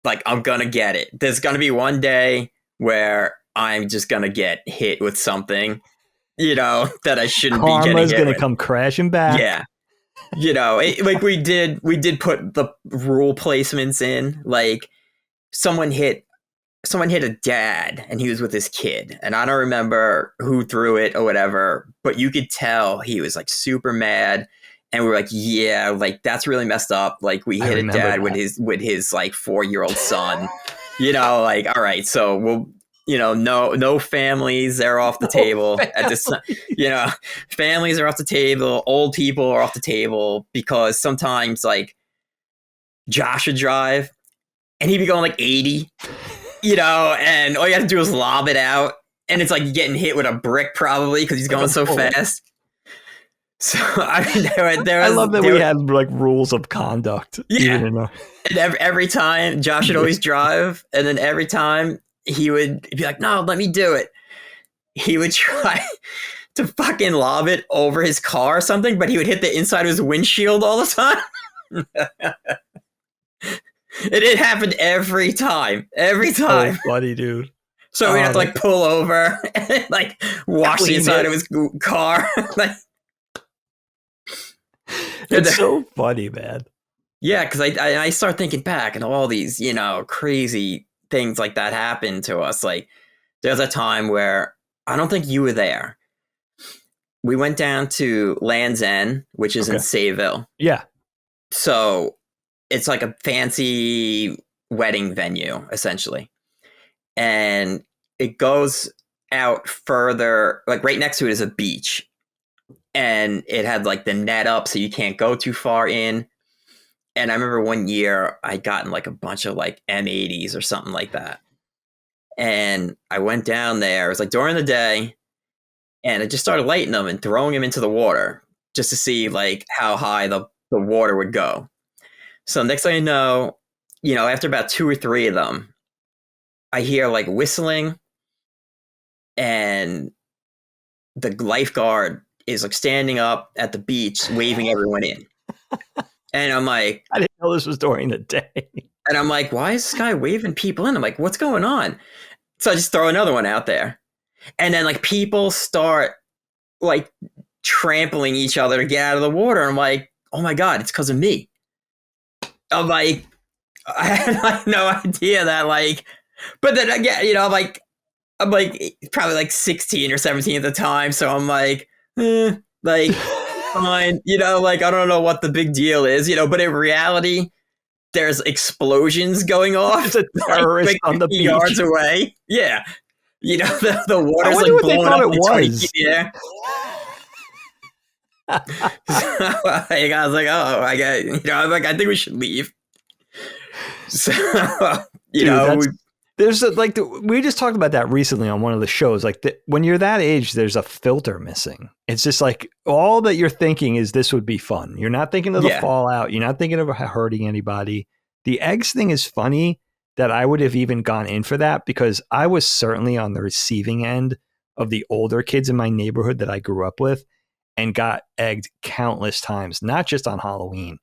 Like, I'm going to get it. There's going to be one day where I'm just going to get hit with something, that I shouldn't be getting hit with. Karma's going to come crashing back. Yeah. Like we did put the rule placements in. Like someone hit a dad and he was with his kid, and I don't remember who threw it or whatever, but you could tell he was like super mad. And we were like, yeah, like that's really messed up. Like we hit a dad with his like 4-year-old son, like, all right, so we'll, no families, they're off the table at this, families are off the table. Old people are off the table because sometimes like Josh would drive and he'd be going like 80, and all you have to do is lob it out. And it's like getting hit with a brick probably because he's going so fast. So I mean, I love that we had like rules of conduct. Yeah, and every time Josh would always drive, and then every time he would be like, "No, let me do it." He would try to fucking lob it over his car or something, but he would hit the inside of his windshield all the time. It happened every time. Oh, funny, dude. So we'd have to like pull over and like wash the inside of his car. Like. It's so funny, man. Yeah, because I start thinking back and all these, crazy things like that happened to us. Like, there's a time where I don't think you were there. We went down to Land's End, which is in Okay. Sayville. Yeah. So it's like a fancy wedding venue, essentially. And it goes out further, like right next to it is a beach. And it had like the net up so you can't go too far in. And I remember one year I'd gotten like a bunch of like M80s or something like that. And I went down there. It was like during the day. And I just started lighting them and throwing them into the water just to see like how high the water would go. So next thing after about 2 or 3 of them, I hear like whistling, and the lifeguard is like standing up at the beach waving everyone in. And I'm like, I didn't know this was during the day. and I'm like, why is this guy waving people in? I'm like, what's going on? So I just throw another one out there. And then like people start like trampling each other to get out of the water. I'm like, oh my God, it's because of me. I'm like, I had like no idea that like, but then again, I'm like probably like 16 or 17 at the time. So I'm like, like, fine, like, I don't know what the big deal is, but in reality, there's explosions going off. There's a terrorist on the beach. Yards away. Yeah. The water's I wonder like what they blowing thought up it was. Yeah. So, I was like, oh, I'm like, I think we should leave. So, there's we just talked about that recently on one of the shows. Like when you're that age, there's a filter missing. It's just like all that you're thinking is this would be fun. You're not thinking of the fallout. You're not thinking of hurting anybody. The eggs thing is funny that I would have even gone in for that because I was certainly on the receiving end of the older kids in my neighborhood that I grew up with and got egged countless times, not just on Halloween,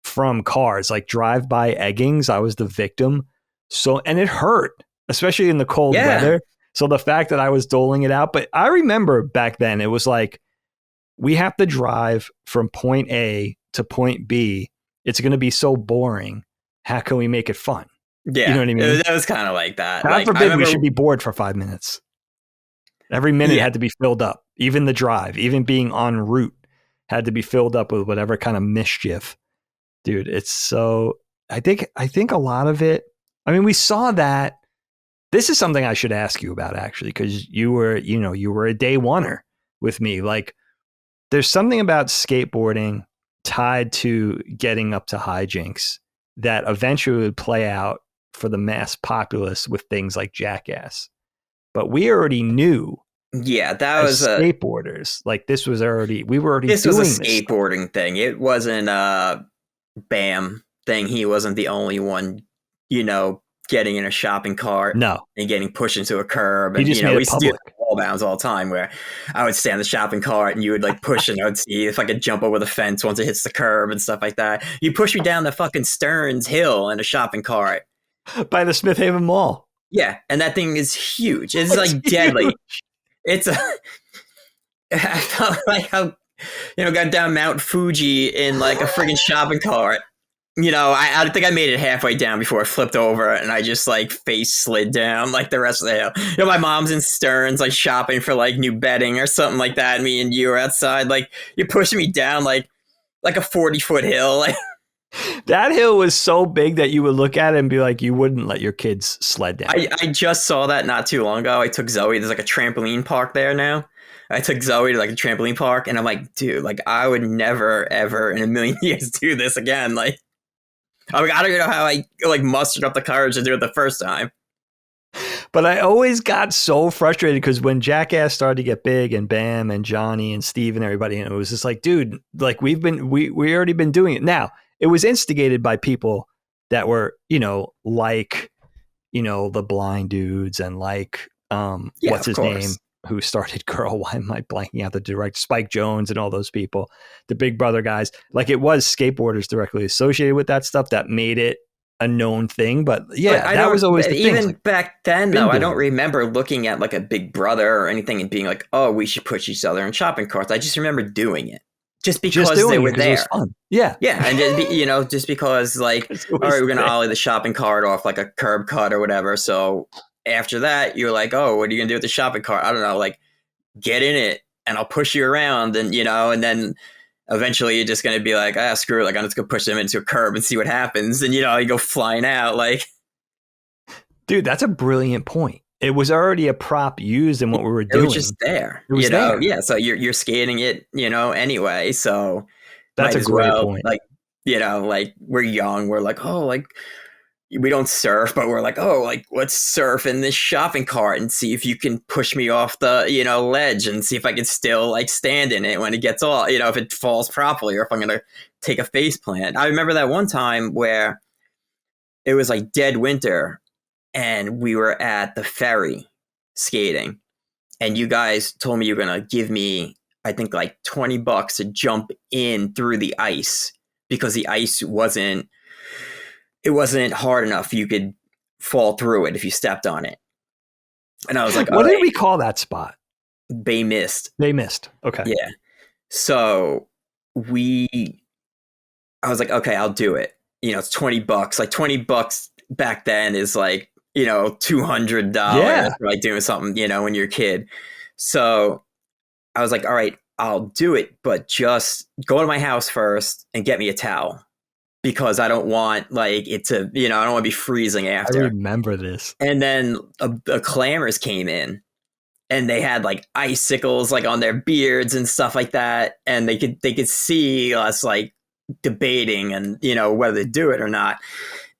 from cars, like drive-by eggings. I was the victim. So, and it hurt, especially in the cold weather. So the fact that I was doling it out, but I remember back then it was like, we have to drive from point A to point B. It's going to be so boring. How can we make it fun? Yeah. You know what I mean? That was kind of like that. God forbid we should be bored for 5 minutes. Every minute had to be filled up. Even the drive, even being en route had to be filled up with whatever kind of mischief. Dude, it's so, I think a lot of it, I mean, we saw that. This is something I should ask you about actually, because you were a day oneer with me. Like there's something about skateboarding tied to getting up to hijinks that eventually would play out for the mass populace with things like Jackass. But we already knew. Yeah, that was skateboarders. Like this was already, we were already this doing was a skateboarding thing. It wasn't a Bam thing. He wasn't the only one, getting in a shopping cart and getting pushed into a curb. And, we used to do wall bounds all the time where I would stand in the shopping cart and you would like push and I would see if I could jump over the fence once it hits the curb and stuff like that. You push me down the fucking Stearns Hill in a shopping cart. By the Smith Haven Mall. Yeah, and that thing is huge. It's like deadly. It's I felt like I got down Mount Fuji in like a friggin' shopping cart. I think I made it halfway down before it flipped over and I just like face slid down like the rest of the hill. My mom's in Stearns like shopping for like new bedding or something like that. And me and you were outside, like you're pushing me down like a 40-foot hill. Like that hill was so big that you would look at it and be like, you wouldn't let your kids sled down. I just saw that not too long ago. I took Zoe. There's like a trampoline park there now. I took Zoe to like a trampoline park and I'm like, dude, like I would never, ever in a million years do this again. Like, I don't even know how I like mustered up the courage to do it the first time. But I always got so frustrated because when Jackass started to get big and Bam and Johnny and Steve and everybody, and it was just like, dude, like we already been doing it. Now it was instigated by people that were, like, the blind dudes and like, what's his name? Who started Girl? Why am I blanking out the director? Spike Jones and all those people, the Big Brother guys. Like it was skateboarders directly associated with that stuff that made it a known thing. But yeah, that was always the thing. Even back then, though, I don't remember looking at like a Big Brother or anything and being like, oh, we should push each other in shopping carts. I just remember doing it. just because Just doing they it were 'cause it was there. fun. Yeah. Yeah, and just because like, It all was right, we're gonna there. ollie the shopping cart off like a curb cut or whatever. So after that, you're like, oh, what are you gonna do with the shopping cart? I don't know, like get in it and I'll push you around, and and then eventually you're just gonna be like, ah, screw it, like I'm just gonna push them into a curb and see what happens, and you go flying out like. Dude, that's a brilliant point. It was already a prop used in what we were It doing. was just there. It was there. Yeah. So you're skating it, anyway. So That's might a as great well, point. like, like we're young. We're like, oh, like we don't surf, but we're like, oh, like let's surf in this shopping cart and see if you can push me off the, ledge and see if I can still like stand in it when it gets off, if it falls properly or if I'm gonna take a face plant. I remember that one time where it was like dead winter and we were at the ferry skating. And you guys told me you were going to give me, I think, like $20 to jump in through the ice because the ice wasn't hard enough. You could fall through it if you stepped on it. And I was like, what did we call that spot? They missed. They missed. Okay. Yeah. So I was like, okay, I'll do it. It's $20. Like $20 back then is like, $200 for like doing something, when you're a kid. So I was like, all right, I'll do it, but just go to my house first and get me a towel because I don't want like it to, I don't want to be freezing after. I remember this. And then a clammers came in and they had like icicles like on their beards and stuff like that. And they could see us like debating and, whether to do it or not.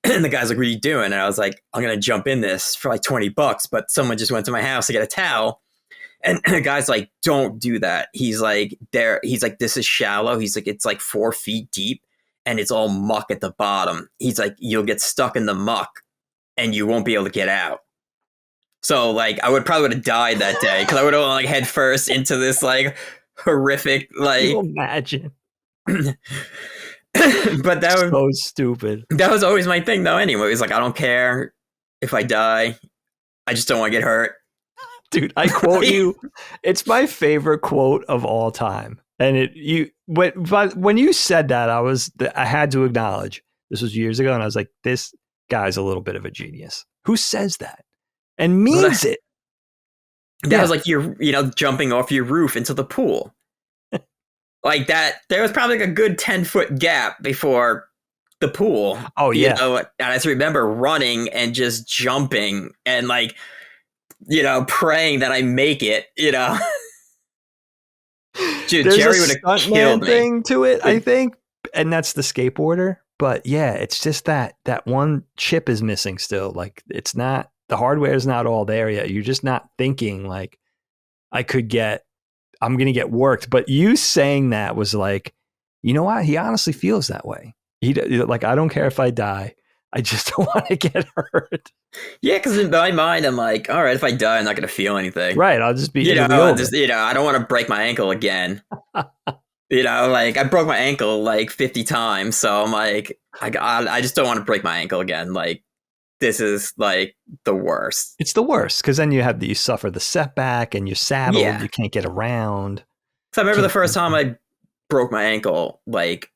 And the guy's like, what are you doing? And I was like, I'm going to jump in this for like $20, but someone just went to my house to get a towel. And the guy's like, don't do that. He's like, this is shallow. He's like, it's like 4 feet deep and it's all muck at the bottom. He's like, you'll get stuck in the muck and you won't be able to get out. So like, I would have died that day because I would have like head first into this like horrific, like. Can you imagine? But that was so stupid. That was always my thing though. Anyway, it was like, I don't care if I die. I just don't want to get hurt. Dude, I quote you. It's my favorite quote of all time. And but when you said that, I had to acknowledge this was years ago. And I was like, this guy's a little bit of a genius. Who says that and means it? That was like you're, jumping off your roof into the pool. Like that, there was probably like a good 10-foot gap before the pool. Oh, yeah. And I just remember running and just jumping and like, praying that I make it, Dude, There's Jerry a would have killed me. thing to it, I think. And that's the skateboarder. But yeah, it's just that one chip is missing still. Like it's not, the hardware is not all there yet. You're just not thinking like I'm going to get worked. But you saying that was like, you know what? He honestly feels that way. Like, I don't care if I die. I just don't want to get hurt. Yeah, because in my mind, I'm like, all right, if I die, I'm not going to feel anything. Right. I'll just be, I don't want to break my ankle again. Like I broke my ankle like 50 times. So I'm like, I just don't want to break my ankle again. Like, this is like the worst. It's the worst because then you suffer the setback and you're saddled. Yeah. You can't get around. So I remember the first time I broke my ankle, like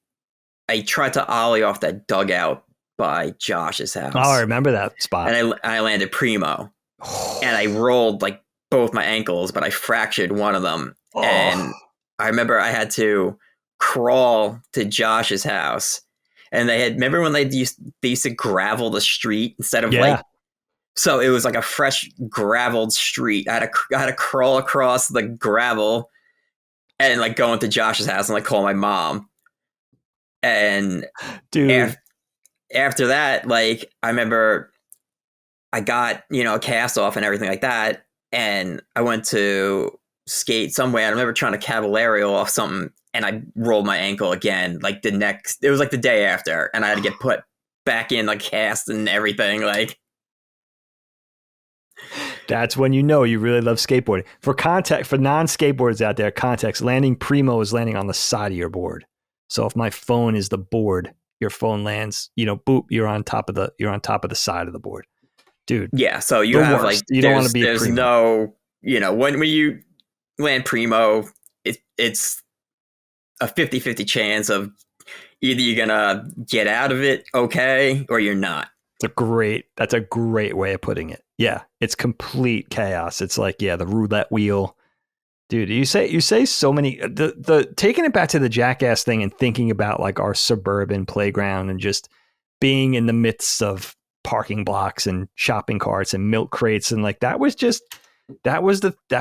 I tried to ollie off that dugout by Josh's house. Oh, I remember that spot. And I landed primo and I rolled like both my ankles, but I fractured one of them. Oh. And I remember I had to crawl to Josh's house. And remember when they used to gravel the street instead of like, so it was like a fresh graveled street. I had to crawl across the gravel and like go into Josh's house and like call my mom. And dude, after that, like I remember I got, a cast off and everything like that. And I went to skate somewhere. I remember trying to cavallarial off something and I rolled my ankle again. Like it was like the day after, and I had to get put back in like cast and everything. Like that's when you know you really love skateboarding. For non-skateboarders out there, context, landing primo is landing on the side of your board. So if my phone is the board, your phone lands, boop, you're on top of the side of the board. Dude. Yeah, so you have worst. Like you don't want to be a primo. No, when you land primo, it's a 50-50 chance of either you're gonna get out of it okay or you're not. That's a great way of putting it. Yeah, it's complete chaos. It's like, yeah, the roulette wheel. Dude, you say so many, the taking it back to the Jackass thing and thinking about like our suburban playground and just being in the midst of parking blocks and shopping carts and milk crates, and like they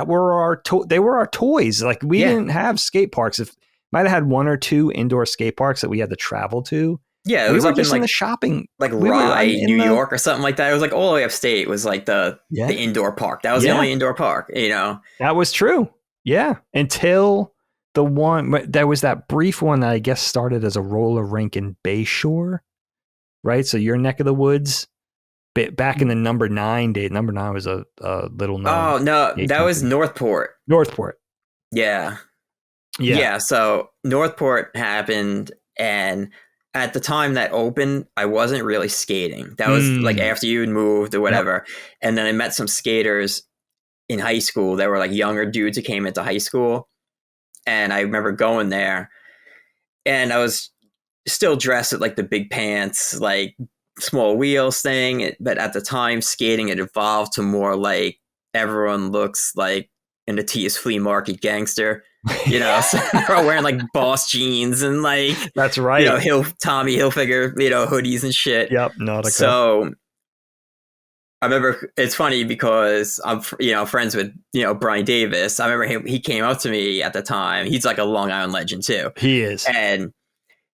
were our toys. Like we didn't have skate parks. If might have had one or two indoor skate parks that we had to travel to. Yeah, it we was were up just in in the shopping, like Rye, New York or something like that. It was like all the way upstate was like the indoor park. That was the only indoor park, you know. That was true. Yeah, until the one, there was that brief one that I guess started as a roller rink in Bayshore, right? So your neck of the woods, back in the number 9 day. Number 9 was a little known. Oh no, that was Northport. Northport. Yeah. So Northport happened, and at the time that opened, I wasn't really skating. That was like after you had moved or whatever. Yep. And then I met some skaters in high school. They were like younger dudes who came into high school. And I remember going there, and I was still dressed with like the big pants, like small wheels thing. But at the time, skating had evolved to more like everyone looks like an Atias flea market gangster. You know, so they're all wearing like Boss jeans and like, that's right, you know, Tommy Hilfiger, you know, hoodies and shit. Yep, Nautica. So I remember it's funny because I'm, you know, friends with, you know, Brian Davis. I remember he came up to me at the time. He's like a Long Island legend too. He is, and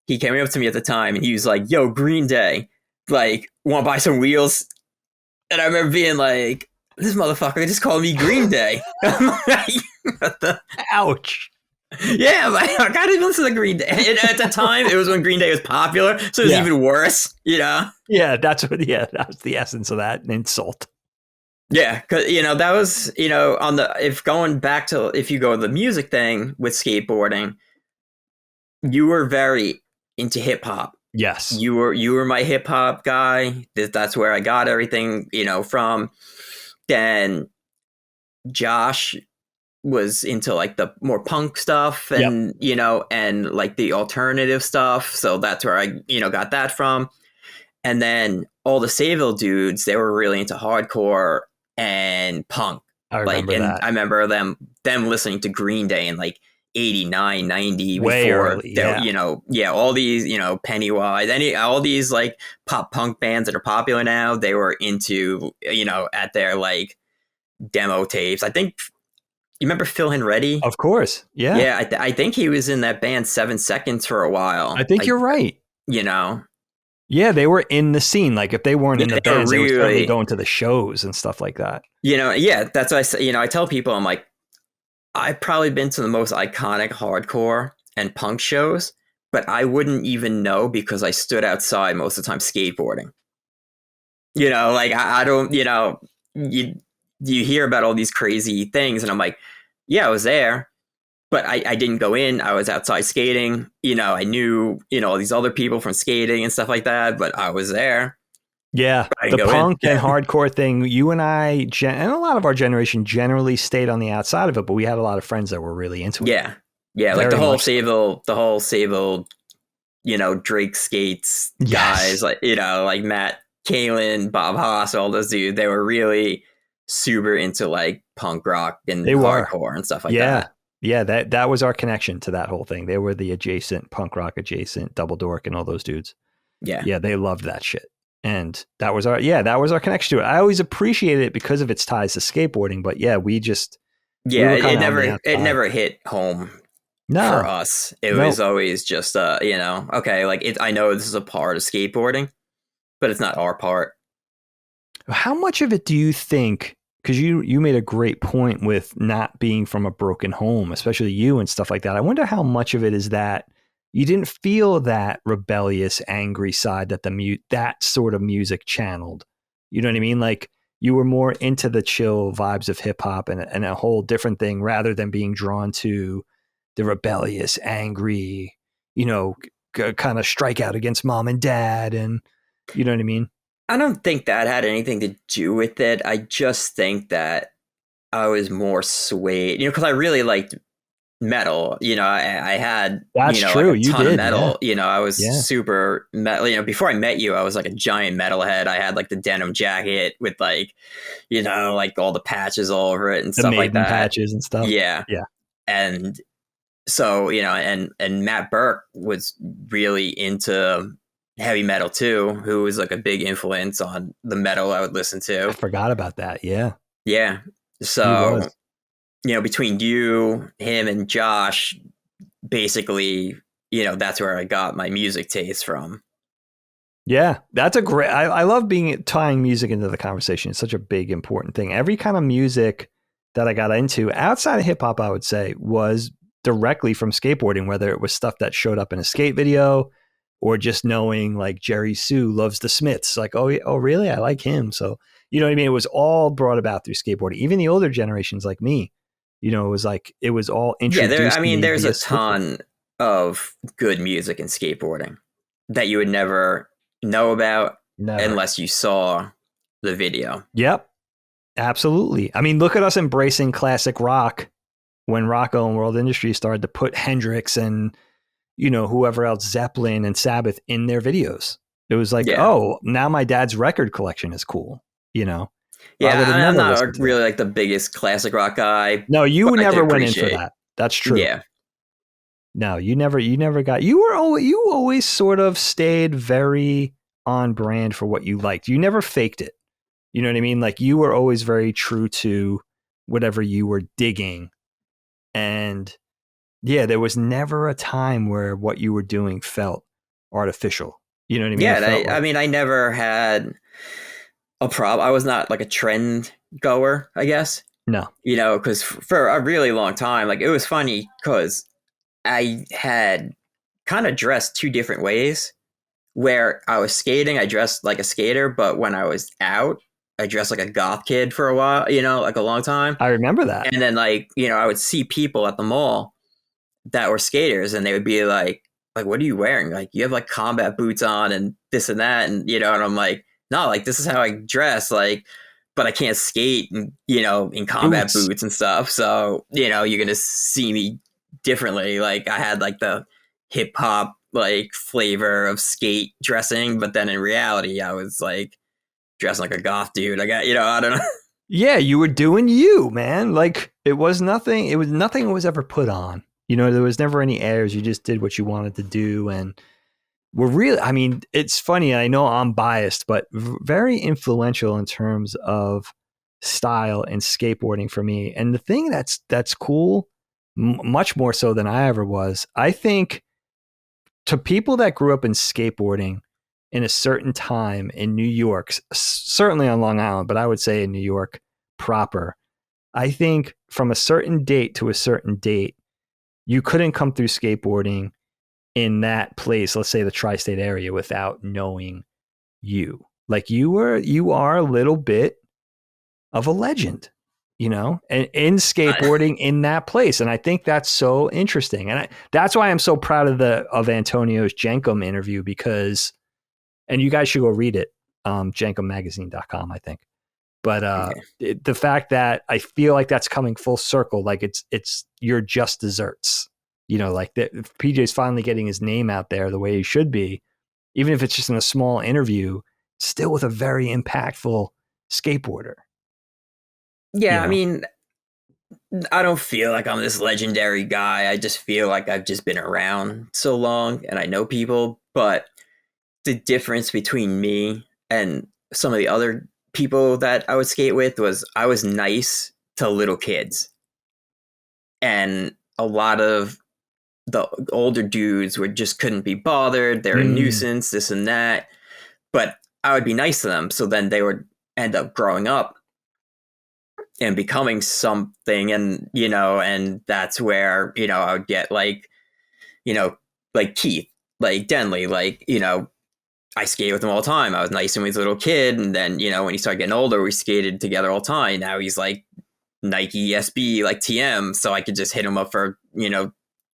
he came up to me at the time and he was like, "Yo, Green Day, like, want to buy some wheels?" And I remember being like, "This motherfucker just called me Green Day." I'm like, what the? Ouch. Yeah, like, I gotta listen to Green Day. And at the time, it was when Green Day was popular, so it was even worse, you know? Yeah, that was the essence of that, an insult. Yeah, because, you know, that was, you know, if you go to the music thing with skateboarding, you were very into hip hop. Yes. You were my hip hop guy. That's where I got everything, you know, from. Then Josh was into like the more punk stuff and, you know, and like the alternative stuff. So that's where I, you know, got that from. And then all the Sayville dudes, they were really into hardcore and punk. I remember that. I remember them listening to Green Day in like 89, 90 way before, early, you know, all these, you know, Pennywise, all these like pop punk bands that are popular now, they were into, you know, at their like demo tapes. I think, you remember Phil Henready? Of course. Yeah. Yeah. I think he was in that band 7 Seconds for a while. I think you're right. You know? Yeah, they were in the scene. Like if they weren't in the bands, they were certainly going to the shows and stuff like that. You know, yeah, that's what I say. You know, I tell people, I'm like, I've probably been to the most iconic hardcore and punk shows, but I wouldn't even know because I stood outside most of the time skateboarding. You know, like I don't, you know, you hear about all these crazy things, and I'm like, yeah, I was there, but I didn't go in. I was outside skating. You know, I knew, you know, all these other people from skating and stuff like that, but I was there. Yeah, the punk and hardcore thing, you and I, and a lot of our generation generally stayed on the outside of it, but we had a lot of friends that were really into it. Yeah. Yeah, like the whole Sayville, you know, Drake Skates guys, like, you know, like Matt Kalin, Bob Haas, all those dudes, they were really super into like punk rock and hardcore and stuff like that. Yeah, that was our connection to that whole thing. They were the adjacent punk rock adjacent Double Dork and all those dudes. Yeah, they loved that shit. And that was our connection to it. I always appreciated it because of its ties to skateboarding, but yeah, it never hit home for us. It was always just you know, okay, like I know this is a part of skateboarding, but it's not our part. How much of it do you think, because you made a great point with not being from a broken home, especially you and stuff like that. I wonder how much of it is that you didn't feel that rebellious, angry side that that sort of music channeled. You know what I mean? Like you were more into the chill vibes of hip hop and a whole different thing rather than being drawn to the rebellious, angry, you know, kind of strike out against mom and dad. And you know what I mean? I don't think that had anything to do with it. I just think that I was more swayed, you know, because I really liked metal. I had, That's like true. a You ton of did. metal. I was Yeah. super metal. Before I met you, I was like a giant metalhead. I had like the denim jacket with like, like all the patches all over it and The stuff like Maiden that. patches and stuff. Yeah. Yeah. And so, and Matt Burke was really into heavy metal too, who was like a big influence on the metal I would listen I to. forgot about that. Yeah. Yeah. He So, was. between you, him, and Josh, basically, that's where I got my music taste from. Yeah, that's a great. I love tying music into the conversation. It's such a big, important thing. Every kind of music that I got into outside of hip hop, I would say, was directly from skateboarding, whether it was stuff that showed up in a skate video or just knowing like Jerry Sue loves the Smiths. Like, oh, really? I like him. So, you know what I mean? It was all brought about through skateboarding. Even the older generations like me, it was like, it was all Yeah, introduced to me there's via a ton of good music in skateboarding that you would never know about Never. unless you saw the video. Yep. Absolutely. I mean, look at us embracing classic rock when Rocco and World Industries started to put Hendrix and, whoever else, Zeppelin and Sabbath in their videos. It was like, Yeah. oh, now my dad's record collection is cool. I Yeah, would have I'm never not listened to really that. like the biggest classic rock guy. No, you but I never can went in for appreciate. that. That's true. Yeah. No, you never got, you always sort of stayed very on brand for what you liked. You never faked it. You know what I mean? Like you were always very true to whatever you were digging. And yeah, there was never a time where what you were doing felt artificial. You know what I mean? Yeah, I never had a problem. I was not like a trend goer, I guess. No. Because for a really long time, like it was funny because I had kind of dressed two different ways. Where I was skating, I dressed like a skater, but when I was out, I dressed like a goth kid for a while, like a long time. I remember that. And then like, I would see people at the mall that were skaters and they would be like, what are you wearing? Like you have like combat boots on and this and that. And, and I'm like, no, like this is how I dress. Like, but I can't skate and, in combat boots and stuff. So, you're going to see me differently. Like I had like the hip hop like flavor of skate dressing, but then in reality, I was like dressed like a goth dude. I got, I don't know. Yeah, you were doing you, man. Like it was nothing was ever put on. There was never any airs. You just did what you wanted to do. And we're really, I mean, it's funny. I know I'm biased, but very influential in terms of style and skateboarding for me. And the thing that's cool, much more so than I ever was, I think to people that grew up in skateboarding in a certain time in New York, certainly on Long Island, but I would say in New York proper, I think from a certain date to a certain date, you couldn't come through skateboarding in that place, let's say the tri-state area, without knowing you. Like you are a little bit of a legend, and in skateboarding in that place. And I think that's so interesting. And that's why I'm so proud of Antonio's Jenkum interview and you guys should go read it, jenkummagazine.com, I think. But the fact that I feel like that's coming full circle, like it's you're just desserts, like that PJ's finally getting his name out there the way he should be, even if it's just in a small interview, still with a very impactful skateboarder. Yeah, I mean, I don't feel like I'm this legendary guy. I just feel like I've just been around so long and I know people. But the difference between me and some of the other people that I would skate with was I was nice to little kids. And a lot of the older dudes couldn't be bothered. They're a nuisance, this and that. But I would be nice to them. So then they would end up growing up and becoming something. And, and that's where, I would get like Keith, like Denley, like, I skated with him all the time. I was nice when he was a little kid. And then, when he started getting older, we skated together all the time. Now he's like Nike SB, like TM. So I could just hit him up for,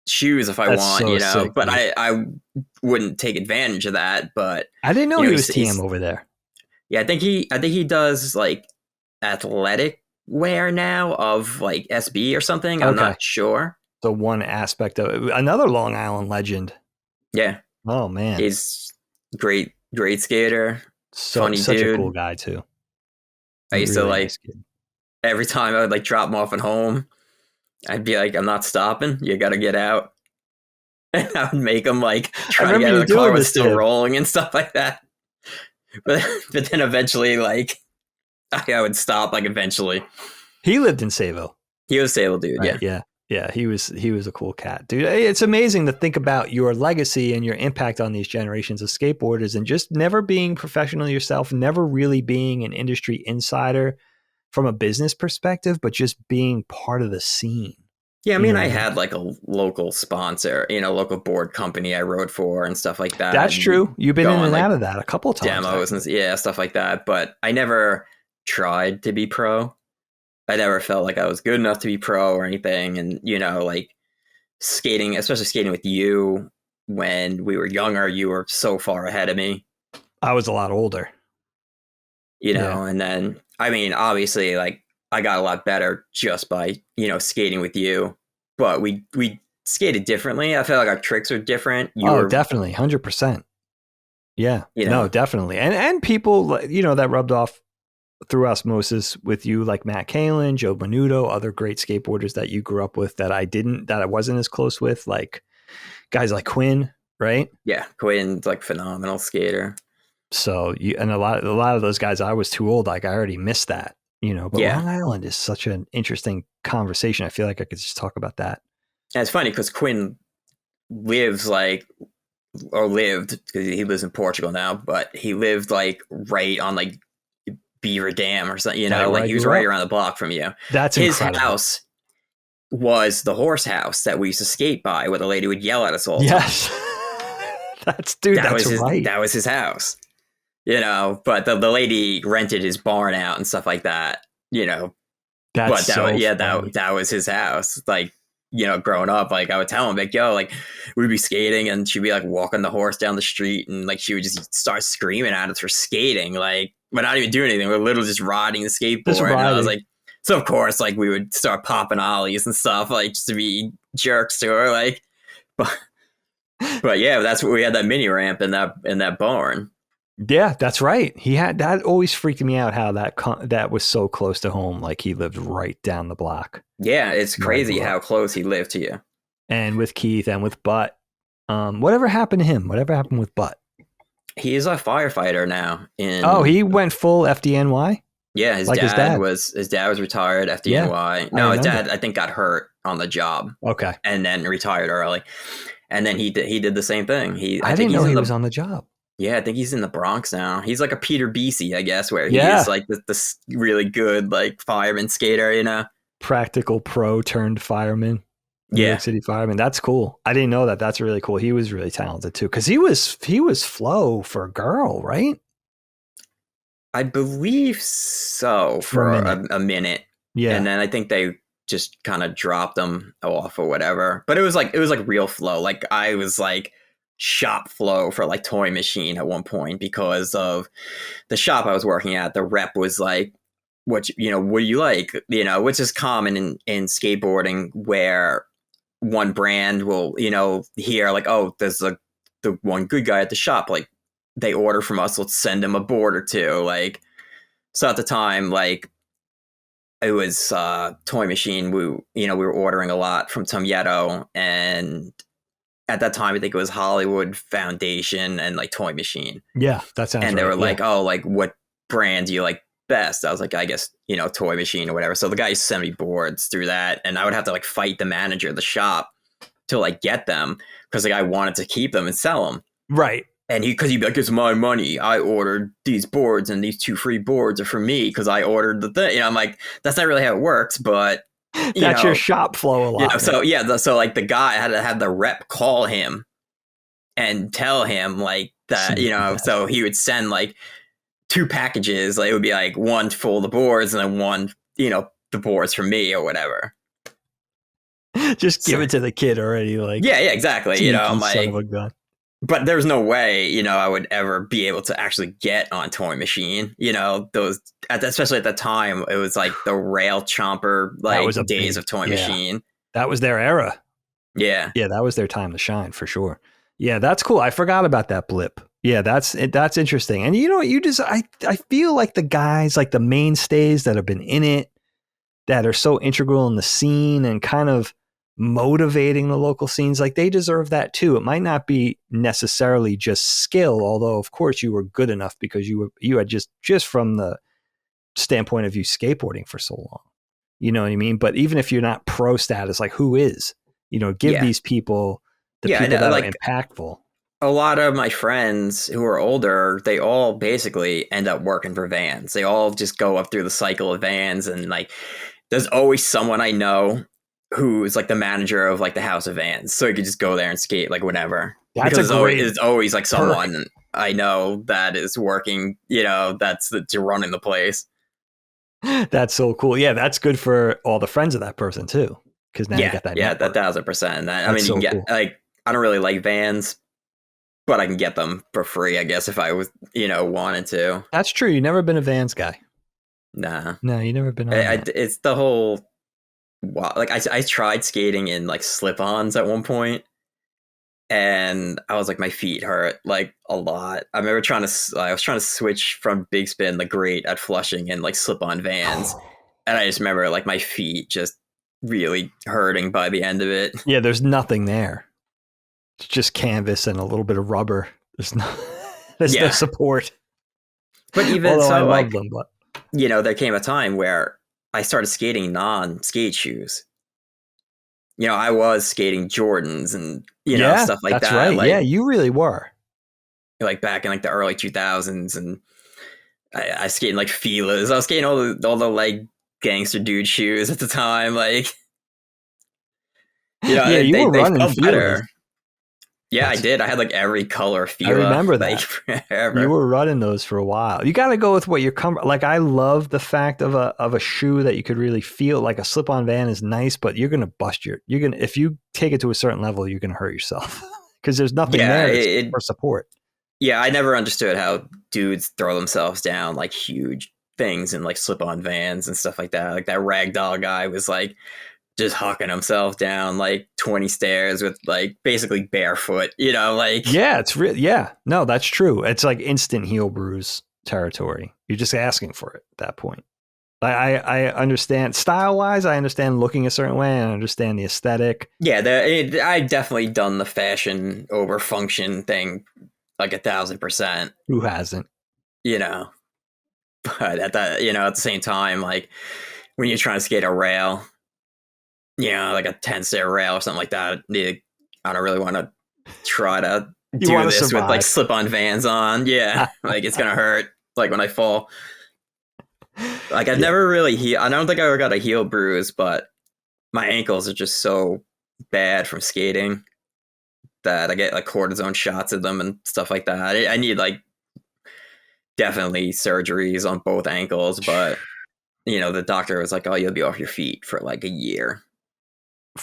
shoes if I want, so sick, but I wouldn't take advantage of that. But I didn't know he was TM over there. Yeah. I think he does like athletic wear now of like SB or something. I'm not sure. So one aspect of it. Another Long Island legend. Yeah. Oh man, He's great skater. Funny such dude. a cool guy too. I used to Really like nice kid. every time I would like drop him off at home, I'd be like, I'm not stopping. You got to get out. And I would make him like try to get out of the car was still rolling and stuff like that. But then eventually, like, I would stop. Like eventually, he lived in Sayville. He was a stable dude. Right? Yeah. Yeah. He was a cool cat, dude. It's amazing to think about your legacy and your impact on these generations of skateboarders, and just never being professional yourself, never really being an industry insider from a business perspective, but just being part of the scene. Yeah, I mean, I had like a local sponsor, local board company I rode for and stuff like that. That's true. You've been in and out of that a couple of times. Demos and stuff like that. But I never tried to be pro. I never felt like I was good enough to be pro or anything. And, like skating, especially skating with you when we were younger, you were so far ahead of me. I was a lot older. And then, I mean, obviously, like, I got a lot better just by, skating with you, but we skated differently. I felt like our tricks were different. Definitely. 100%. Yeah, no, definitely. And people, that rubbed off through osmosis with you, like Matt Kalin, Joe Menudo, other great skateboarders that you grew up with that I wasn't as close with, like guys like Quinn, right? Yeah. Quinn's like phenomenal skater. So and a lot of those guys, I was too old. Like I already missed that. But Long Island is such an interesting conversation. I feel like I could just talk about that. And it's funny because Quinn lived because he lives in Portugal now, but he lived like right on like Beaver Dam or something, like he was right around the block from you. That's his incredible. House was the horse house that we used to skate by, where the lady would yell at us all the time. Yes. That's right. That was his house. But the lady rented his barn out and stuff like that, that was his house. Like, growing up, like I would tell him like, yo, like we'd be skating and she'd be like walking the horse down the street and like, she would just start screaming at us for skating. Like we're not even doing anything. We're literally just riding the skateboard. And I was like, so of course, like we would start popping ollies and stuff, like just to be jerks to her. Like, but yeah, that's what we had, that mini ramp in that barn. Yeah, that's right. He had that. Always freaked me out how that was so close to home. Like he lived right down the block. Yeah, it's crazy how close he lived to you. And with Keith and with Butt, whatever happened to him? Whatever happened with Butt? He's a firefighter now. He went full FDNY. Yeah, his dad was retired FDNY. Yeah, no, his dad I think got hurt on the job. Okay, and then retired early. And then he did the same thing. I didn't know he was on the job. Yeah, I think he's in the Bronx now. He's like a Peter Beasy, I guess, where he is like this really good like fireman skater, Practical pro turned fireman. New York City fireman. That's cool. I didn't know that. That's really cool. He was really talented too, because he was flow for a girl, right? I believe so for a minute. Yeah, and then I think they just kind of dropped him off or whatever. But it was like real flow. Like I was like shop flow for like Toy Machine at one point because of the shop I was working at. The rep was like, what do you like? Which is common in skateboarding, where one brand will, hear like, oh, there's the one good guy at the shop, like they order from us, let's send him a board or two. Like, so at the time, like it was Toy Machine. We were ordering a lot from Tom Yetto, and at that time, I think it was Hollywood Foundation and like Toy Machine. Yeah, that sounds right. And they were like, oh, like what brand do you like best? I was like, I guess, Toy Machine or whatever. So the guy used to send me boards through that. And I would have to like fight the manager of the shop to like get them because the guy wanted to keep them and sell them. Right. And because he'd be like, it's my money. I ordered these boards and these 2 free boards are for me because I ordered the thing. I'm like, that's not really how it works, but that's your shop flow a lot. So like the guy had to have the rep call him and tell him like that, so he would send like 2 packages. Like it would be like one full of the boards and then one, the boards for me or whatever. Just give it to the kid already. Like, yeah, exactly. I'm like, son of a gun. But there's no way, I would ever be able to actually get on Toy Machine. Those, especially at that time, it was like the rail chomper, like days of Toy Machine. That was their era. Yeah. Yeah, that was their time to shine for sure. Yeah, that's cool. I forgot about that blip. Yeah, that's interesting. And you know what? I feel like the guys, like the mainstays that have been in it, that are so integral in the scene and kind of motivating the local scenes, like they deserve that too. It might not be necessarily just skill, although of course you were good enough because you had just from the standpoint of you skateboarding for so long. You know what I mean? But even if you're not pro status, like who is? You know, give Yeah. these people the Yeah. people And that are like impactful. a lot of my friends who are older, they all basically end up working for Vans. They all just go up through the cycle of Vans, and like there's always someone I know who's like the manager of like the House of Vans, so you could just go there and skate like whenever. That's Because a great it's always like perk. someone I know that is working. You know, that's running the place. That's so cool. Yeah, that's good for all the friends of that person too, because now you Yeah, got that yeah, network. 1,000%. I That's mean, you so can get cool. like I don't really like Vans, but I can get them for free, I guess, if I was wanted to. That's true. You've never been a Vans guy. Nah, No, you never been on that. it's the whole. Wow, like I tried skating in like slip-ons at one point, and I was like, my feet hurt like a lot. I remember I was trying to switch from big spin the great at Flushing and like slip-on Vans, and I just remember like my feet just really hurting by the end of it. Yeah, there's nothing there. It's just canvas and a little bit of rubber. There's no there's no Yeah. support. But even Although I so, love like them, but there came a time where I started skating non-skate shoes. I was skating Jordans and yeah, stuff like that's that. right. Yeah, you really were. Like back in like the early 2000s, and I skated like Fila's. I was skating all the like gangster dude shoes at the time. Like, Yeah, you they were running felt Fila's. better. Yeah, I did. I had like every color Fila. I remember that. Like forever. You were running those for a while. You got to go with what you're like. I love the fact of a shoe that you could really feel. Like a slip-on Van is nice, but you're gonna bust if you take it to a certain level, you're gonna hurt yourself because there's nothing there for support. Yeah, I never understood how dudes throw themselves down like huge things in like slip-on Vans and stuff like that. Like that ragdoll guy was like just hucking himself down like 20 stairs with like basically barefoot, like. Yeah, it's real. Yeah, no, that's true. It's like instant heel bruise territory. You're just asking for it at that point. I understand style wise. I understand looking a certain way. I understand the aesthetic. Yeah, I've definitely done the fashion over function thing like 1,000%. Who hasn't? But at the same time, like when you're trying to skate a rail, like a 10-stair rail or something like that, I don't really want to try to do this survive with like slip-on Vans on. Yeah, like it's gonna hurt. Like when I fall. Like I've never really I don't think I ever got a heel bruise, but my ankles are just so bad from skating that I get like cortisone shots at them and stuff like that. I need like definitely surgeries on both ankles, but the doctor was like, "Oh, you'll be off your feet for like a year."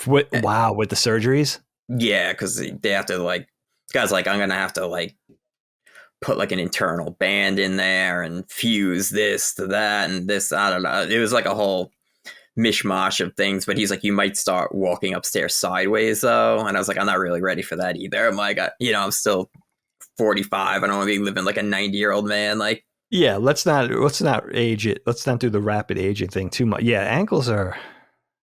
Wow, with the surgeries? Yeah, because they have to like, this guy's like, I'm gonna have to like put like an internal band in there and fuse this to that and this. I don't know. It was like a whole mishmash of things, but he's like, you might start walking upstairs sideways though. And I was like, I'm not really ready for that either. I'm like, I'm still 45. I don't want to be living like a 90-year-old man. Like, yeah, let's not age it. Let's not do the rapid aging thing too much. Yeah, ankles are.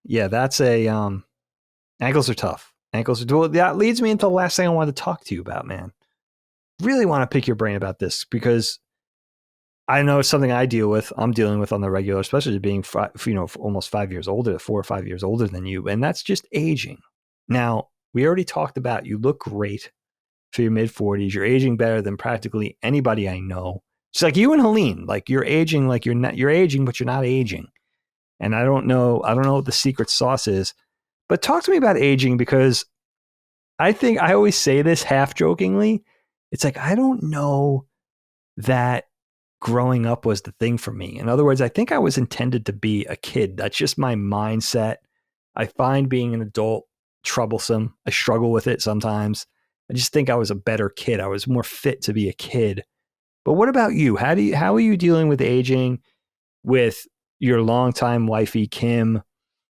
Yeah, that's ankles are tough. That leads me into the last thing I wanted to talk to you about, man. Really want to pick your brain about this because I know it's something I'm dealing with on the regular, especially being, almost 5 years older, 4 or 5 years older than you. And that's just aging. Now, we already talked about, you look great for your mid 40s. You're aging better than practically anybody I know. It's like you and Helene, like you're aging, like you're aging, but you're not aging. And I don't know what the secret sauce is, but talk to me about aging, because I think I always say this half jokingly. It's like, I don't know that growing up was the thing for me. In other words, I think I was intended to be a kid. That's just my mindset. I find being an adult troublesome. I struggle with it sometimes. I just think I was a better kid. I was more fit to be a kid. But what about you? How are you dealing with aging with your longtime wifey, Kim,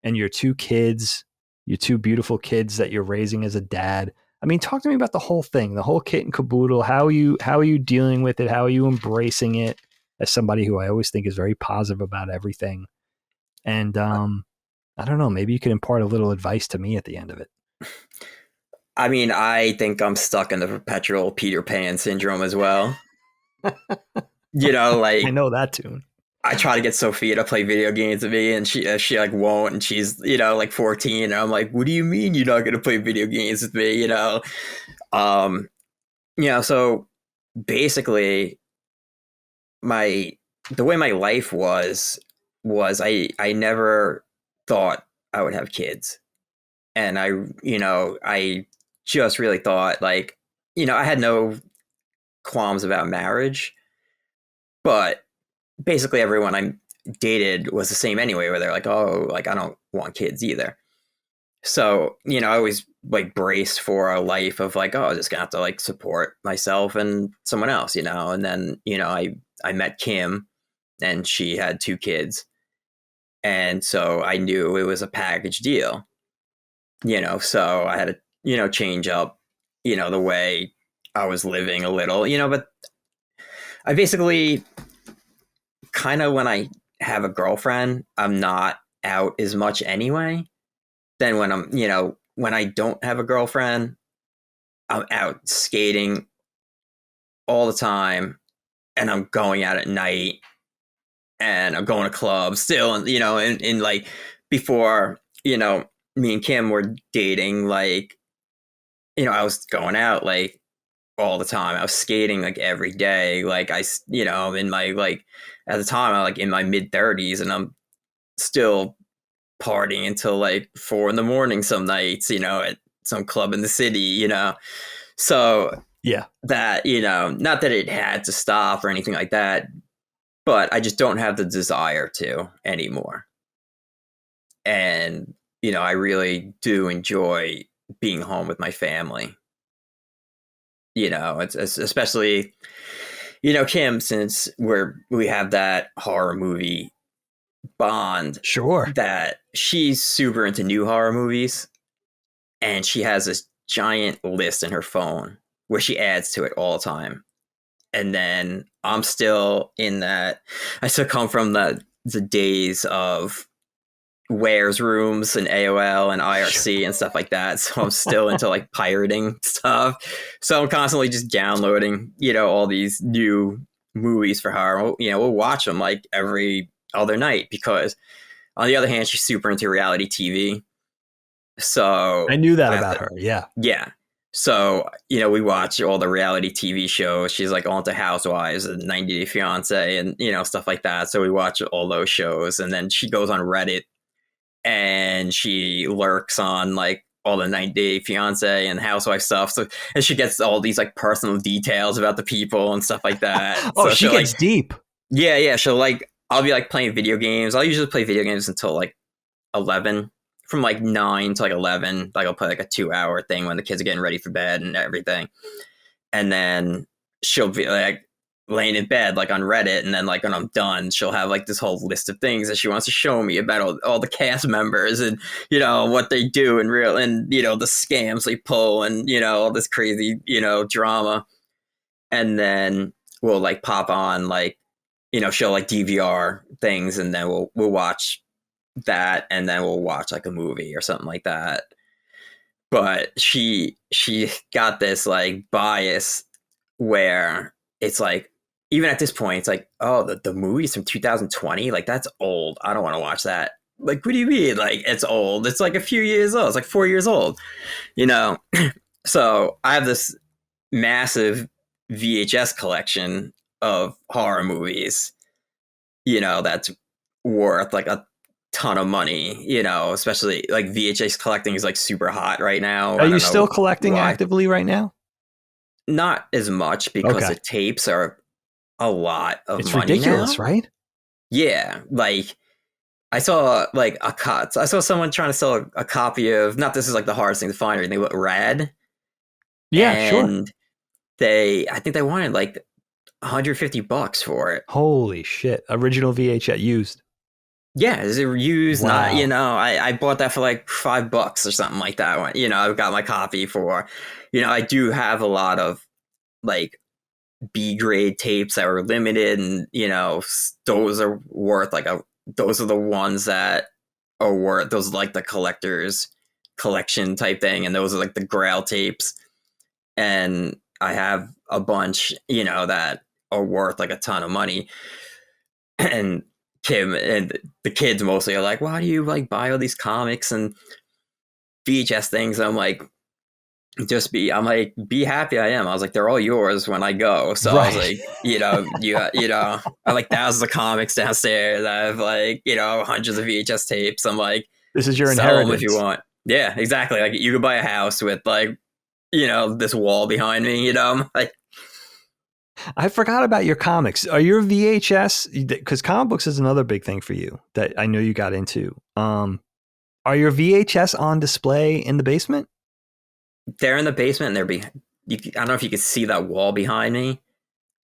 and your 2 kids? your two beautiful kids that you're raising as a dad. I mean, talk to me about the whole thing, the whole kit and caboodle. How are you dealing with it? How are you embracing it as somebody who I always think is very positive about everything? And I don't know, maybe you could impart a little advice to me at the end of it. I mean, I think I'm stuck in the perpetual Peter Pan syndrome as well. Like I know that tune. I try to get Sophia to play video games with me, and she like won't, and she's like 14, and I'm like, what do you mean you're not going to play video games with me? So basically, the way my life was I never thought I would have kids, and I just really thought I had no qualms about marriage, but basically everyone I dated was the same anyway, where they're like, oh, like I don't want kids either. So, I always braced for a life of I'm just gonna have to support myself and someone else, and then, I met Kim, and she had 2 kids. And so I knew it was a package deal, so I had to, change up, the way I was living a little, but I basically kind of, when I have a girlfriend, I'm not out as much anyway. Then when I don't have a girlfriend, I'm out skating all the time, and I'm going out at night, and I'm going to clubs still, and in before, me and Kim were dating, I was going out all the time. I was skating every day. In my at the time I'm in my mid-30s, and I'm still partying until 4 a.m. some nights, at some club in the city, So yeah, that, not that it had to stop or anything like that, but I just don't have the desire to anymore. And, I really do enjoy being home with my family. It's especially, Kim, since we have that horror movie bond. sure. That she's super into new horror movies, and she has this giant list in her phone where she adds to it all the time. And then I'm still in that. I still come from the days of Where's Rooms and AOL and IRC and stuff like that. So I'm still into pirating stuff. So I'm constantly just downloading, all these new movies for her. We'll watch them every other night, because on the other hand, she's super into reality TV. So I knew that about her. Yeah. Yeah. So, we watch all the reality TV shows. She's on to Housewives and 90 Day Fiance and, stuff like that. So we watch all those shows, and then she goes on Reddit and she lurks on all the 90 Day Fiance and Housewife stuff. So, and she gets all these personal details about the people and stuff like that. Oh, so she gets deep. Yeah. Yeah. She'll I'll be playing video games. I'll usually play video games until 11, from 9 to 11. I'll play a 2-hour thing when the kids are getting ready for bed and everything. And then she'll be laying in bed on Reddit, and then when I'm done, she'll have this whole list of things that she wants to show me about all the cast members and what they do in real, and the scams they pull, and all this crazy drama. And then we'll pop on she'll DVR things, and then we'll watch that, and then we'll watch a movie or something like that. But she got this bias where it's even at this point, it's oh, the movie's from 2020, that's old. I don't want to watch that. What do you mean? It's old. It's a few years old. It's 4 years old. So I have this massive VHS collection of horror movies, that's worth a ton of money, especially VHS collecting is super hot right now. Are you still collecting actively right now? Not as much, because the tapes are a lot of money. It's ridiculous, now. Right? Yeah. I saw I saw someone trying to sell a copy of, not this is the hardest thing to find or anything, but Rad. Yeah, and sure. I think they wanted $150 for it. Holy shit. Original VHS used. Yeah, is it used? Not, Wow. I bought that for like $5 or something like that. I've got my copy for, I do have a lot of like B grade tapes that were limited, and those are worth like those are the ones that are worth, those are like the collector's collection type thing, and those are like the Grail tapes. And I have a bunch, that are worth like a ton of money. And Kim and the kids mostly are like, why do you like buy all these comics and VHS things? And I'm like, I'm like, be happy I am. I was like, they're all yours when I go. So I was Right. like, I have like thousands of comics downstairs. I have like, hundreds of VHS tapes. I'm like, This is your sell them if you inheritance. want. Yeah, exactly. Like you could buy a house with like, this wall behind me, I'm like, I forgot about your comics. Are your VHS, because comic books is another big thing for you that I know you got into. Are your VHS on display in the basement? they're in the basement and I don't know if you could see that wall behind me.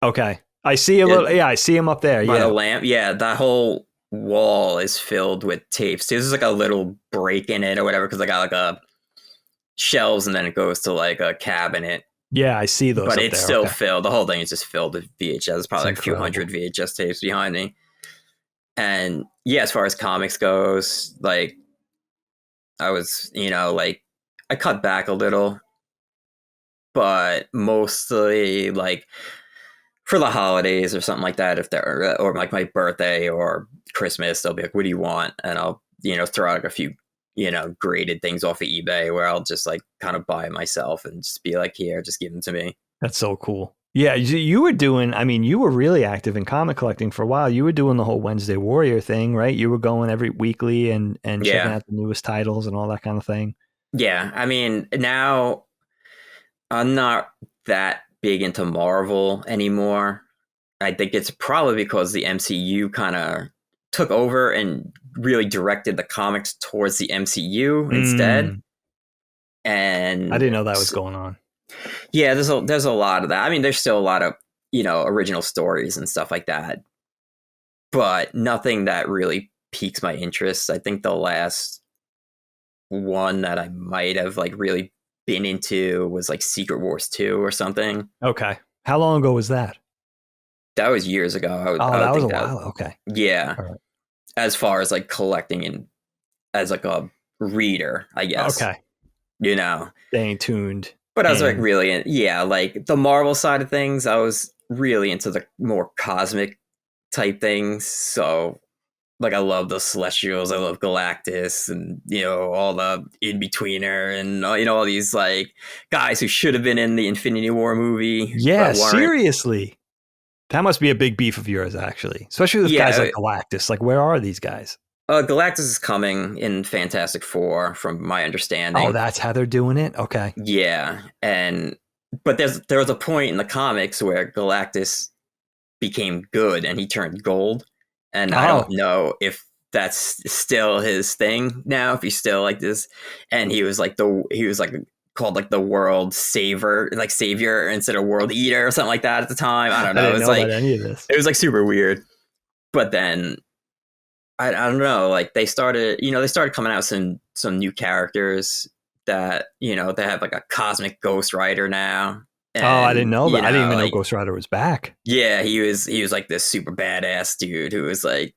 Okay. I see a little, I see him up there. By the Yeah. lamp. Yeah, that whole wall is filled with tapes. There's like a little break in it or whatever, because I got like a shelves and then it goes to like a cabinet. Yeah, I see those But up it's there. still Okay. filled. The whole thing is just filled with VHS. There's probably like It's a few incredible. hundred VHS tapes behind me. And yeah, as far as comics goes, like I was, like I cut back a little, but mostly like for the holidays or something like that, if they're, or like my birthday or Christmas, they'll be like, what do you want? And I'll, throw out like a few, graded things off of eBay where I'll just like kind of buy it myself and just be like, here, just give them to me. That's so cool. Yeah, you were doing, I mean, you were really active in comic collecting for a while. You were doing the whole Wednesday Warrior thing, right? You were going every weekly and checking Yeah. out the newest titles and all that kind of thing. Yeah. I mean, now I'm not that big into Marvel anymore. I think it's probably because the MCU kind of took over and really directed the comics towards the MCU instead. And I didn't know that was going on. Yeah, there's a lot of that. I mean, there's still a lot of, original stories and stuff like that, but nothing that really piques my interest. I think the last one that I might have like really been into was like Secret Wars 2 or something. Okay. How long ago was that? That was years ago. I would That was a think while. Okay. Yeah. All right. As far as like collecting and as like a reader, I guess. Okay. Staying tuned. But I was like really, like the Marvel side of things, I was really into the more cosmic type things. So like I love the Celestials, I love Galactus, and all the In-Betweener, and all these like guys who should have been in the Infinity War movie. Yeah, seriously. That must be a big beef of yours, actually. Especially with guys like Galactus. Like, where are these guys? Galactus is coming in Fantastic Four, from my understanding. Oh, that's how they're doing it? Okay. Yeah, but there was a point in the comics where Galactus became good and he turned gold, and I don't know if that's still his thing now, if he's still like this. And he was called like the world savior instead of world eater or something like that at the time. I don't know. I didn't know about any of this. It was like super weird. But then I don't know, like they started coming out some new characters that, they have like a cosmic Ghost Rider now. And, I didn't know that. I didn't even know Ghost Rider was back. Yeah, he was like this super badass dude who was like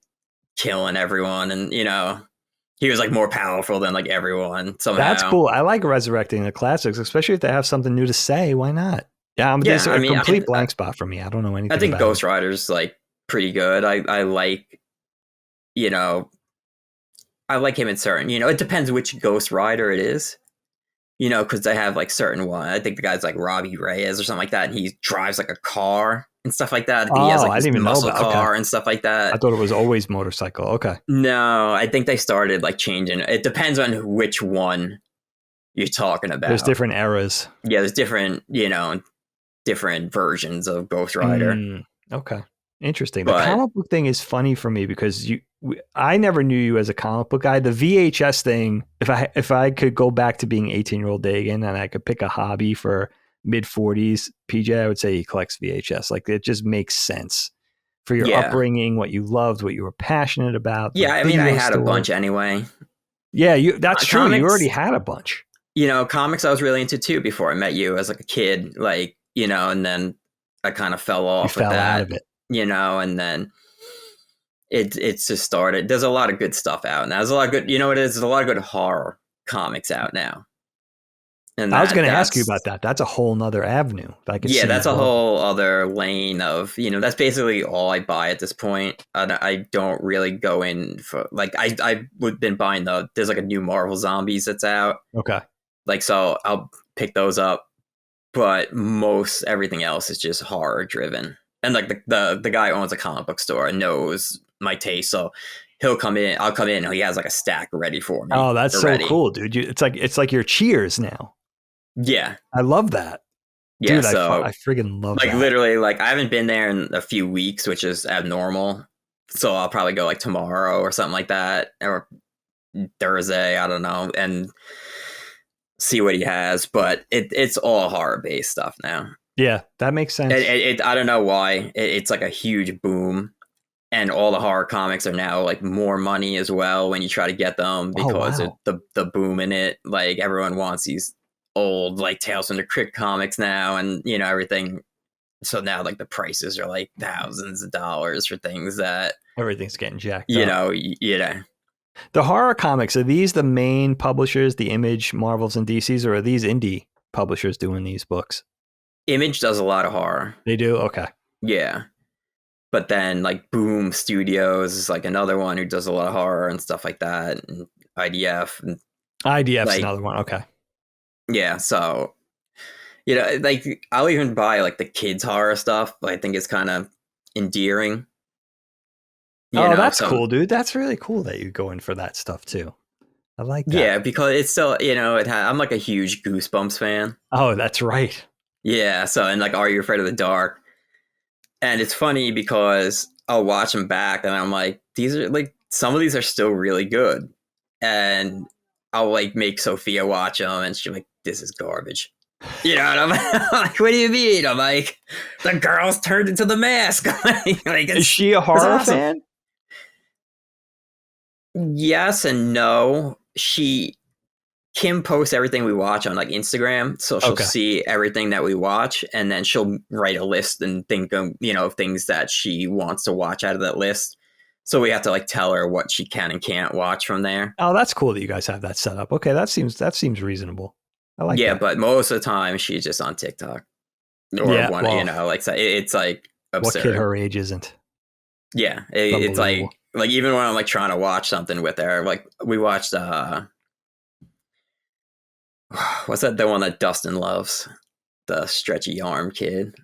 killing everyone, and he was like more powerful than like everyone somehow. That's cool. I like resurrecting the classics, especially if they have something new to say. Why not? Yeah, there's a complete blank spot for me. I don't know anything. I think about Ghost Rider's like pretty good. I like, I like him in certain, it depends which Ghost Rider it is, because they have like certain one. I think the guy's like Robbie Reyes or something like that, and he drives like a car and stuff like that. He has like I didn't even muscle know about car and stuff like that. I thought it was always motorcycle. Okay. No, I think they started like changing. It depends on which one you're talking about. There's different eras. Yeah, there's different, different versions of Ghost Rider. Okay. Interesting. The comic book thing is funny for me because I never knew you as a comic book guy. The VHS thing, if I could go back to being 18-year-old Dagan and I could pick a hobby for mid-40s PJ, I would say he collects VHS. Like, it just makes sense. for your Yeah. upbringing, what you loved, what you were passionate about. the Yeah, I mean, I video had a store. bunch anyway. Yeah, that's true. You Comics- already had a bunch. You know, comics I was really into too before I met you as like a kid, like, you know, and then I kind of fell off with fell that, out of it. you know, and then it's just started. There's a lot of good stuff out now. There's a lot of good, you know what it is? There's a lot of good horror comics out now. And I was going to ask that's- you about that. That's a whole nother avenue. I could Yeah, see that's you a going. whole other lane of, you know, that's basically all I buy at this point. I don't really go in for, like, I've been buying there's like a new Marvel Zombies that's out. Okay. Like, so I'll pick those up. But most everything else is just horror driven. And like the guy who owns a comic book store and knows my taste. So I'll come in and he has like a stack ready for me. Oh, that's already. so cool, dude. It's like your Cheers now. Yeah. I love that. Yeah. Dude, So I friggin' love like that. literally, like I haven't been there in a few weeks, which is abnormal. So I'll probably go like tomorrow or something like that, or Thursday, I don't know, and see what he has. But it's all horror based stuff now. Yeah, that makes sense. I don't know why. It's like a huge boom. And all the horror comics are now like more money as well when you try to get them because wow. of the boom in it. Like everyone wants these old like Tales from the Crypt comics now, and you know everything. So now like the prices are like thousands of dollars for things that Everything's getting jacked you up. know. The horror comics, are these the main publishers, the Image, Marvels, and DCs, or are these indie publishers doing these books? Image does a lot of horror. They do? Okay. Yeah. But then like Boom Studios is like another one who does a lot of horror and stuff like that. And IDF. And IDF's like, another one. Okay. yeah. So, you know, like I'll even buy like the kids horror stuff. But I think it's kind of endearing. You know, that's cool, dude. That's really cool that you go in for that stuff too. I like that. Yeah, because it's still, you know, I'm like a huge Goosebumps fan. Oh, that's right. Yeah. So, and like, Are You Afraid of the Dark? And it's funny because I'll watch them back and I'm like, these are like, some of these are still really good. And I'll like make Sophia watch them and she's like, this is garbage. You know, and I'm like, what do you mean? I'm like, the girl's turned into the mask. Like, Is she a horror awesome. fan? Yes and no. Kim posts everything we watch on like Instagram, so she'll see everything that we watch, and then she'll write a list and think of, you know, things that she wants to watch out of that list. So we have to like tell her what she can and can't watch from there. Oh, that's cool that you guys have that set up. Okay, that seems reasonable. I like that. But most of the time she's just on TikTok or you know, like it's like absurd. What kid her age isn't? Yeah, it's like even when I'm like trying to watch something with her, like we watched what's that? The one that Dustin loves, the stretchy arm kid.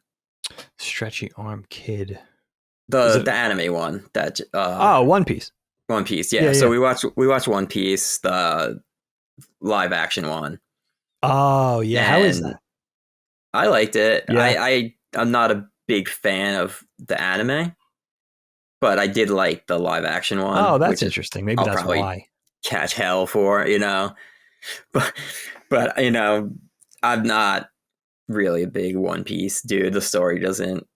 Stretchy arm kid. The anime one that. One Piece. One Piece, yeah. So we watched One Piece, the live action one. Oh yeah, how is that? I liked it. Yeah. I'm not a big fan of the anime, but I did like the live action one. Oh, that's interesting. Maybe that's why. Catch hell for, you know, but you know, I'm not really a big One Piece dude. The story doesn't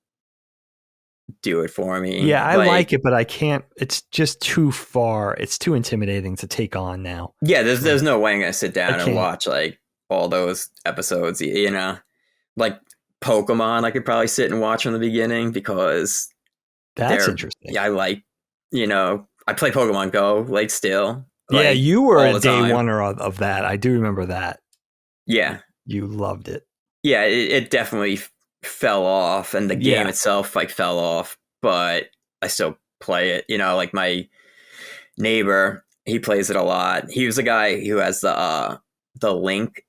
do it for me. Yeah, I like it, but I can't. It's just too far. It's too intimidating to take on now. Yeah, there's no way I'm gonna sit down and watch like all those episodes. You know, like Pokemon, I could probably sit and watch from the beginning because that's interesting. Yeah, I like, you know, I play Pokemon Go like still. Yeah, like, you were a day oneer of that. I do remember that. Yeah, you loved it. Yeah, it definitely fell off, and the game itself like fell off, but I still play it. You know, like my neighbor, he plays it a lot. He was the guy who has the Link.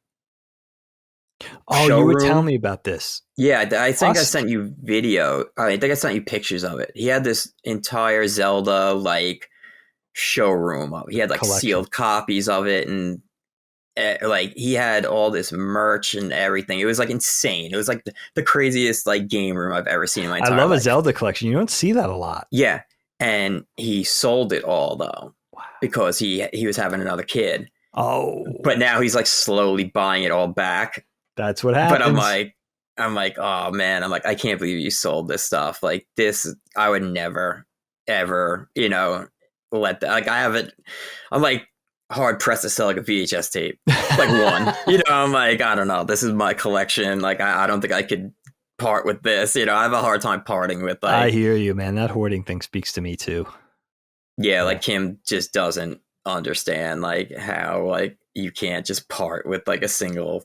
Oh, you were telling me about this. Yeah, I think I sent you video. I think I sent you pictures of it. He had this entire Zelda like showroom up. He had like sealed copies of it, and like he had all this merch and everything. It was like insane. It was like the craziest like game room I've ever seen in my entire life. I love a Zelda collection. You don't see that a lot. Yeah, and he sold it all though, because he was having another kid. Oh, but now he's like slowly buying it all back. That's what happens. But I'm like, I'm like, oh man, I'm like, I can't believe you sold this stuff. Like this, I would never, ever, let that. Like I haven't. I'm like hard pressed to sell like a VHS tape, like one. I'm like, I don't know. This is my collection. Like I don't think I could part with this. I have a hard time parting with I like, hear you, man. That hoarding thing speaks to me too. yeah, like Kim just doesn't understand like how like you can't just part with like a single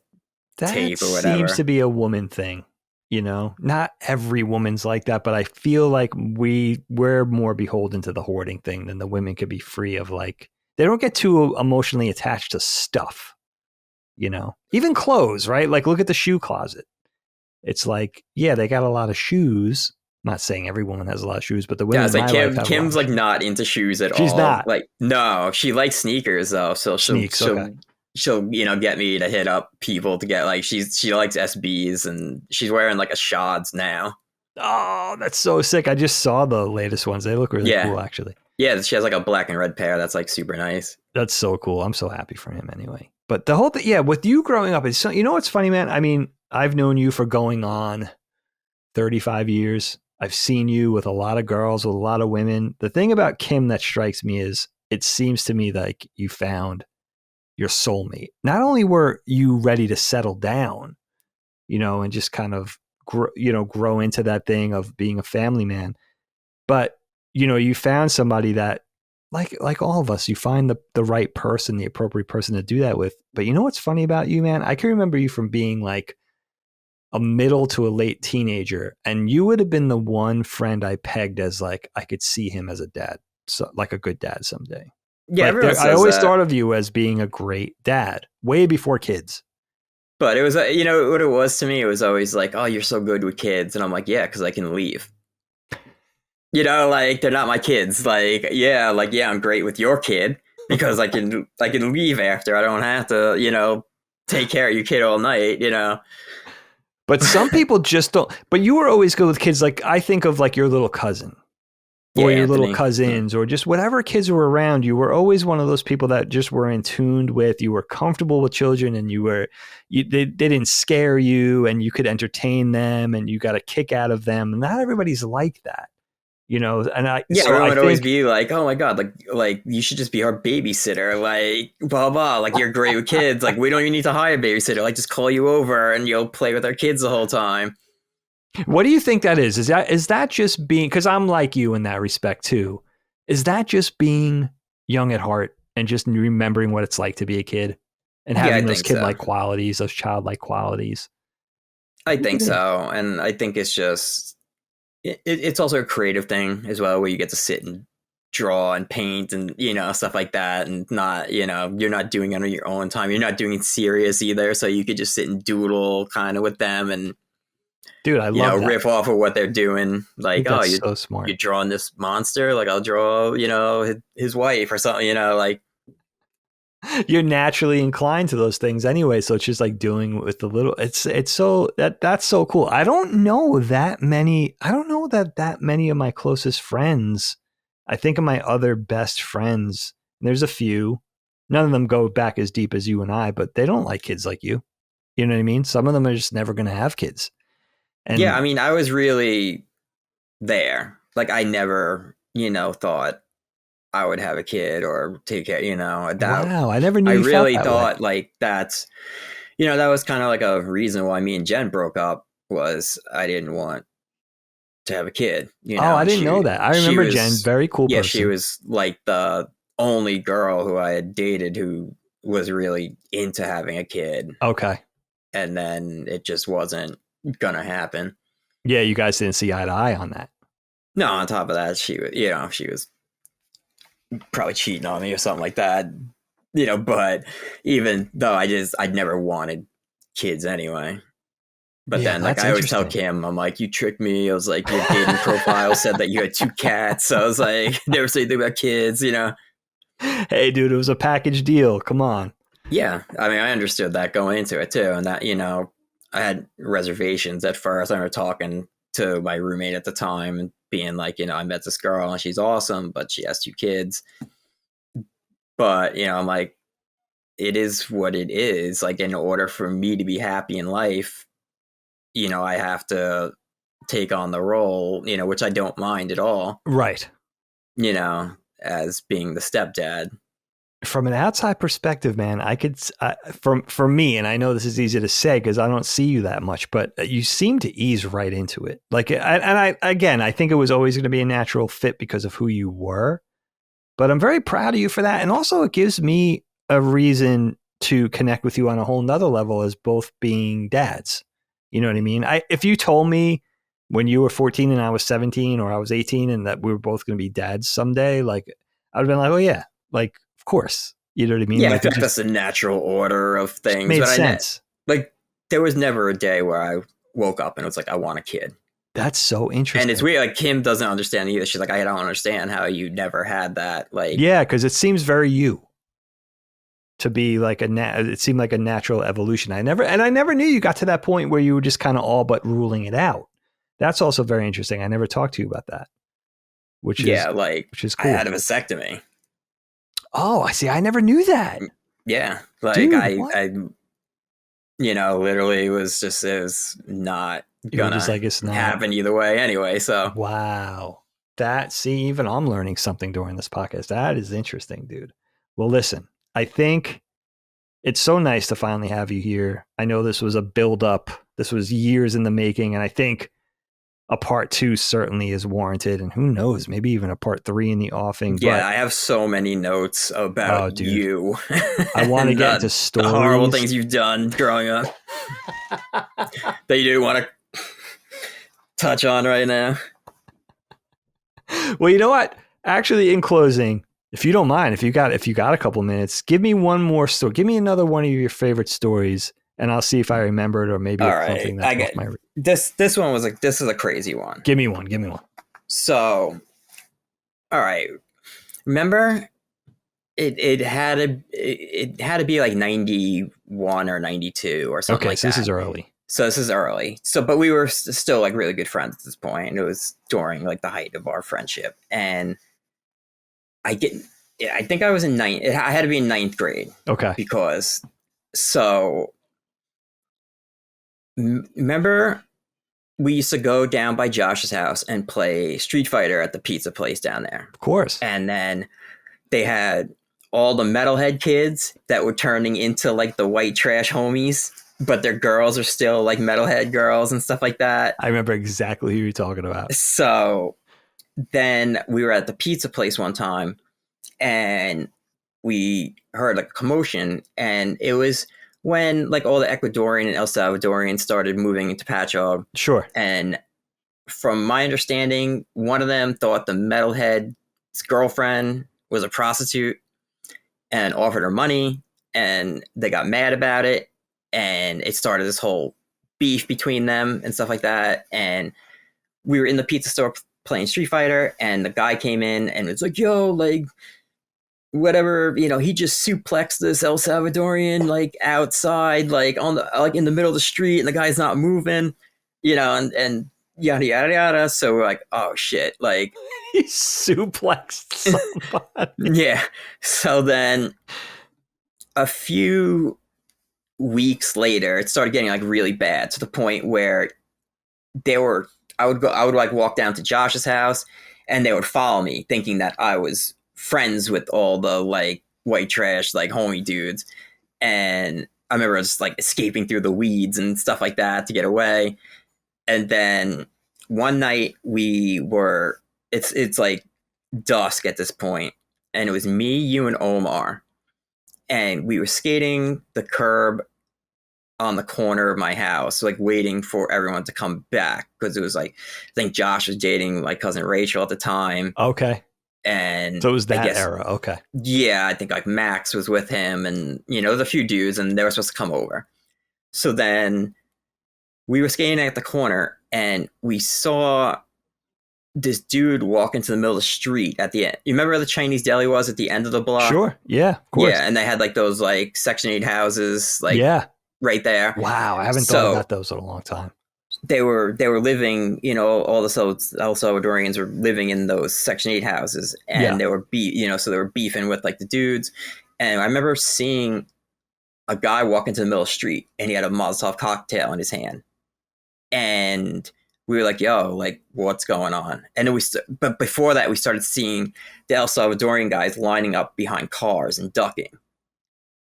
That tape or seems to whatever. be a woman thing. Not every woman's like that, but I feel like we're more beholden to the hoarding thing than the women could be free of like they don't get too emotionally attached to stuff, Even clothes, right? Like look at the shoe closet. It's like, yeah, they got a lot of shoes. I'm not saying every woman has a lot of shoes, but the Yeah, women it's in like my life have a lot Kim's of like shoes. not into shoes at She's all. not. Like no, she likes sneakers though. So she'll Sneaks, okay. she'll get me to hit up people to get like she likes SBs and she's wearing like a Shods now. Oh, that's so sick. I just saw the latest ones. They look really Yeah. cool, actually. Yeah, she has like a black and red pair that's like super nice. That's so cool. I'm so happy for him anyway. But the whole thing, yeah, with you growing up, it's so, what's funny, man? I mean, I've known you for going on 35 years. I've seen you with a lot of girls, with a lot of women. The thing about Kim that strikes me is it seems to me like you found your soulmate. Not only were you ready to settle down, and just kind of grow into that thing of being a family man, but you found somebody that like all of us, you find the right person, the appropriate person to do that with. But you know what's funny about you, man? I can remember you from being like a middle to a late teenager, and you would have been the one friend I pegged as like I could see him as a dad, so like a good dad someday. Yeah, Like everyone I says always that. thought of you as being a great dad, way before kids. But it was what it was to me, it was always like, "Oh, you're so good with kids." And I'm like, "Yeah, cuz I can leave." Like they're not my kids. Like yeah, I'm great with your kid because I can leave after. I don't have to, take care of your kid all night. But some people just don't. But you were always good with kids. Like I think of like your little cousin Yeah, or your little Anthony. Yeah. cousins or just whatever kids were around. You were always one of those people that just were in tuned with. You were comfortable with children, and they didn't scare you, and you could entertain them, and you got a kick out of them. And not everybody's like that, And Yeah, so everyone I would always think be like, "Oh my god, like you should just be our babysitter." Like blah blah. Like you're great with kids. Like we don't even need to hire a babysitter. Like just call you over and you'll play with our kids the whole time. what do you think that is? Is that just being, because I'm like you in that respect too. Is that just being young at heart and just remembering what it's like to be a kid and Yeah, I having those think kid so. like qualities, those childlike qualities? I I think think it is. so, and I think it's just it's also a creative thing as well, where you get to sit and draw and paint and stuff like that, and not you're not doing it on your own time. You're not doing it serious either, so you could just sit and doodle kind of with them and Dude, I love that. riff off of what they're doing. I Like, think oh, that's you're so smart. you're drawing this monster. Like, I'll draw his wife or something. Like You're naturally inclined to those things anyway, so it's just like doing with the little. It's so that's so cool. I don't know that many of my closest friends. I think of my other best friends. And there's a few. None of them go back as deep as you and I, but they don't like kids like you. You know what I mean? Some of them are just never going to have kids. yeah, I And mean, I was really there. Like, I never thought I would have a kid or take care. That wow, I never knew I you felt really that way. thought like that's that was kind of like a reason why me and Jen broke up, was I didn't want to have a kid, Oh, I and didn't know she that. I she remember Jen, was very cool yeah, she person. was like the only girl who I had dated who was really into having a kid, Okay. and then it just wasn't gonna happen. Yeah, you guys didn't see eye to eye on that. No, on top of that, she was probably cheating on me or something like that. But even though I'd never wanted kids anyway. But Yeah, then, like, that's I always tell interesting. Kim, I'm like, you tricked me. I was like, your dating profile said that you had 2 cats. So I was like, never say anything about kids. Hey, dude, it was a package deal. Come on. Yeah. I mean, I understood that going into it too. And that, I had reservations at first. I remember talking to my roommate at the time and being like, I met this girl and she's awesome, but she has 2 kids. But, I'm like, it is what it is. Like, in order for me to be happy in life, I have to take on the role, which I don't mind at all, Right. as being the stepdad. From an outside perspective, man, I could, for me, and I know this is easy to say because I don't see you that much, but you seem to ease right into it. Like, I think it was always going to be a natural fit because of who you were, but I'm very proud of you for that. And also it gives me a reason to connect with you on a whole nother level as both being dads. You know what I mean? If you told me when you were 14 and I was 17 or I was 18 and that we were both going to be dads someday, like I'd have been like, oh yeah, like, of course, you know what I mean? Yeah, like, I feel like that's the natural order of things. Made but sense. There was never a day where I woke up and it was like, I want a kid. That's so interesting. And it's weird. Like Kim doesn't understand either. She's like, I don't understand how you never had that. Like, yeah, because it seems very you to be like it seemed like a natural evolution. I never knew you got to that point where you were just kind of all but ruling it out. That's also very interesting. I never talked to you about that. Which is cool. I had a vasectomy. Oh, I see. I never knew that. Yeah. Like Dude, I literally it was not gonna just like, it's not happen either way anyway. So wow. Even I'm learning something during this podcast. That is interesting, dude. Well, listen, I think it's so nice to finally have you here. I know this was a build up. This was years in the making. And I think a part 2 certainly is warranted, and who knows, maybe even a part 3 in the offing. Yeah, but I have so many notes about you. I want to get into stories. The horrible things you've done growing up that you do want to touch on right now. Well, you know what? Actually, in closing, if you don't mind, if you got a couple minutes, give me one more story. Give me another one of your favorite stories, and I'll see if I remember it, or maybe it's something that's off my. This one was like, this is a crazy one. Give me one. So, all right. Remember, it had to be like 91 or 92 or something. Okay, like so that. This is early. So, but we were still like really good friends at this point. It was during like the height of our friendship, and I think I was in ninth. I had to be in ninth grade. Okay. Because remember, we used to go down by Josh's house and play Street Fighter at the pizza place down there. Of course. And then they had all the metalhead kids that were turning into like the white trash homies, but their girls are still like metalhead girls and stuff like that. I remember exactly who you're talking about. So then we were at the pizza place one time and we heard like a commotion, and it was when like all the Ecuadorian and El Salvadorians started moving into Patchogue. Sure. And from my understanding, one of them thought the metalhead's girlfriend was a prostitute and offered her money, and they got mad about it, and it started this whole beef between them and stuff like that. And we were in the pizza store playing Street Fighter, and the guy came in and was like, yo, like, whatever, he just suplexed this El Salvadorian like outside, like on the like in the middle of the street, and the guy's not moving, and yada yada yada. So we're like, oh shit, like he suplexed somebody. Yeah. So then a few weeks later, it started getting like really bad, to the point where I would like walk down to Josh's house, and they would follow me thinking that I was friends with all the like white trash like homie dudes. And I remember just like escaping through the weeds and stuff like that to get away. And then one night it's like dusk at this point, and it was me, you, and Omar, and we were skating the curb on the corner of my house, like waiting for everyone to come back, because it was like, I think Josh was dating my cousin Rachel at the time. Okay. And so it was that era. Okay. Yeah, I think like Max was with him, and there's a few dudes, and they were supposed to come over. So then we were skating at the corner, and we saw this dude walk into the middle of the street at the end. You remember where the Chinese deli was at the end of the block? Sure. Yeah, of course. Yeah, and they had like those like Section 8 houses, like right there. Wow, I haven't thought about those in a long time. They were living, all the El Salvadorians were living in those Section 8 houses, and they were so they were beefing with like the dudes. And I remember seeing a guy walk into the middle of the street, and he had a Molotov cocktail in his hand. and we were like, yo, like, what's going on? And then but before that, we started seeing the El Salvadorian guys lining up behind cars and ducking.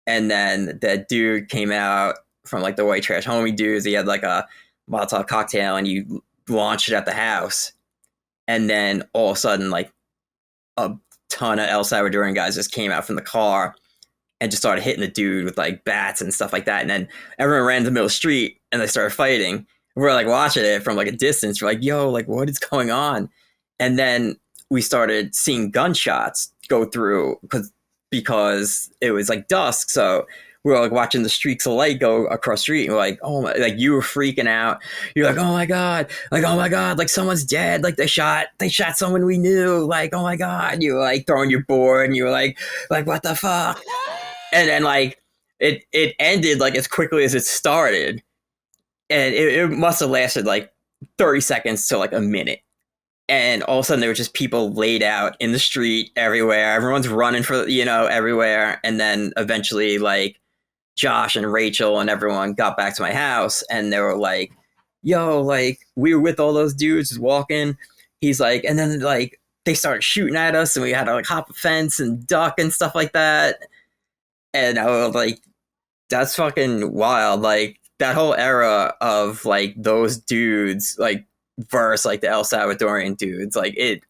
And then that dude came out from like the white trash homie dudes. He had like a Molotov cocktail and you launched it at the house. And then all of a sudden, like a ton of El Salvadorian guys just came out from the car and just started hitting the dude with like bats and stuff like that. And then everyone ran to the middle of the street and they started fighting. We're like watching it from like a distance. We're like, yo, like what is going on? And then we started seeing gunshots go through because it was like dusk. So we were like watching the streaks of light go across the street. And we're like, oh my, like you were freaking out. You're like, oh my God, like someone's dead. Like they shot someone we knew. Like, oh my God. You were like throwing your board and you were like, what the fuck? And then like it ended like as quickly as it started. And it must have lasted like 30 seconds to like a minute. And all of a sudden there were just people laid out in the street everywhere. Everyone's running for, everywhere. And then eventually like Josh and Rachel and everyone got back to my house and they were like, yo, like we were with all those dudes just walking. He's like, and then like they started shooting at us and we had to like hop a fence and duck and stuff like that. And I was like, that's fucking wild. Like that whole era of like those dudes, like versus like the El Salvadorian dudes, like it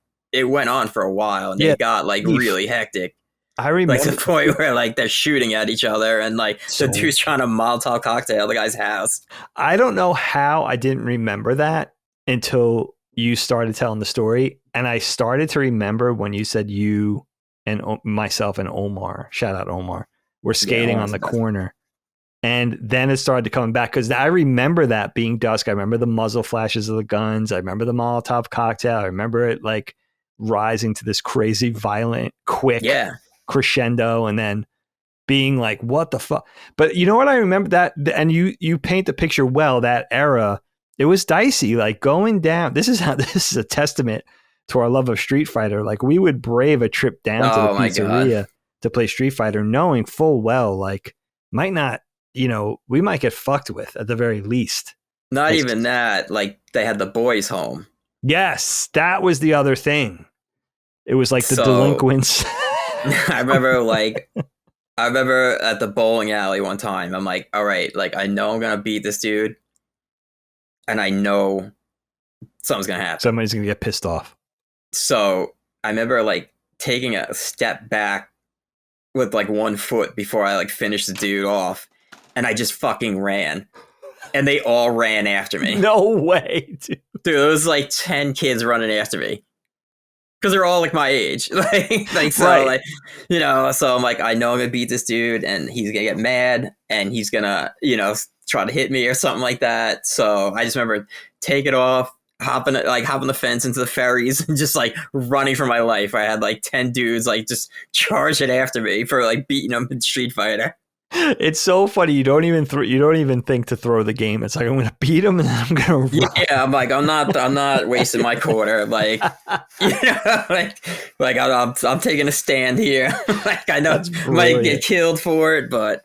went on for a while and it got like really hectic. I remember like the point where like they're shooting at each other and like the dude's trying to Molotov cocktail the guy's house. I don't know how I didn't remember that until you started telling the story. And I started to remember when you said you and myself and Omar, shout out Omar, were skating on the corner. And then it started to come back because I remember that being dusk. I remember the muzzle flashes of the guns. I remember the Molotov cocktail. I remember it like rising to this crazy, violent, quick crescendo and then being like, what the fuck? But you know what? I remember that. And you paint the picture well, that era. It was dicey, like going down. This is a testament to our love of Street Fighter. Like we would brave a trip down to the pizzeria to play Street Fighter, knowing full well, like might not, we might get fucked with at the very least. Not even that, like they had the boys home. Yes, that was the other thing. It was like the delinquents. I remember at the bowling alley one time, I'm like, all right, like I know I'm going to beat this dude and I know something's going to happen. Somebody's going to get pissed off. So I remember like taking a step back with like one foot before I like finished the dude off. And I just fucking ran. And they all ran after me. No way, dude. Dude, it was like 10 kids running after me. Because they're all like my age. So I'm like, I know I'm going to beat this dude and he's going to get mad and he's going to, try to hit me or something like that. So I just remember taking off, hopping the fence into the ferries and just like running for my life. I had like 10 dudes like just charging after me for like beating them in Street Fighter. It's so funny. You don't even think to throw the game. It's like I'm going to beat him and then I'm going to run. Yeah, I'm like I'm not wasting my quarter. Like I'm taking a stand here. Like I know I might get killed for it, but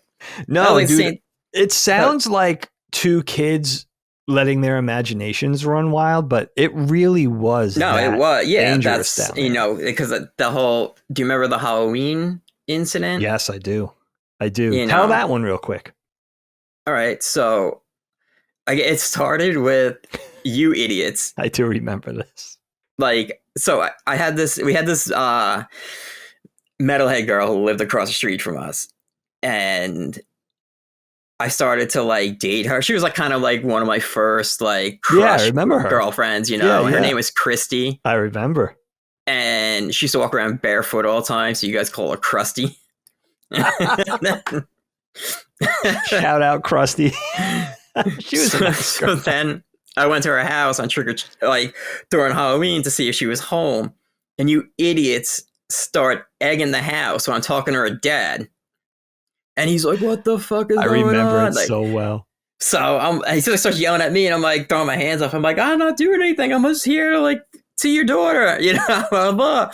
no, dude. It sounds like two kids letting their imaginations run wild, but it really was. No, it was. Yeah, that's because the whole. Do you remember the Halloween incident? Yes, I do. Tell that one real quick. All right, so it started with you idiots. I do remember this. Like, so we had this metalhead girl who lived across the street from us, and I started to like date her. She was like kind of like one of my first like crush I remember her. girlfriends. Her name was Christy. I remember. And she used to walk around barefoot all the time, so you guys call her Krusty. Shout out Krusty. She was so then I went to her house on during Halloween to see if she was home, and you idiots start egging the house when I'm talking to her dad, and he's like, "What the fuck is going on?" I remember it so well. So he starts yelling at me, and I'm like throwing my hands up. I'm like, "I'm not doing anything. I'm just here to like see your daughter," blah, blah, blah.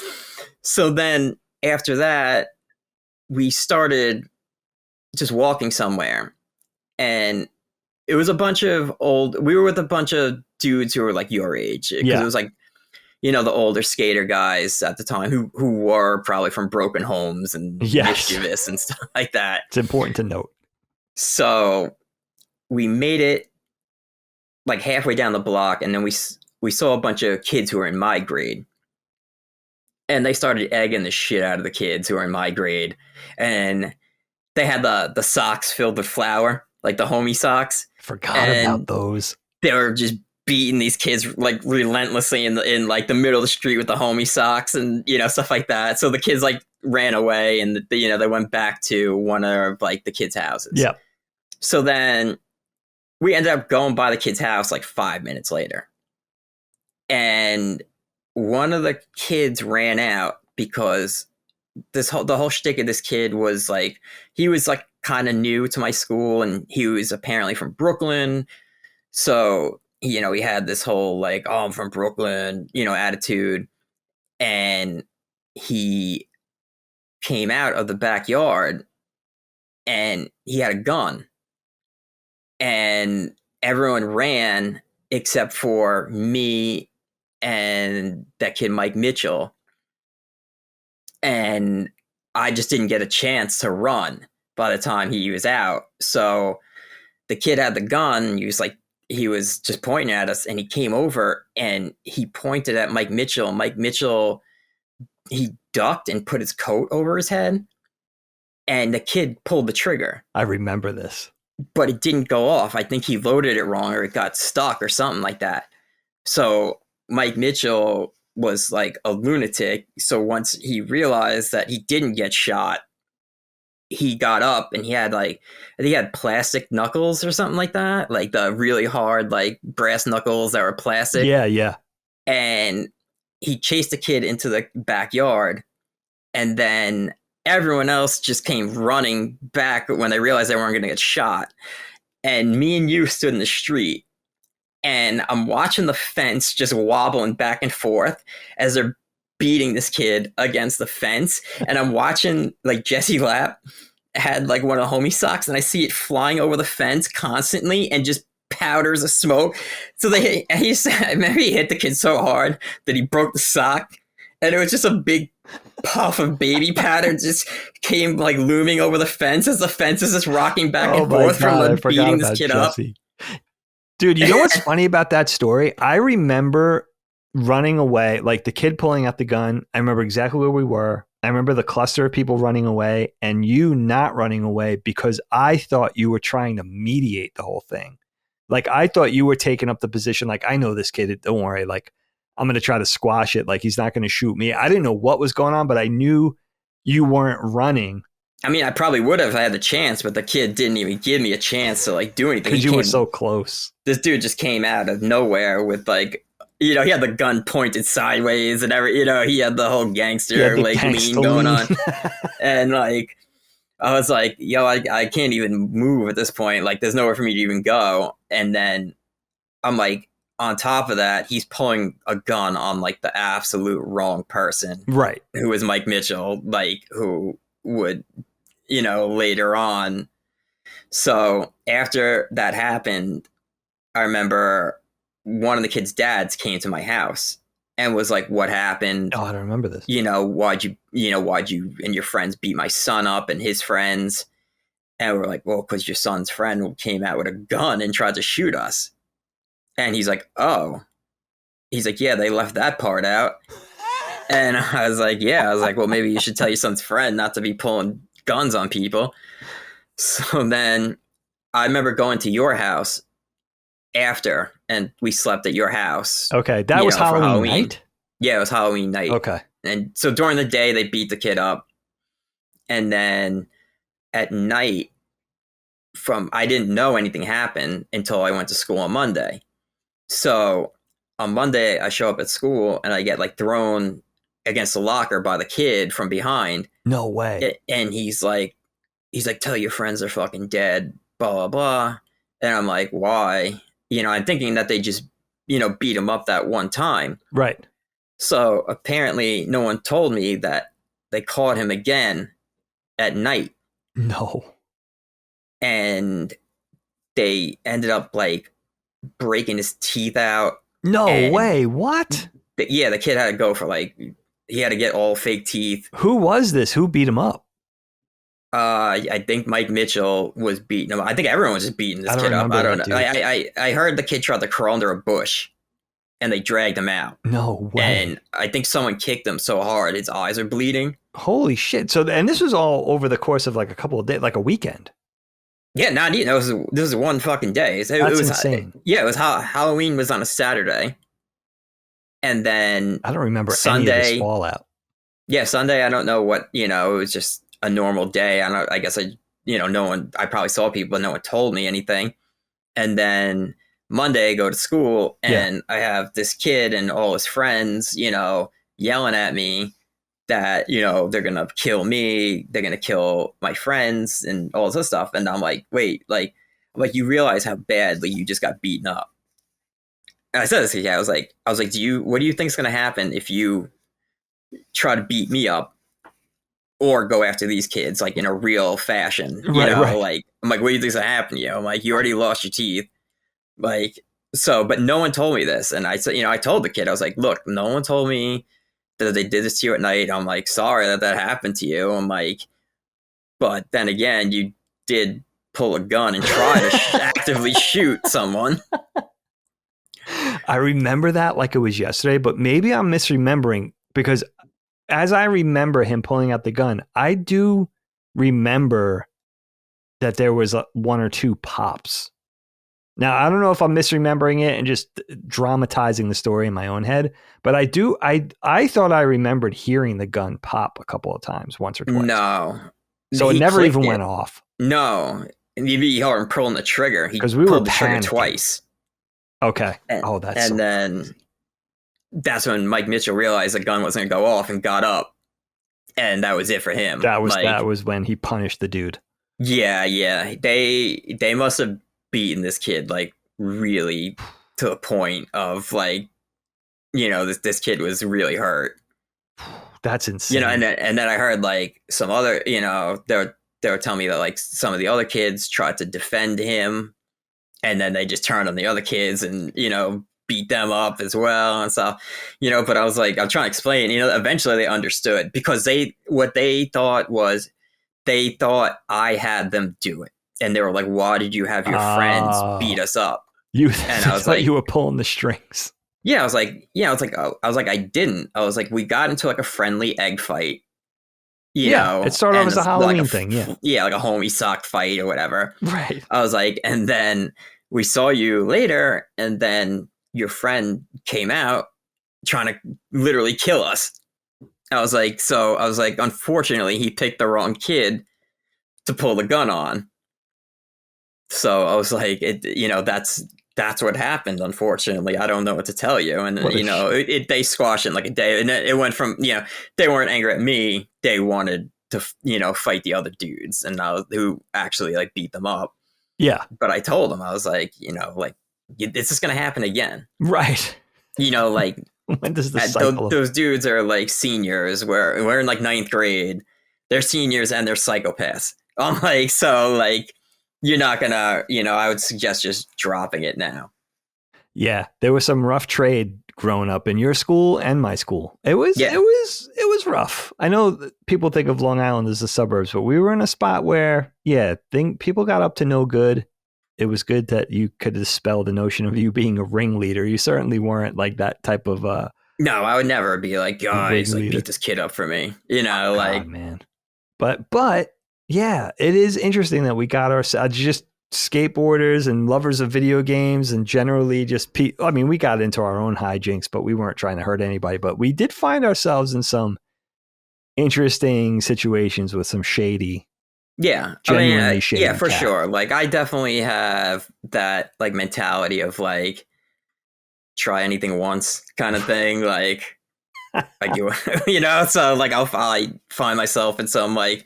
So then after that, we started just walking somewhere, and it was a bunch of we were with a bunch of dudes who were like your age. Because it was like, the older skater guys at the time who were probably from broken homes and mischievous and stuff like that. It's important to note. So we made it like halfway down the block, and then we saw a bunch of kids who were in my grade. And they started egging the shit out of the kids who were in my grade. And they had the socks filled with flour, like the homie socks. Forgot about those. They were just beating these kids like relentlessly in like the middle of the street with the homie socks and, stuff like that. So the kids like ran away and, they went back to one of like the kids' houses. Yeah. So then we ended up going by the kid's house like 5 minutes later. And one of the kids ran out because the whole shtick of this kid was like, he was like kind of new to my school, and he was apparently from Brooklyn. So, he had this whole like, oh, I'm from Brooklyn, attitude. And he came out of the backyard and he had a gun. And everyone ran except for me and that kid, Mike Mitchell. And I just didn't get a chance to run by the time he was out. So the kid had the gun. He was just pointing at us, and he came over and he pointed at Mike Mitchell. Mike Mitchell, he ducked and put his coat over his head, and the kid pulled the trigger. I remember this. But it didn't go off. I think he loaded it wrong, or it got stuck or something like that. So Mike Mitchell was like a lunatic. So once he realized that he didn't get shot, he got up and he had like, I think he had plastic knuckles or something like that. Like the really hard, like brass knuckles that were plastic. Yeah, yeah. And he chased the kid into the backyard. And then everyone else just came running back when they realized they weren't going to get shot. And me and you stood in the street. And I'm watching the fence just wobbling back and forth as they're beating this kid against the fence. And I'm watching like Jesse Lapp had like one of the homie socks, and I see it flying over the fence constantly and just powders of smoke. So I remember he hit the kid so hard that he broke the sock, and it was just a big puff of baby powder just came like looming over the fence as the fence is just rocking back and forth from like, beating this kid Jesse up. Dude, you know what's funny about that story? I remember running away, like the kid pulling out the gun. I remember exactly where we were. I remember the cluster of people running away and you not running away because I thought you were trying to mediate the whole thing. Like, I thought you were taking up the position, like, I know this kid, don't worry, like, I'm going to try to squash it. Like, he's not going to shoot me. I didn't know what was going on, but I knew you weren't running. I mean, I probably would have if I had the chance, but the kid didn't even give me a chance to like do anything. Because you were so close. This dude just came out of nowhere with like, he had the gun pointed sideways and he had the whole gangster like lean going on. And like, I was like, yo, I can't even move at this point. Like, there's nowhere for me to even go. And then I'm like, on top of that, he's pulling a gun on like the absolute wrong person. Right. Who is Mike Mitchell, like who would, later on. So after that happened, I remember one of the kids' dads came to my house and was like, what happened? Oh, I don't remember this. Why'd you and your friends beat my son up and his friends? And we're like, well, because your son's friend came out with a gun and tried to shoot us. And he's like, oh. He's like, yeah, they left that part out. And I was like, yeah. I was like, well, maybe you should tell your son's friend not to be pulling guns on people. So then I remember going to your house after, and we slept at your house. Okay, that was Halloween night? Yeah, it was Halloween night. Okay. And so during the day, they beat the kid up. And then at night, I didn't know anything happened until I went to school on Monday. So on Monday, I show up at school and I get like thrown against the locker by the kid from behind. No way. And he's like, tell your friends they're fucking dead, blah, blah, blah. And I'm like, why? I'm thinking that they just, beat him up that one time. Right. So apparently no one told me that they caught him again at night. No. And they ended up like breaking his teeth out. No And- way. What? But yeah, the kid had to go for like, he had to get all fake teeth. Who was this? Who beat him up? I think Mike Mitchell was beating him. I think everyone was just beating this I don't kid up. remember I don't that know. dude. I heard the kid tried to crawl under a bush, and they dragged him out. No way. And I think someone kicked him so hard his eyes are bleeding. Holy shit. So, and this was all over the course of like a couple of days, like a weekend. Yeah, not even. This was one fucking day. So That's it was insane. Yeah, it was Halloween was on a Saturday, and then I don't remember any of Sunday. this fallout. Yeah, Sunday. I don't know what, it was just a normal day. I guess no one. I probably saw people, but no one told me anything. And then Monday, I go to school, and I have this kid and all his friends, yelling at me that, they're going to kill me. They're going to kill my friends and all this stuff. And I'm like, wait, you realize how badly you just got beaten up. And I said this to the guy, I was like, what do you think is going to happen if you try to beat me up or go after these kids, like in a real fashion, Right. like, I'm like, what do you think's going to happen to you? I'm like, you already lost your teeth. Like, so, but no one told me this. And I said, I told the kid, I was like, look, no one told me that they did this to you at night. I'm like, sorry that happened to you. I'm like, but then again, you did pull a gun and try to actively shoot someone. I remember that like it was yesterday, but maybe I'm misremembering because as I remember him pulling out the gun, I do remember that there was one or two pops. Now, I don't know if I'm misremembering it and just dramatizing the story in my own head, but I thought I remembered hearing the gun pop a couple of times, once or twice. No. So it never even went off. No. And you heard him pulling the trigger. He we pulled were the trigger panicking. Twice. Okay. And then that's when Mike Mitchell realized the gun wasn't going to go off and got up. And that was it for him. That was when he punished the dude. Yeah. They must have beaten this kid like really to the point of like, this kid was really hurt. That's insane. And then I heard like some other, they were telling me that like some of the other kids tried to defend him, and then they just turned on the other kids and beat them up as well and stuff. But I was like, I'm trying to explain. Eventually they understood because they thought I had them do it, and they were like, "Why did you have your friends beat us up?" And I was like, you were pulling the strings. Yeah, I was like, I didn't. I was like, we got into like a friendly egg fight. It started off as a Halloween thing. Yeah, like a homie sock fight or whatever. Right. I was like, and then we saw you later, and then your friend came out trying to literally kill us. I was like, unfortunately, he picked the wrong kid to pull the gun on. So I was like, that's what happened. Unfortunately, I don't know what to tell you. And they squashed it in like a day, and it went from they weren't angry at me. They wanted to fight the other dudes, and who actually like beat them up. Yeah. But I told them, I was like, this is gonna happen again. Right. Like when does the cycle? Those dudes are like seniors. We're in like 9th grade. They're seniors and they're psychopaths. I'm like, so like. You're not gonna, I would suggest just dropping it now. Yeah, there was some rough trade growing up in your school and my school. It was rough. I know that people think of Long Island as the suburbs, but we were in a spot where, people got up to no good. It was good that you could dispel the notion of you being a ringleader. You certainly weren't like that type of. No, I would never be like, guys, like beat this kid up for me. Like, man. But. Yeah, it is interesting that we got ourselves just skateboarders and lovers of video games and generally just we got into our own hijinks, but we weren't trying to hurt anybody. But we did find ourselves in some interesting situations with some shady. Yeah, genuinely shady. Yeah, for sure. Like I definitely have that like mentality of like try anything once kind of thing. Like so like I'll find myself in some like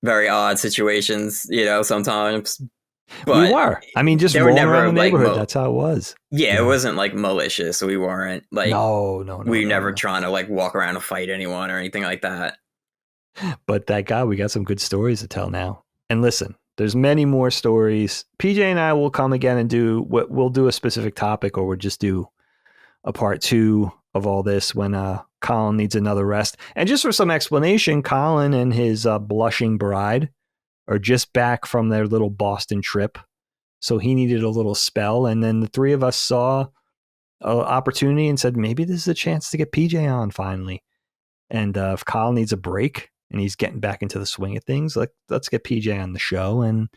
very odd situations, sometimes. But we were. Just rolling around the neighborhood. That's how it was. Yeah, it wasn't like malicious. We weren't like no. We never trying to like walk around and fight anyone or anything like that. But that guy, we got some good stories to tell now. And listen, There's many more stories. PJ and I will come again and we'll do a specific topic, or we'll just do a part 2 of all this when Colin needs another rest. And just for some explanation, Colin and his blushing bride are just back from their little Boston trip. So he needed a little spell. And then the three of us saw an opportunity and said, maybe this is a chance to get PJ on finally. And if Colin needs a break and he's getting back into the swing of things, let's get PJ on the show. And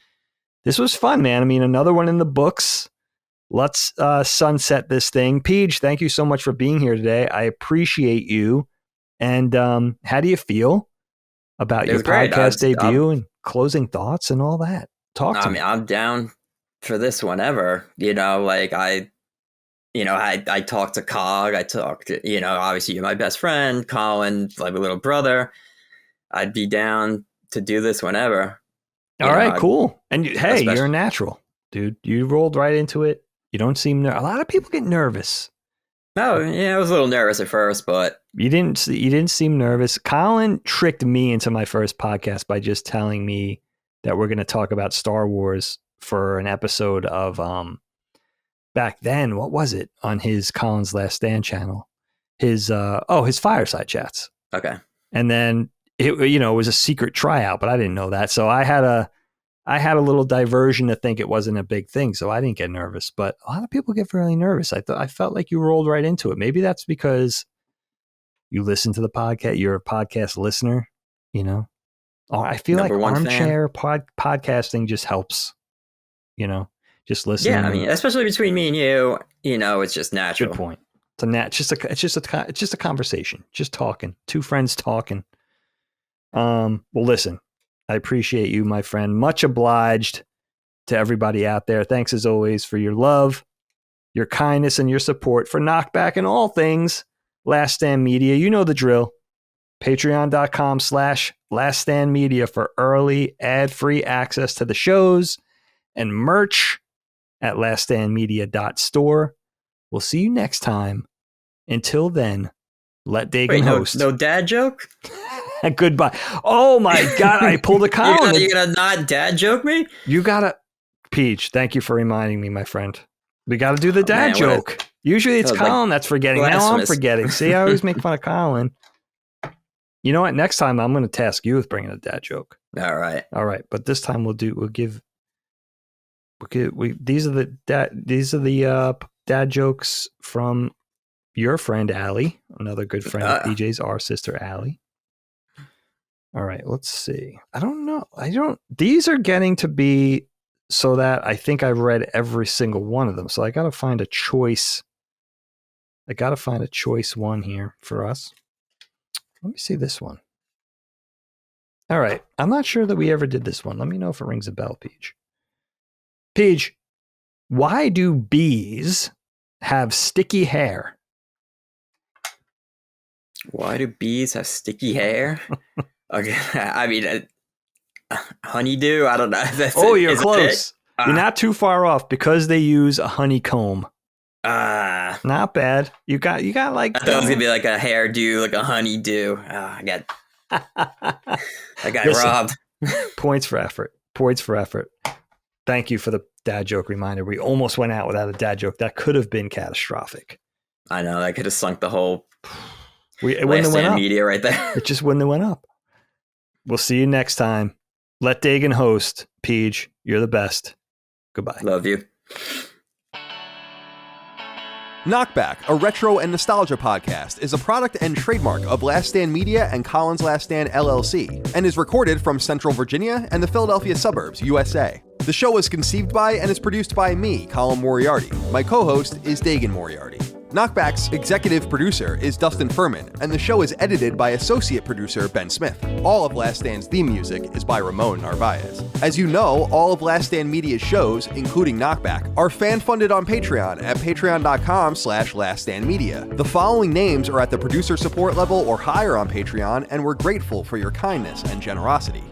this was fun, man. I mean, another one in the books. Let's sunset this thing. Peach, thank you so much for being here today. I appreciate you. And how do you feel about your podcast debut and closing thoughts and all that? Talk to me. I'm down for this whenever. I talked to Cog. I talked to, obviously you're my best friend. Colin, like a little brother. I'd be down to do this whenever. All right, cool. And you're a natural, dude. You rolled right into it. You don't seem a lot of people get nervous. Oh, yeah, I was a little nervous at first, but you didn't seem nervous. Colin tricked me into my first podcast by just telling me that we're going to talk about Star Wars for an episode of back then. What was it on his Colin's Last Stand channel? His fireside chats. Okay. And then it was a secret tryout, but I didn't know that. So I had a little diversion to think it wasn't a big thing, so I didn't get nervous. But a lot of people get really nervous. I felt like you rolled right into it. Maybe that's because you listen to the podcast. You're a podcast listener, I feel like armchair podcasting just helps, just listening. Yeah, I mean, especially between me and you, it's just natural. Good point. It's just a conversation, just talking, two friends talking. Well, listen. I appreciate you, my friend. Much obliged to everybody out there. Thanks as always for your love, your kindness, and your support for Knockback and all things Last Stand Media. You know the drill. Patreon.com/Last Stand Media for early ad-free access to the shows and merch at laststandmedia.store. We'll see you next time. Until then, let Dagan host. No dad joke? Goodbye. Oh my God, I pulled a Colin. You're gonna not dad joke me? You gotta, Peach, thank you for reminding me, my friend. We gotta do the dad joke. Usually it's Colin that's forgetting. Now I'm forgetting. See, I always make fun of Colin. You know what? Next time I'm gonna task you with bringing a dad joke. All right. But this time these are the dad jokes from your friend Allie, another good friend of PJ's, our sister Allie. All right, let's see. I don't know. These are getting to be so that I think I've read every single one of them. So I got to find a choice. One here for us. Let me see this one. All right. I'm not sure that we ever did this one. Let me know if it rings a bell, Peach. Peach, why do bees have sticky hair? Why do bees have sticky hair? Okay, I mean, honeydew. I don't know. You're close. You're not too far off because they use a honeycomb. Not bad. You got like. I thought it was gonna be like a hairdo, like a honeydew. I got robbed. Points for effort. Thank you for the dad joke reminder. We almost went out without a dad joke. That could have been catastrophic. I know that could have sunk the whole. It wouldn't have went up. Media right there. It just wouldn't have went up. We'll see you next time. Let Dagan host. Peach, you're the best. Goodbye. Love you. Knockback, a retro and nostalgia podcast, is a product and trademark of Last Stand Media and Colin's Last Stand LLC, and is recorded from Central Virginia and the Philadelphia suburbs, USA. The show was conceived by and is produced by me, Colin Moriarty. My co-host is Dagan Moriarty. Knockback's executive producer is Dustin Furman, and the show is edited by associate producer Ben Smith. All of Last Stand's theme music is by Ramon Narvaez. As you know, all of Last Stand Media's shows, including Knockback, are fan-funded on Patreon at patreon.com/laststandmedia. The following names are at the producer support level or higher on Patreon, and we're grateful for your kindness and generosity.